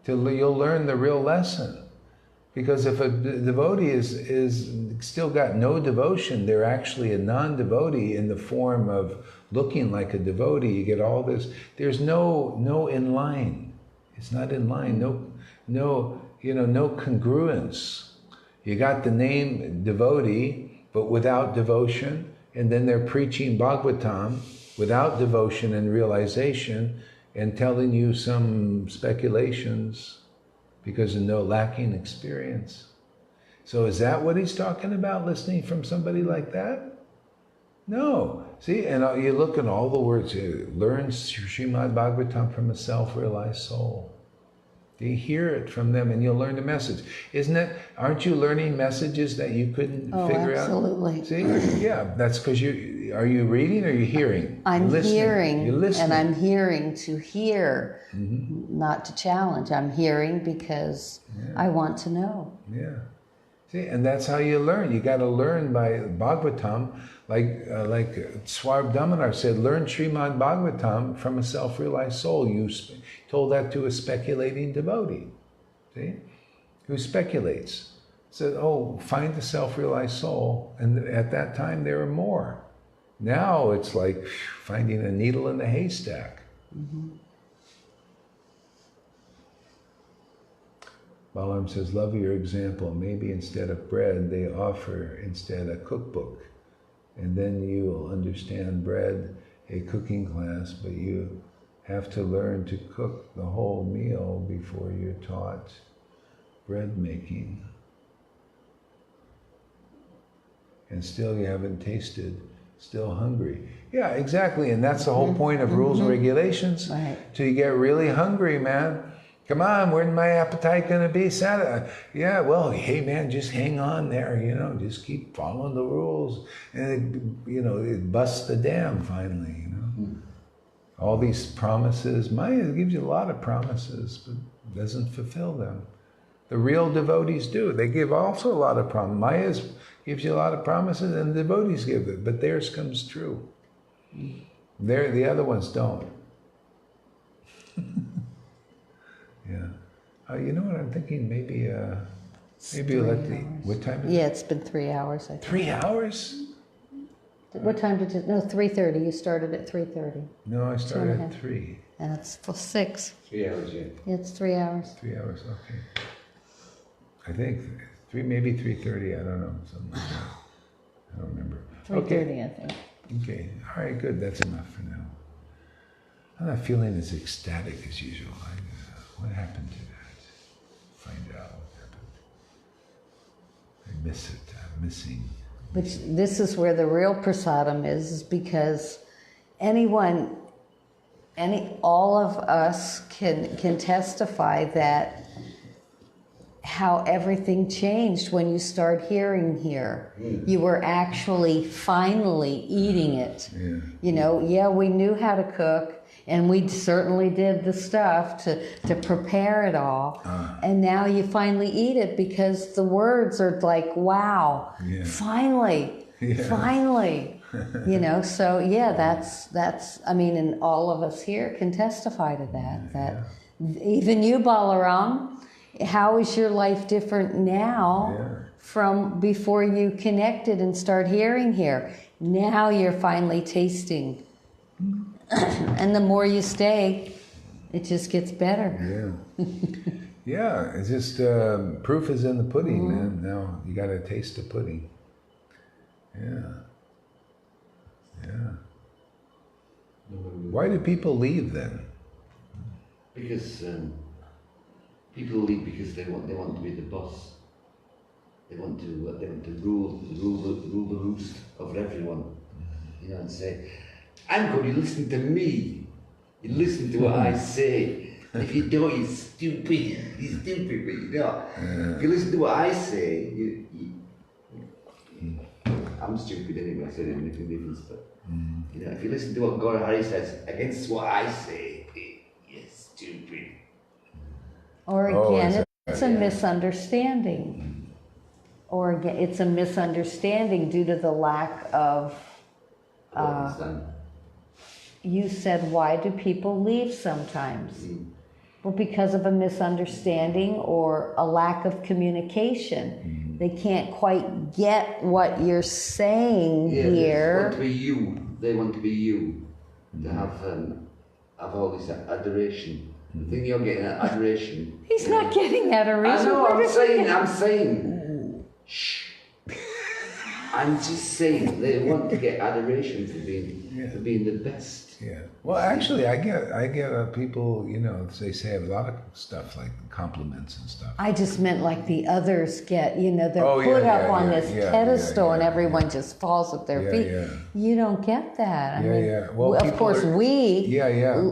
Till you'll learn the real lesson. Because if a devotee is still got no devotion, they're actually a non-devotee in the form of looking like a devotee. You get all this. There's no in line. It's not in line. No congruence. You got the name devotee, but without devotion, and then they're preaching Bhagavatam without devotion and realization, and telling you some speculations because of no lacking experience. So is that what he's talking about, listening from somebody like that? No. See, and you look at all the words, learn Srimad Bhagavatam from a self-realized soul. You hear it from them and you'll learn the message. Isn't it? Aren't you learning messages that you couldn't figure absolutely. out? See? Yeah, that's because are you reading or are you hearing? I'm hearing. You're listening. And I'm hearing to hear, not to challenge. I'm hearing because I want to know. Yeah. See, and that's how you learn. You got to learn by Bhagavatam, like Swami Damanar said, learn Srimad Bhagavatam from a self-realized soul. You told that to a speculating devotee, see, who speculates. Said, oh, find the self-realized soul. And at that time, there were more. Now it's like finding a needle in the haystack. Balaram says, love your example. Maybe instead of bread, they offer instead a cookbook. And then you will understand bread, a cooking class, but you have to learn to cook the whole meal before you're taught bread making. And still you haven't tasted, still hungry. Yeah, exactly. And that's the whole point of rules and regulations. Right. Till you get really hungry, man. Come on, where's my appetite going to be satisfied? Yeah, well, hey, man, just hang on there, just keep following the rules. And, it busts the dam finally, All these promises. Maya gives you a lot of promises, but doesn't fulfill them. The real devotees do. They give also a lot of promises. Maya gives you a lot of promises, and the devotees give it, but theirs comes true. The other ones don't. Yeah. You know what I'm thinking? Maybe you'll let what time is it? Yeah, it's been 3 hours, I think. 3 hours? What time did you, no, 3:30. You started at 3:30. No, I started at 3. And it's for 6. 3 hours, yeah. Yeah, it's 3 hours. 3 hours, okay. I think maybe 3:30, I don't know, something like that. I don't remember. 3:30, Okay. I think. Okay, all right, good, that's enough for now. I'm not feeling as ecstatic as usual. What happened to that? Find out what happened. I miss it, I'm missing. Which this is where the real prasadam is because all of us can testify that how everything changed when you start hearing here. You were actually finally eating it. Yeah. We knew how to cook, and we certainly did the stuff to prepare it all. And now you finally eat it because the words are like, wow, finally, finally. So that's, and all of us here can testify to that. Even you, Balaram, how is your life different now from before you connected and start hearing here? Now you're finally tasting. And the more you stay, it just gets better. Yeah, it's just proof is in the pudding, man. Now you got to taste the pudding. Yeah. Why do people leave then? Because people leave because they want to be the boss. They want to rule the roost over everyone. And say, I'm going to listen to me. You listen to what I say. And if you don't, you're stupid. You're stupid, but you know. If you listen to what I say, I'm stupid anyway, I said it in different difference, but you know, if you listen to what Gaurahari says against what I say, you're stupid. Or again, it's a misunderstanding. Or again, it's a misunderstanding due to the lack of. You said, why do people leave sometimes? Well, because of a misunderstanding or a lack of communication. They can't quite get what you're saying here. They want to be you. They want to be you. To have all this adoration. The thing you're getting at adoration. He's not getting adoration. I know, I'm saying. Shh. I'm just saying they want to get adoration for being the best. Yeah. Well, actually, I get people. You know, they say a lot of stuff like compliments and stuff. I just meant like the others get. You know, they're put up on this pedestal, and everyone just falls at their feet. Yeah. You don't get that. I mean, Well, of course we.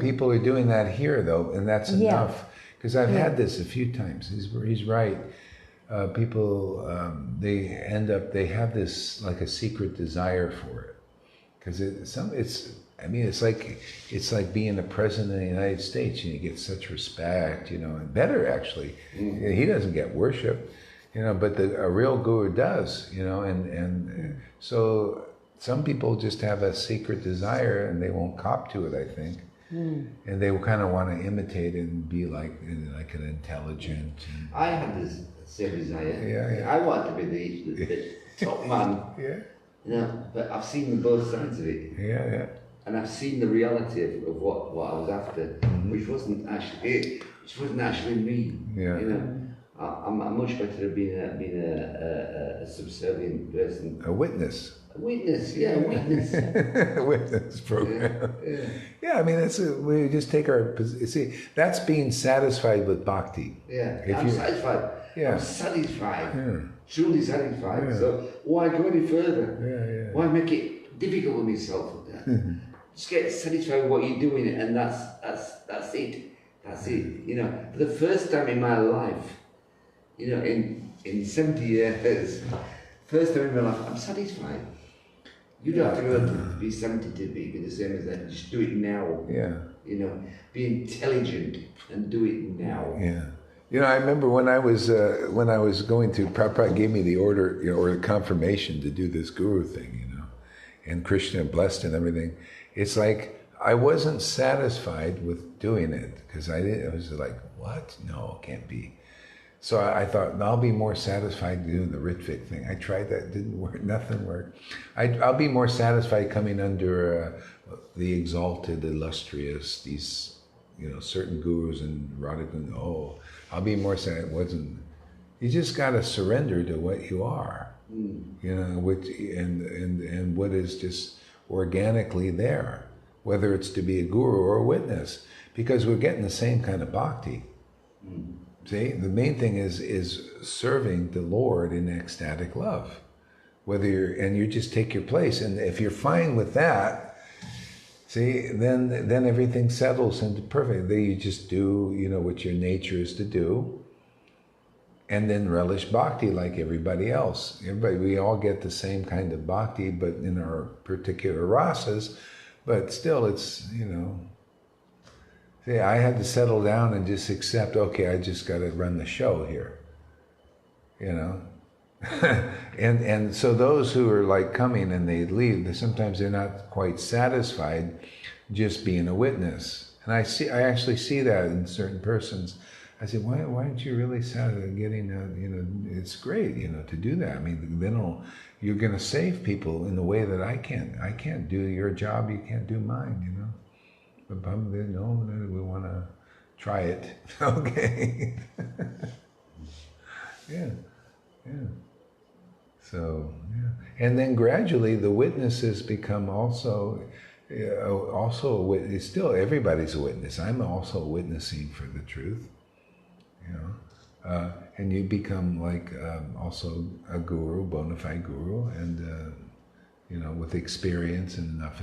People are doing that here though, and that's enough. Because I've had this a few times. He's right. People they have this like a secret desire for it, because it's like being a president of the United States, and you get such respect, you know, and better actually. He doesn't get worship, you know, but a real guru does, you know, and so some people just have a secret desire and they won't cop to it, I think. And they kind of want to imitate it and be like an intelligent. I have this same desire. I want to be the top man. You know, but I've seen both sides of it. And I've seen the reality of what I was after, which wasn't actually me. You know, I'm much better at being a subservient person. A witness. A witness. A witness program. I mean, we just take our position. See, that's being satisfied with bhakti. I'm satisfied. I'm satisfied. Truly satisfied. So why go any further? Why make it difficult on myself? Just get satisfied with what you're doing, and that's it. That's it. You know, for the first time in my life, you know, in 70 years, first time in my life, I'm satisfied. You don't have to go to be 70 to be the same as that. Just do it now. You know, be intelligent and do it now. You know, I remember when I was going to, Prabhupada gave me the order, you know, or confirmation to do this guru thing, you know, and Krishna blessed and everything. It's like I wasn't satisfied with doing it because I was like, what? No, it can't be. So I thought, I'll be more satisfied doing the Ritvik thing. I tried that, didn't work, nothing worked. I'll be more satisfied coming under the exalted, illustrious, these, you know, certain gurus and Raganuga. I'll be more satisfied. It wasn't. You just got to surrender to what you are, you know, which and what is just organically there, whether it's to be a guru or a witness, because we're getting the same kind of bhakti. See, the main thing is serving the Lord in ecstatic love. You just take your place, and if you're fine with that, see, then everything settles into perfect. Then you just do, you know, what your nature is to do, and then relish bhakti like everybody else. We all get the same kind of bhakti, but in our particular rasas. But still, it's, you know. See, I had to settle down and just accept, okay, I just got to run the show here, you know. and so those who are like coming and they leave, sometimes they're not quite satisfied just being a witness. And I actually see that in certain persons. I said, why aren't you really satisfied getting you know, it's great, you know, to do that. I mean, then you're going to save people in the way that I can't. I can't do your job, you can't do mine, you know. But probably, no, we want to try it. Okay. Yeah. So, and then gradually the witnesses become also a witness. Still, everybody's a witness. I'm also witnessing for the truth, you know. And you become like also a guru, bona fide guru, and with experience and enough,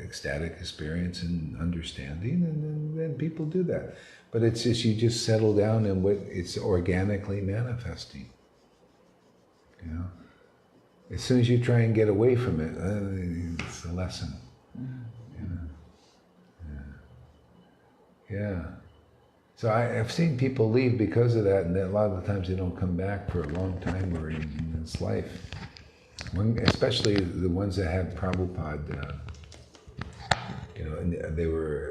ecstatic experience and understanding, and then people do that. But it's just, you just settle down in what it's organically manifesting. As soon as you try and get away from it, it's a lesson. Yeah. So I've seen people leave because of that, and a lot of the times they don't come back for a long time or in this life. Especially the ones that had Prabhupada, and they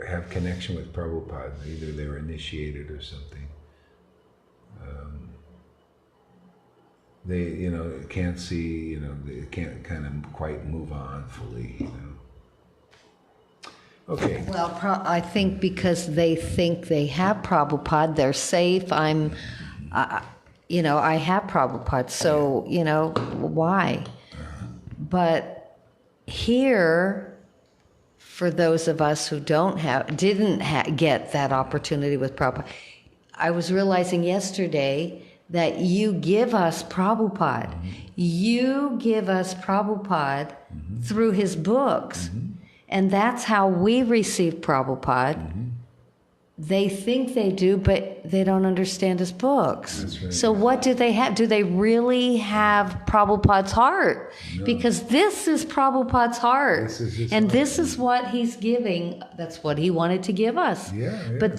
have connection with Prabhupada. Either they were initiated or something. They, can't see, they can't kind of quite move on fully, Okay. Well, I think because they think they have Prabhupada, they're safe. I have Prabhupada, so, why? But here, for those of us who didn't get that opportunity with Prabhupada, I was realizing yesterday that you give us Prabhupada. You give us Prabhupada through his books. And that's how we receive Prabhupada. They think they do, but they don't understand his books. That's right. So what do they have? Do they really have Prabhupada's heart? No. Because this is Prabhupada's heart. This is what he's giving. That's what he wanted to give us. Yeah. But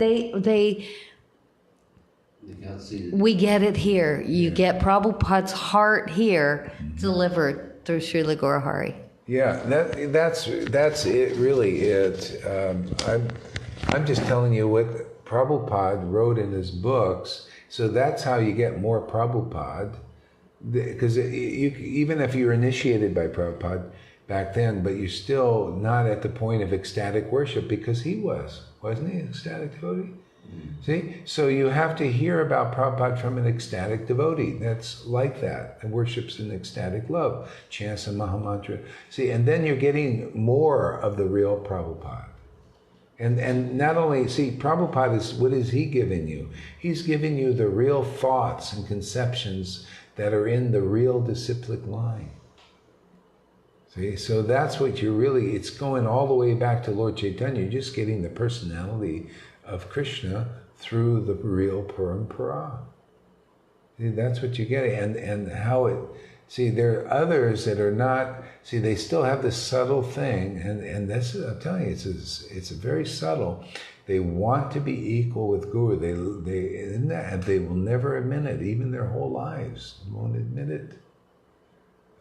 we get it here. You get Prabhupada's heart here, delivered through Srila Gaurahari. Yeah, that's it. Really, it. I'm just telling you what Prabhupada wrote in his books. So that's how you get more Prabhupada. Because even if you're initiated by Prabhupada back then, but you're still not at the point of ecstatic worship, because he wasn't he, an ecstatic devotee? See? So you have to hear about Prabhupada from an ecstatic devotee. That's like that. And worships in ecstatic love. Chants a Mahamantra. See, and then you're getting more of the real Prabhupada. And not only, see, Prabhupada what is he giving you? He's giving you the real thoughts and conceptions that are in the real disciplic line. See, so that's what it's going all the way back to Lord Chaitanya. You're just getting the personality of Krishna through the real parampara. See, that's what you're getting. And how it, see, there are others that are not, see, they still have this subtle thing, and this, I'm telling you, it's very subtle. They want to be equal with Guru. They will never admit it, even their whole lives. They won't admit it.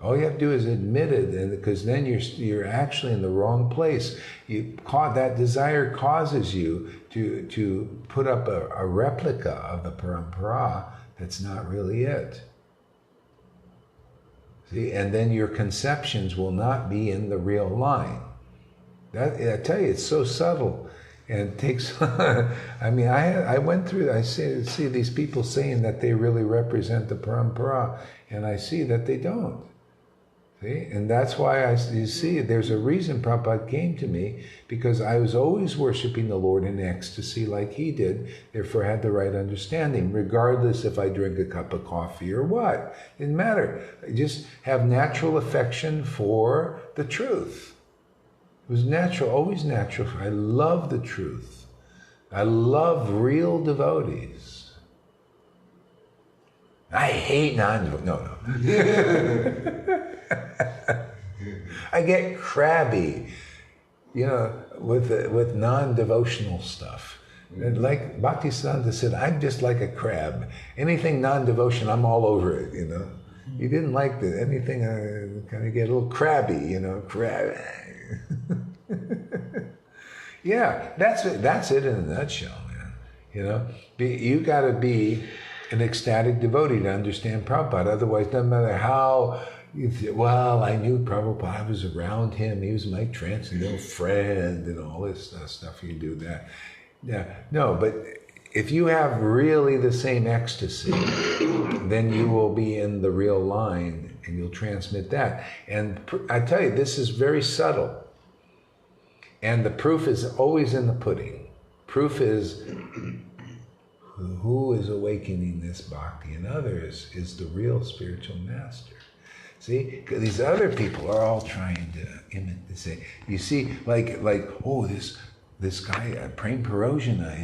All you have to do is admit it, and because then you're actually in the wrong place. That desire causes you to put up a replica of the parampara that's not really it. See, and then your conceptions will not be in the real line. I tell you, it's so subtle, and it takes. I mean, I went through. I see these people saying that they really represent the parampara, and I see that they don't. See? And that's why you see, there's a reason Prabhupada came to me, because I was always worshiping the Lord in ecstasy like he did, therefore I had the right understanding, regardless if I drink a cup of coffee or what. It didn't matter. I just have natural affection for the truth. It was natural, always natural. I love the truth. I love real devotees. I hate non-devotees. No. I get crabby, with non-devotional stuff. And like Bhaktisiddhanta said, I'm just like a crab. Anything non-devotion, I'm all over it, He didn't like anything, kind of get a little crabby, crab. Yeah, that's it in a nutshell, man. You got to be an ecstatic devotee to understand Prabhupada. Otherwise, it doesn't matter how you say, well, I knew Prabhupada, I was around him, he was my transcendental friend, and all this stuff. You do that. Yeah, no, but if you have really the same ecstasy, then you will be in the real line, and you'll transmit that. And I tell you, this is very subtle. And the proof is always in the pudding. Proof is who is awakening this bhakti in others is the real spiritual master. See, these other people are all trying to imitate. You see, like, oh, this guy, Prem Parojana,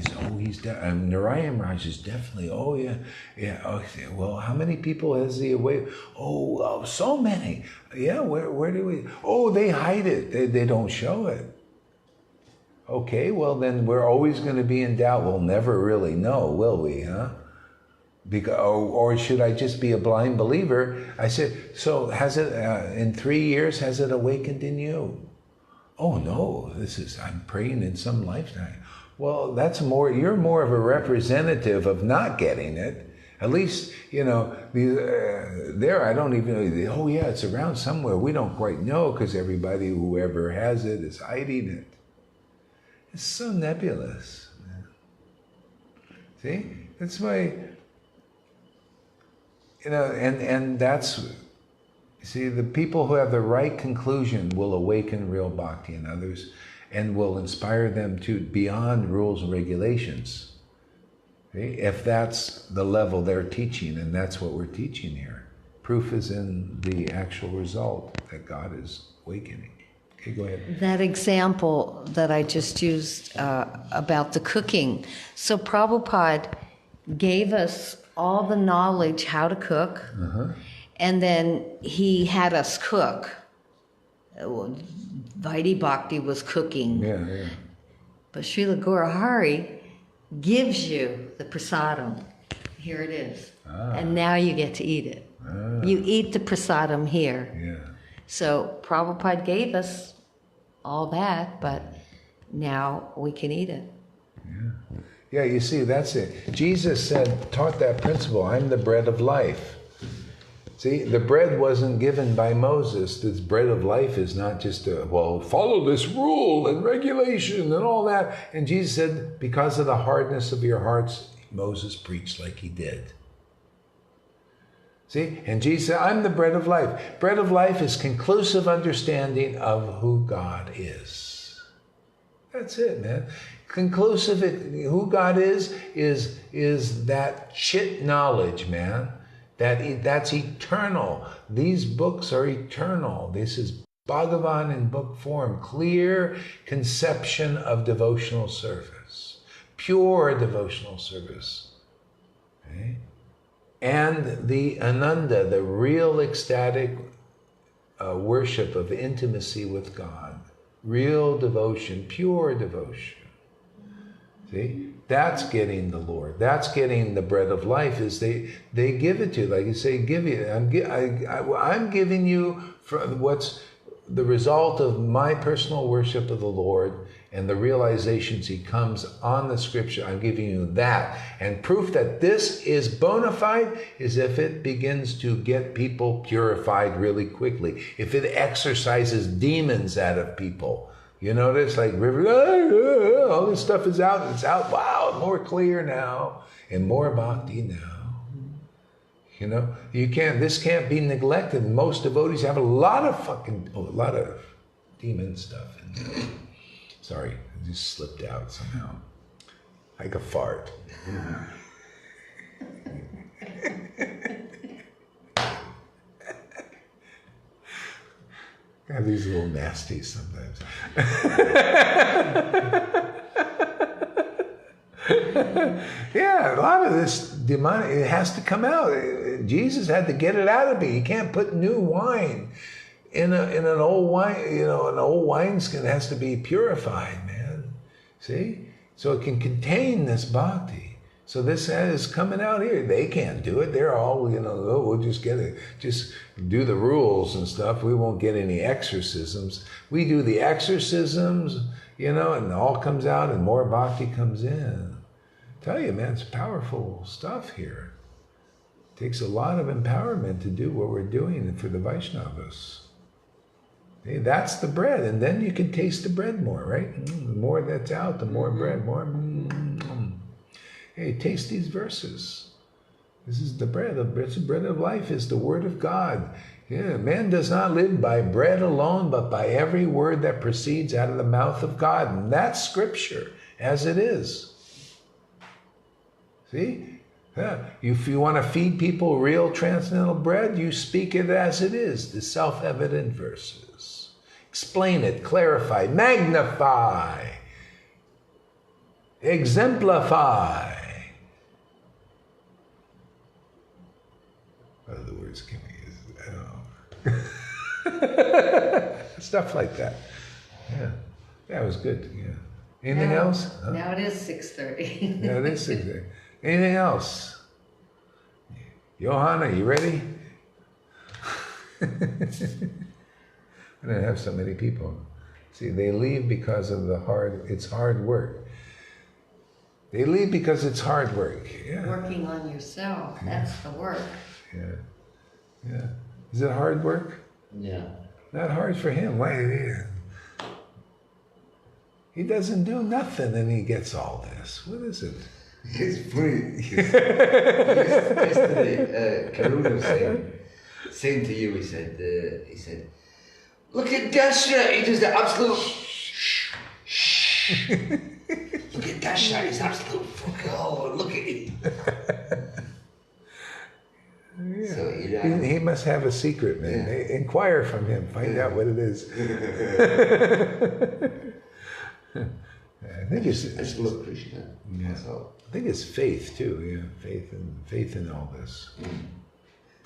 Narayan Raj is definitely, oh yeah, okay, well, how many people has he away? Oh, so many. Yeah, where do we? Oh, they hide it. They don't show it. Okay, well then we're always going to be in doubt. We'll never really know, will we, huh? Because, or should I just be a blind believer? I said, so has it, in 3 years, has it awakened in you? Oh no, I'm praying in some lifetime. Well, you're more of a representative of not getting it. At least, there I don't even know, oh yeah, it's around somewhere. We don't quite know because whoever has it is hiding it. It's so nebulous. See? That's why, and that's, see, the people who have the right conclusion will awaken real bhakti in others and will inspire them to beyond rules and regulations. See? If that's the level they're teaching, and that's what we're teaching here. Proof is in the actual result that God is awakening. Okay, go ahead. That example that I just used about the cooking. So Prabhupada gave us all the knowledge how to cook, and then he had us cook. Vaidhi Bhakti was cooking. Yeah. But Srila Gaurahari gives you the prasadam. Here it is. And now you get to eat it. You eat the prasadam here. Yeah. So Prabhupada gave us all that, but now we can eat it. Yeah, you see, that's it. Jesus taught that principle, I'm the bread of life. See, the bread wasn't given by Moses. This bread of life is not just follow this rule and regulation and all that. And Jesus said, because of the hardness of your hearts, Moses preached like he did. See? And Jesus said, I'm the bread of life. Bread of life is conclusive understanding of who God is. That's it, man. Conclusive, who God is that chit knowledge, man. That's eternal. These books are eternal. This is Bhagavan in book form. Clear conception of devotional service. Pure devotional service. Okay? And the ananda, the real ecstatic worship of intimacy with God. Real devotion, pure devotion. See? That's getting the Lord. That's getting the bread of life. Is they give it to you, like you say, I'm giving you what's the result of my personal worship of the Lord and the realizations he comes on the scripture. I'm giving you that. And proof that this is bona fide is if it begins to get people purified really quickly. If it exorcises demons out of people. You notice, like, all this stuff is out, it's out, wow, more clear now, and more bhakti now. This can't be neglected. Most devotees have a lot of demon stuff in there. Sorry, it just slipped out somehow. Like a fart. I have these little nasties sometimes. Yeah, a lot of this demonic, it has to come out. Jesus had to get it out of me. You can't put new wine in an old wine. An old wineskin has to be purified, man. See? So it can contain this bhakti. So this is coming out here. They can't do it. They're all, we'll just get it. Just do the rules and stuff. We won't get any exorcisms. We do the exorcisms, and it all comes out and more bhakti comes in. I tell you, man, it's powerful stuff here. It takes a lot of empowerment to do what we're doing for the Vaishnavas. Hey, that's the bread. And then you can taste the bread more, right? The more that's out, the more bread, more. Hey, taste these verses. This is the bread. The bread of life is the word of God. Yeah, man does not live by bread alone, but by every word that proceeds out of the mouth of God. And that's scripture, as it is. See? Yeah. If you want to feed people real transcendental bread, you speak it as it is, the self-evident verses. Explain it, clarify, magnify, exemplify. What other words can we use? I don't know. Stuff like that. Yeah. Yeah, it was good. Yeah. Anything else? Huh? Now it is 6:30. Yeah, it is 6:30. Anything else? Johanna, you ready? I don't have so many people. See, they leave because of it's hard work. They leave because it's hard work. Yeah. Working on yourself, that's the work. Yeah. Yeah. Is it hard work? Yeah. Not hard for him. Why? He doesn't do nothing and he gets all this. What is it? It's funny. Yesterday, Karuna was saying to you, he said, look at Dasha, he does the absolute shh. Look at Dasha, he's absolute fuck all, look at him. Yeah. So, he must have a secret, man. Yeah. Inquire from him, find out what it is. I think it's just love Krishna. Yeah. I think it's faith too. Yeah, faith in all this.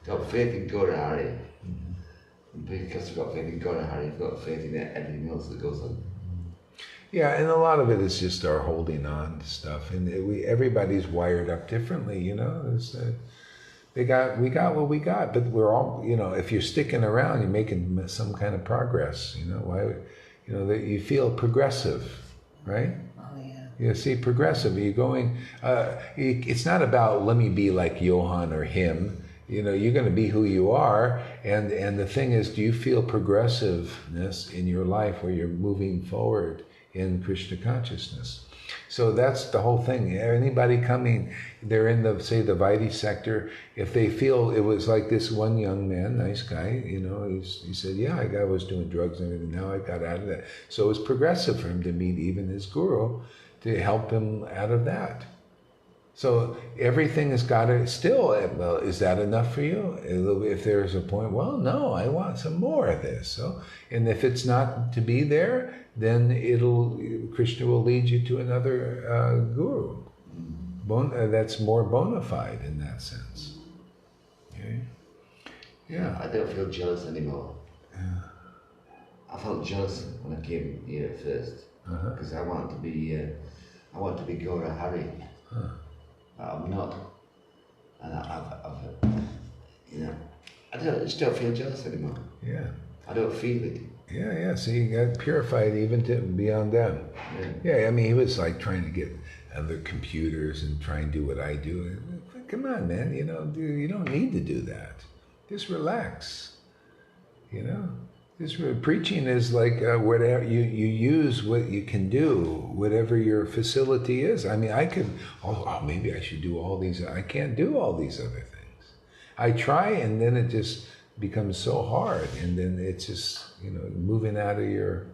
Got faith in Gaurahari. Because you've got faith in Gaurahari, you've got faith in everything else that goes on. Yeah, and a lot of it is just our holding on to stuff, and everybody's wired up differently. You know, we got what we got, but we're all, you know, if you're sticking around, you're making some kind of progress. You know why? You know that you feel progressive, right? Oh yeah. You see, progressive. You're going. It's not about let me be like Johann or him. You know, you're going to be who you are, and the thing is, do you feel progressiveness in your life where you're moving forward in Krishna consciousness? So that's the whole thing. Anybody coming, they're in the, say, the Vedic sector, if they feel, it was like this one young man, nice guy, you know, he said, yeah, I was doing drugs and everything, now I got out of that. So it was progressive for him to meet even his guru to help him out of that. So everything has got to still, well, is that enough for you? If there's a point, well, no, I want some more of this. So, and if it's not to be there, then Krishna will lead you to another guru. That's more bona fide in that sense. Okay? Yeah. I don't feel jealous anymore. Yeah. I felt jealous when I came here at first because I wanted to be Gaurahari. I'm not, and I've you know, I just don't feel jealous anymore. Yeah. I don't feel it. Yeah. So you got purified even to beyond them. Yeah. I mean, he was like trying to get other computers and try and do what I do. Come on, man. You know, you don't need to do that. Just relax. You know. Preaching is like whatever you use what you can do, whatever your facility is. I mean, I could, maybe I should do all these. I can't do all these other things. I try, and then it just becomes so hard, and then it's just, you know, moving out of your.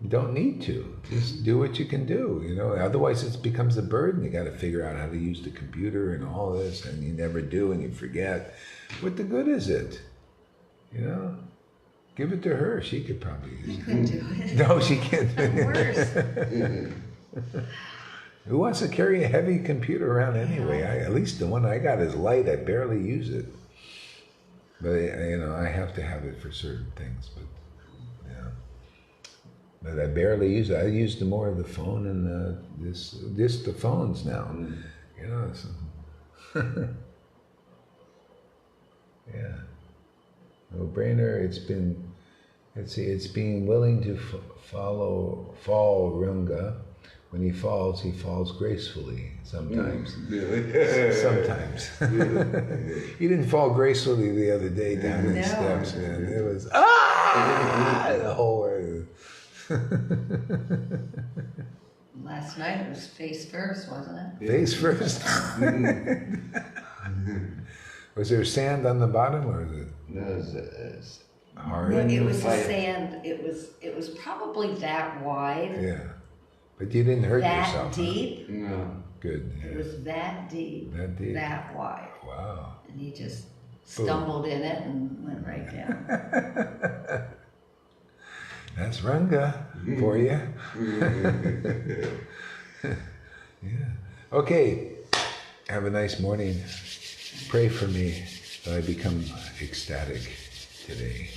You don't need to. Just do what you can do. You know, otherwise it becomes a burden. You got to figure out how to use the computer and all this, and you never do, and you forget. What the good is it? You know. Give it to her. She could probably use it. You couldn't do it. No, she can't. Worse. Who wants to carry a heavy computer around anyway? At least the one I got is light. I barely use it. But, you know, I have to have it for certain things. But, yeah. But I barely use it. I use more of the phone and the phones now. You know, so. Yeah. No-brainer. It's being willing to fall runga. When he falls gracefully. Sometimes. Sometimes. He didn't fall gracefully the other day down the steps, man. It was the whole way. Last night it was face first, wasn't it? Face first. Was there sand on the bottom, or was it? No, it was hard. It was the sand. It was probably that wide. Yeah, but you didn't hurt yourself. That deep. No. good. It Yeah. was that deep, that wide. Wow. And he just stumbled in it and went right down. That's Ranga for you. Yeah. Okay. Have a nice morning. Pray for me that I become ecstatic today.